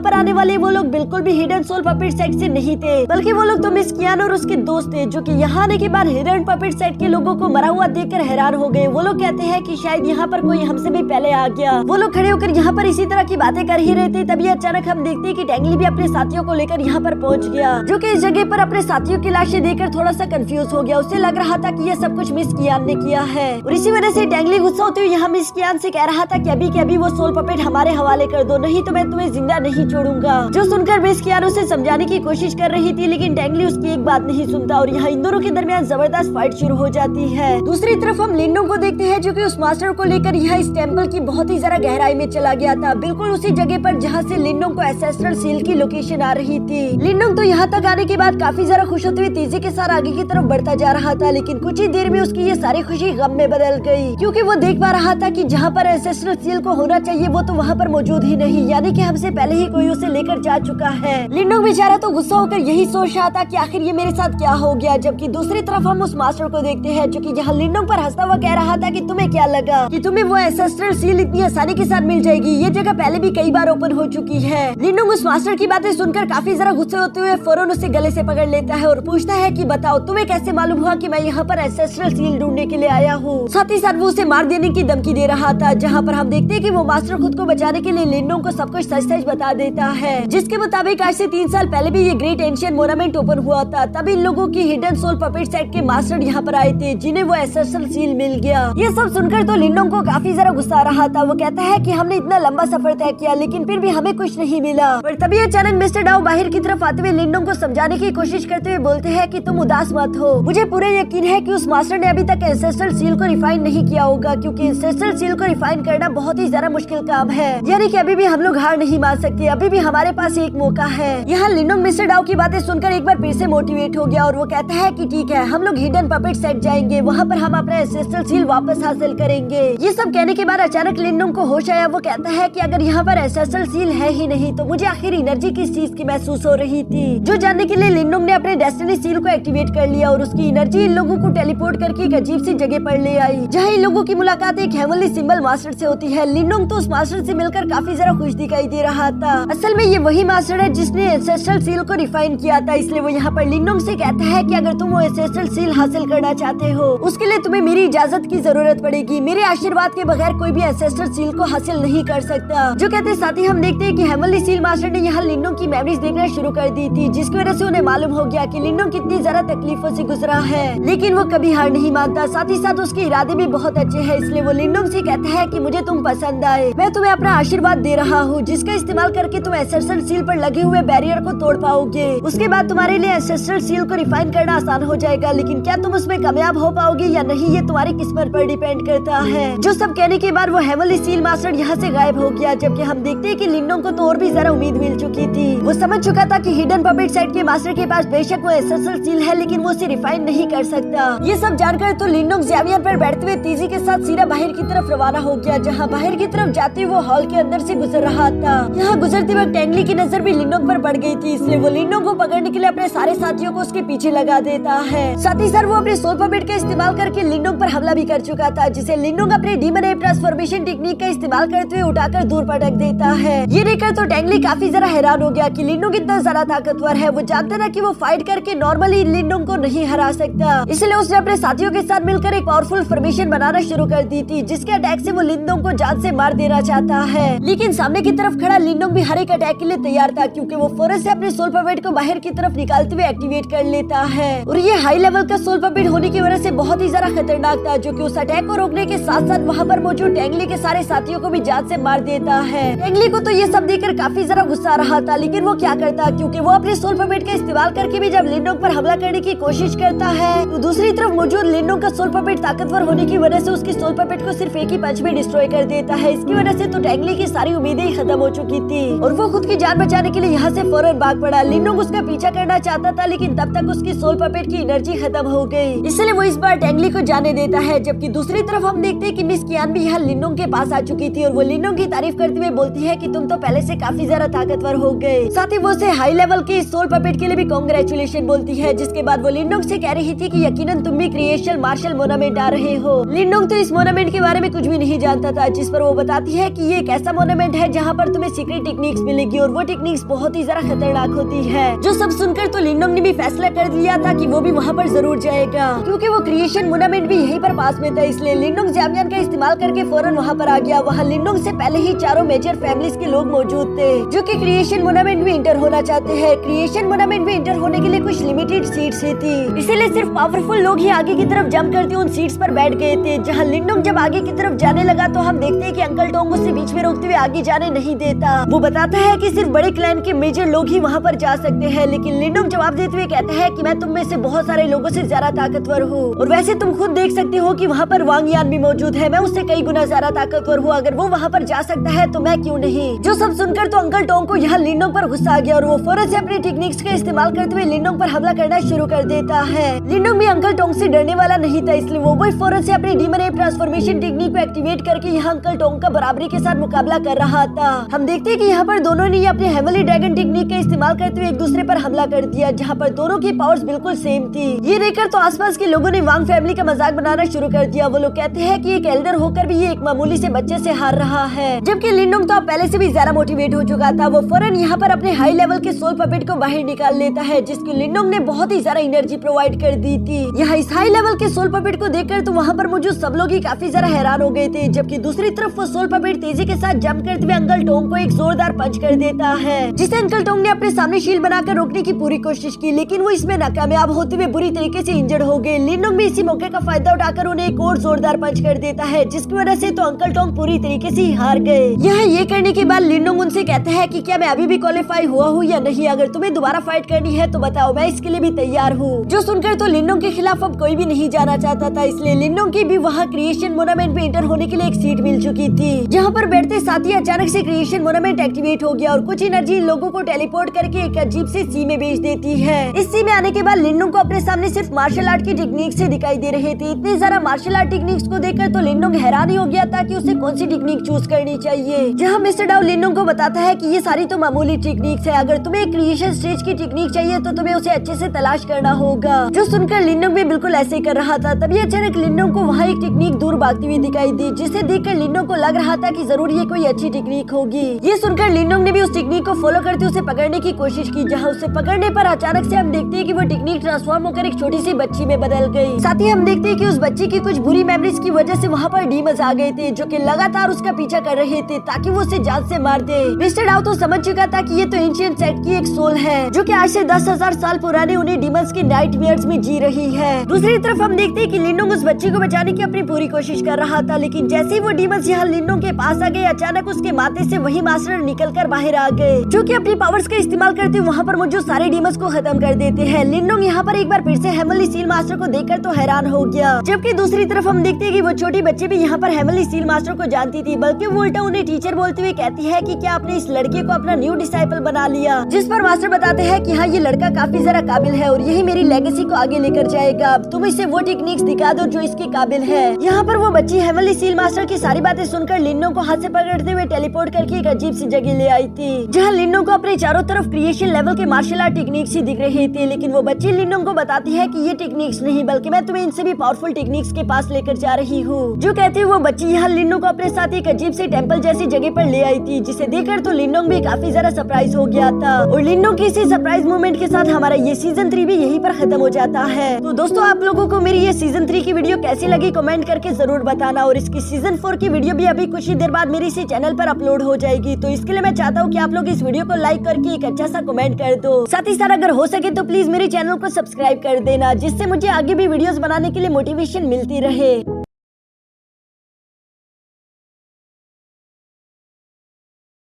पर आने वाले वो लोग बिल्कुल भी हिडन सोल पपेट सेट से नहीं थे, बल्कि वो लोग तो मिस कियान और उसके दोस्त थे, जो कि यहाँ आने के बाद हिडन पपेट सेट के लोगों को मरा हुआ देखकर हैरान हो गए। वो लोग कहते हैं कि शायद यहाँ पर कोई हमसे भी पहले आ गया। वो लोग खड़े होकर यहाँ पर इसी तरह की बातें कर ही रहे थे, तभी अचानक हम देखते हैं कि टेंगली भी अपने साथियों को लेकर यहाँ पर पहुँच गया, जो कि इस जगह पर अपने साथियों की लाशें देखकर थोड़ा सा कंफ्यूज हो गया। उसे लग रहा था कि ये सब कुछ मिस कियान ने किया है और इसी वजह से टेंगली गुस्सा होते हुए यहाँ मिस कियान से कह रहा था कि अभी के अभी वो सोल पपेट हमारे हवाले कर दो, नहीं तो मैं तुम्हें जिंदा नहीं छोड़ूंगा। जो सुनकर मिस कियान उसे समझाने की कोशिश कर रही थी, लेकिन टेंगली उसकी एक बात नहीं सुनता और यहाँ इन दोनों के दरमियान जबरदस्त फाइट शुरू हो जाती है। दूसरी तरफ हम लिनोंग को देखते हैं, जो कि उस मास्टर को लेकर यहाँ इस टेम्पल की बहुत ही ज्यादा गहराई में चला गया था, बिल्कुल उसी जगह पर जहाँ से लिनोंग को एंसेस्ट्रल सील की लोकेशन आ रही थी। लिनोंग तो यहाँ तक आने के बाद काफी ज्यादा खुश होते हुए तेजी के साथ आगे की तरफ बढ़ता जा रहा था, लेकिन कुछ ही देर में उसकी ये सारी खुशी गम काम में बदल गई, क्योंकि वो देख पा रहा था कि जहाँ पर एंसेस्ट्रल सील को होना चाहिए वो तो वहाँ पर मौजूद ही नहीं, यानी कि हमसे पहले ही कोई उसे लेकर जा चुका है। लिनोंग बेचारा तो गुस्सा होकर यही सोच रहा था कि आखिर ये मेरे साथ क्या हो गया, जबकि दूसरी तरफ हम उस मास्टर को देखते हैं जो कि यहाँ लिनोंग पर हंसता हुआ कह रहा था कि तुम्हें क्या लगा कि तुम्हें वो एंसेस्ट्रल सील इतनी आसानी के साथ मिल जाएगी, ये जगह पहले भी कई बार ओपन हो चुकी है। लिनोंग उस मास्टर की बातें सुनकर काफी जरा गुस्से होते हुए फौरन उसे गले से पकड़ लेता है और पूछता है कि बताओ तुम्हें कैसे मालूम हुआ कि मैं यहाँ पर एंसेस्ट्रल सील ढूंढने के लिए आया हूँ। साथ ही साथ वो उसे मार देने की धमकी दे रहा था, जहाँ पर हम देखते हैं कि वो मास्टर खुद को बचाने के लिए लिनोंग को सब कुछ सच-सच बता देता है, जिसके मुताबिक आज से 3 साल पहले भी ये ग्रेट एंशिएंट मोनामेंट ओपन हुआ था। तब इन लोगों की हिडन सोल पपेट सेट के मास्टर यहाँ पर आए थे, जिन्हें वो एंसेस्ट्रल सील मिल गया। ये सब सुनकर तो लिनोंग को काफी जरा गुस्सा आ रहा था। वो कहता है कि हमने इतना लंबा सफर तय किया लेकिन फिर भी हमें कुछ नहीं मिला। पर तभी अचानक मिस्टर डाउ बाहर की तरफ आते हुए लिनोंग को समझाने की कोशिश करते हुए बोलते हैं कि तुम उदास मत हो, मुझे पूरा यकीन है कि उस मास्टर ने अभी तक एंसेस्ट्रल सील को रिफाइन नहीं किया होगा, क्योंकि एंसेस्ट्रल सील को रिफाइन करना बहुत ही ज्यादा मुश्किल काम है, यानी कि अभी भी हम लोग हार नहीं मान सकते, अभी भी हमारे पास एक मौका है। यहाँ लिनोंग मिस्टर डाउ की बातें सुनकर एक बार फिर से मोटिवेट हो गया और वो कहता है कि ठीक है, हम लोग हिडन पपेट सेट जाएंगे, वहाँ पर हम अपना एंसेस्ट्रल सील वापस हासिल करेंगे। ये सब कहने के बाद अचानक लिनोंग को होश आया। वो कहता है कि अगर यहाँ पर एंसेस्ट्रल सील है ही नहीं तो मुझे आखिर एनर्जी किस चीज की महसूस हो रही थी, जो जानने के लिए लिनोंग ने अपने डेस्टिनी सील को एक्टिवेट कर लिया और उसकी एनर्जी इन लोगों को टेलीपोर्ट करके एक अजीब सी जगह पर ले आई, जहाँ इन लोगों की मुलाकात एक हेवनली सिंबल मास्टर से होती है। लिनोंग तो उस मास्टर से मिलकर काफी जरा खुश दिखाई दे रहा था। असल में ये वही मास्टर है जिसने एंसेस्ट्रल सील को रिफाइन किया था, इसलिए वो यहाँ पर लिनोंग से कहता है कि अगर तुम वो एंसेस्ट्रल सील हासिल करना चाहते हो उसके लिए तुम्हें मेरी इजाजत की जरूरत पड़ेगी, मेरे आशीर्वाद के बगैर कोई भी एंसेस्ट्रल सील को हासिल नहीं कर सकता। जो कहते साथ ही हम देखते हैं कि हेवनली सील मास्टर ने यहाँ लिनोंग की मेमोरीज देखना शुरू कर दी थी, जिसकी वजह से उन्हें मालूम हो गया कि लिनोंग कितनी ज्यादा तकलीफों से गुजरा है, लेकिन वो कभी हार नहीं मानता। साथ ही साथ उसके इरादे भी बहुत अच्छे हैं, इसलिए वो लिनोंग से कहता है कि मुझे तुम पसंद आए, मैं तुम्हें अपना आशीर्वाद दे रहा हूँ, जिसका इस्तेमाल करके तुम एंसेस्ट्रल सील पर लगे हुए बैरियर को तोड़ पाओगे। उसके बाद तुम्हारे लिए एंसेस्ट्रल सील को रिफाइन करना आसान हो जाएगा, लेकिन क्या तुम उसमें कामयाब हो पाओगे या नहीं ये तुम्हारी किस्मत पर डिपेंड करता है। जो सब कहने के बाद वो हेवनली सील मास्टर यहाँ से गायब हो गया, जबकि हम देखते हैं कि लिनोंग को तो और भी जरा उम्मीद मिल चुकी थी। वो समझ चुका था कि हिडन पपेट सेट के मास्टर के पास बेशक वो एंसेस्ट्रल सील है, लेकिन वो उसे रिफाइन नहीं कर सकता। ये सब जानकर तो लिनोंग ज़ावियर पर बैठते हुए तेजी के साथ सीधा बाहर की तरफ रवाना हो गया, जहाँ बाहर की तरफ जाते हुए वो हॉल के अंदर से गुजर रहा था। यहाँ गुजरते वक्त टेंगली की नजर भी लिनोंग पर पड़ गई थी, इसलिए वो लिनोंग को पकड़ने के लिए अपने सारे साथियों को उसके पीछे लगा देता है। साथ ही साथ वो अपने सोल पपेट का इस्तेमाल करके लिनोंग पर हमला भी कर चुका था, जिसे लिनोंग अपने डीमन एप ट्रांसफॉर्मेशन टेक्निक का इस्तेमाल करते हुए उठाकर दूर पटक देता है। ये देखकर तो टेंगली काफी जरा हैरान हो गया कि लिनोंग इतना ज्यादा ताकतवर है। वो जानता था कि वो फाइट करके नॉर्मली लिनोंग को नहीं हरा सकता, इसलिए उसने अपने साथियों के साथ मिलकर एक पावरफुल फॉर्मेशन बनाना शुरू कर दी थी, जिसके अटैक से वो लिनोंग को जान से मार देना चाहता है। लेकिन सामने की तरफ खड़ा लिनोंग भी हर एक अटैक के लिए तैयार था, क्योंकि वो फौरन से अपने सोल पपेट को बाहर की तरफ निकालते हुए एक्टिवेट कर लेता है। और ये हाई लेवल का सोल पपेट होने की वजह से बहुत ही ज्यादा खतरनाक था, जो कि उस अटैक को रोकने के साथ साथ वहाँ पर मौजूद टेंगली के सारे साथियों को भी जान से मार देता है। टेंगली को तो ये सब देखकर काफी जरा गुस्सा आ रहा था, लेकिन वो क्या करता, क्योंकि वो अपने सोल पपेट का इस्तेमाल करके भी जब लिनोंग पर हमला करने की कोशिश करता है तो दूसरी तरफ मौजूद लिनोंग का सोल पपेट ताकतवर होने की वजह से उसकी सोल पपेट को सिर्फ एक ही पंच में डिस्ट्रॉय कर देता है। इसकी वजह से तो टेंगली की सारी उम्मीदें ही खत्म हो चुकी थी और वो खुद की जान बचाने के लिए यहाँ से फौरन भाग पड़ा। लिनोंग उसका पीछा करना चाहता था, लेकिन तब तक उसकी सोल पपेट की एनर्जी खत्म हो गई, इसलिए वो इस बार टेंगली को जाने देता है। जबकि दूसरी तरफ हम देखते हैं कि मिस कियान भी यहाँ लिनोंग के पास आ चुकी थी और वो लिनोंग की तारीफ करते हुए बोलती है कि तुम तो पहले से काफी ज्यादा ताकतवर हो गए। साथ ही वो उसे हाई लेवल के सोल पपेट के लिए भी कांग्रेचुलेशन बोलती है, जिसके बाद वो लिनोंग से कह रही थी कि यकीनन तुम भी क्रिएशन मार्शल मोनामेंट आ रहे हो। लिनोंग तो इस मोनामेंट के बारे में कुछ भी नहीं जानता था, जिस पर वो बताती है कि ये एक ऐसा मोनामेंट है जहाँ पर तुम्हें सीक्रेट टेक्निक्स मिलेगी और वो टेक्निक्स बहुत ही ज्यादा खतरनाक होती है। जो सब सुनकर तो लिनोंग ने भी फैसला कर लिया था कि वो भी वहाँ पर जरूर जाएगा, क्योंकि वो क्रिएशन मोनामेंट भी यहीं पर पास में था। इसलिए लिनोंग ज़ावियर का इस्तेमाल करके फौरन वहाँ पर आ गया। वहाँ लिनोंग से पहले ही 4 मेजर फैमिलीज के लोग मौजूद थे, जो कि क्रिएशन मोनामेंट में इंटर होना चाहते हैं। क्रिएशन मोनामेंट में इंटर होने के लिए कुछ लिमिटेड सीट्स ही थी, इसीलिए सिर्फ पावरफुल लोग ही आगे की तरफ जंप करते उन सीट्स पर बैठ गए थे। जहाँ लिनोंग जब आगे की तरफ जाने लगा तो हम देखते हैं कि अंकल टोंग उसे बीच में रोकते हुए आगे जाने नहीं देता। वो बताता है कि सिर्फ बड़े क्लैन के मेजर लोग ही वहाँ पर जा सकते हैं, लेकिन लिनोंग जवाब देते हुए कहता है कि मैं तुम में से बहुत सारे लोगों से ज्यादा ताकतवर हूँ और वैसे तुम खुद देख सकते हो कि वहाँ पर वांग यान भी मौजूद है, मैं उससे कई गुना ज्यादा ताकतवर हूँ। अगर वो वहाँ पर जा सकता है तो मैं क्यों नहीं। जो सब सुनकर तो अंकल टोंग को यहाँ लिनोंग पर गुस्सा आ गया और वो फौरन से अपनी टेक्निक्स का इस्तेमाल करते हुए लिनोंग पर हमला करना शुरू कर देता है। लिनोंग भी अंकल टोंग से डरने वाला नहीं था, इसलिए वो रोबोट फौरन से अपनी डीमन एप ट्रांसफॉर्मेशन टेक्निक को एक्टिवेट करके यहाँ अंकल टोंग का बराबरी के साथ मुकाबला कर रहा था। हम देखते हैं कि यहाँ पर दोनों ने अपने हेवनली ड्रैगन टेक्निक का इस्तेमाल करते हुए एक दूसरे पर हमला कर दिया, जहाँ पर दोनों की पावर्स बिल्कुल सेम थी। ये देखकर तो आसपास के लोगों ने वांग फैमिली का मजाक बनाना शुरू कर दिया। वो लोग कहते हैं कि एक एल्डर होकर भी ये एक मामूली से बच्चे से हार रहा है, जबकि लिनडोंग तो पहले से भी ज्यादा मोटिवेट हो चुका था। वो फौरन यहाँ पर अपने हाई लेवल के सोल पपेट को बाहर निकाल लेता है, जिसकी लिनडोंग ने बहुत ही ज्यादा एनर्जी प्रोवाइड कर दी थी। यहाँ इस हाई लेवल के सोल पपेट को देखकर तो वहाँ पर मौजूद सब लोग ही काफी ज्यादा हैरान हो गए थे, जबकि दूसरी तरफ वो सोल पपेट तेजी के साथ जंप करते हुए अंकल टोंग को एक जोरदार पंच कर देता है, जिसे अंकल टोंग ने अपने सामने शील्ड बनाकर रोकने की पूरी कोशिश की, लेकिन वो इसमें नाकामयाब होते हुए बुरी तरीके से इंजर्ड हो गए। लिनडोंग भी इसी मौके का फायदा उठाकर उन्हें एक और जोरदार पंच कर देता है, जिसकी वजह से तो अंकल टोंग पूरी तरीके से हार गए। ये करने के बाद लिनडोंग उनसे कहता है कि क्या मैं अभी भी क्वालिफाई हुआ हूँ या नहीं, अगर तुम्हें दोबारा फाइट करनी है तो बताओ, मैं इसके लिए भी तैयार हूँ। जो सुनकर तो लिनडोंग के खिलाफ अब कोई भी नहीं जाना चाहता था, इसलिए लिनडोंग की भी वहाँ क्रिएशन मोनामेंट में एंटर होने के लिए एक सीट मिल चुकी थी। जहाँ पर बैठते साथ ही अचानक से क्रिएशन मोनामेंट एक्टिवेट हो गया और कुछ एनर्जी लोगों को टेलीपोर्ट करके एक अजीब से सी में भेज देती है। इस सी में आने के बाद लिनडोंग को अपने सामने सिर्फ मार्शल आर्ट की टेक्निक से दिखाई दे रहे थे। इतने सारा मार्शल आर्ट टेक्निक्स को देखकर तो लिनडोंग हैरान ही हो गया था कि उसे कौन सी टेक्निक चूज करनी चाहिए। जहाँ मिस्टर डाउ लिनडोंग को बताता है कि ये सारी तो मामूली टेक्निक्स है, अगर तुम्हें एक क्रिएशन स्टेज की टेक्निक चाहिए तो तुम्हें उसे अच्छे से तलाश करना होगा। जो सुनकर लिनडोंग भी बिल्कुल ऐसे ही कर रहा था। तभी अचानक लिनडोंग को वहाँ एक टेक्निक दूर भागती हुई दिखाई दी, जिसे देखकर लिनडोंग को लग रहा था कि जरूर ये कोई अच्छी टेक्निक होगी। ये सुनकर लिनडोंग ने भी उस टेक्निक को फॉलो करते उसे पकड़ने की कोशिश की, जहाँ उसे पकड़ने पर अचानक से हम देखते हैं कि वो टेक्निक ट्रांसफॉर्म होकर एक छोटी सी बच्ची में बदल गई। साथ ही हम देखते हैं कि उस बच्ची की कुछ बुरी मेमोरीज की वजह से वहाँ पर डीमंस आ गए थे, जो कि लगातार उसका पीछा कर रहे थे ताकि वो उसे जान से मार दे। मिस्टर डाउ तो समझ चुका था कि ये तो एंशिएंट सेट की एक सोल है, जो कि आज से 10,000 साल पुराने उन्हीं डीमंस के नाइटमेयर्स में जी रही है। दूसरी तरफ हम देखते हैं कि लिनडोंग उस बच्ची को बचाने की अपनी पूरी कोशिश कर रहा था, लेकिन जैसे ही वो डीमंस यहाँ लिनडोंग के पास आ गए, अचानक उसके माथे से वही मास्टर निकलकर बाहर आ गए, जो कि अपनी पावर्स का इस्तेमाल करते वहाँ पर मौजूद सारे डीमंस को खत्म कर देते हैं। लिनडोंग यहाँ पर एक बार फिर से हेवनली सील मास्टर को देखकर तो हैरान हो गया, जबकि दूसरी तरफ हम देखते हैं कि वो छोटी बच्ची भी यहाँ पर हेवनली सील मास्टर को जानती थी, बल्कि वो उल्टा उन्हें टीचर बोलते हुए कहती है कि क्या आपने इस लड़के को अपना न्यू डिसाइपल बना लिया। जिस पर मास्टर बताते हैं कि हाँ, ये लड़का काफी ज्यादा काबिल है और यही मेरी लेगेसी को आगे लेकर जाएगा। अब तुम इसे वो टेक्निक्स दिखा दो जो इसके काबिल है। यहाँ पर वो बच्ची हेवनली सील मास्टर की सारी बातें सुनकर लिनडोंग को हाथ से पकड़ते हुए टेलीपोर्ट करके एक अजीब सी जगह ले आई थी, जहाँ लिनडोंग को अपने चारों तरफ क्रिएशन लेवल के मार्शल आर्ट टेक्निक्स ही दिख रहे थे। लेकिन वो बच्ची लिनडोंग को बताती है कि ये टेक्निक्स नहीं, बल्कि मैं तुम्हें इनसे भी पावरफुल टेक्निक्स के पास लेकर जा रही हूँ। जो कहती है वो बच्ची यहाँ लिनडोंग को अपने साथ एक अजीब से टेम्पल जैसी जगह पर ले आई थी, जिसे देखकर तो लिनडोंग भी काफी ज्यादा सरप्राइज हो गया था। और लिनडोंग की इसी सरप्राइज मोमेंट के साथ हमारा ये सीजन 3 भी यहीं पर खत्म हो जाता है। तो दोस्तों, आप लोगों को मेरी ये सीजन 3 की वीडियो कैसी लगी कमेंट करके जरूर बताना, और इसकी सीजन 4 की वीडियो भी अभी कुछ ही देर बाद मेरे इसी चैनल पर अपलोड हो जाएगी। तो इसके लिए मैं चाहता हूँ कि आप लोग इस वीडियो को लाइक करके एक अच्छा सा कमेंट कर दो। साथ ही साथ अगर हो सके तो प्लीज मेरे चैनल को सब्सक्राइब कर देना, जिससे मुझे आगे भी वीडियोस बनाने के लिए मोटिवेशन मिलती रहे।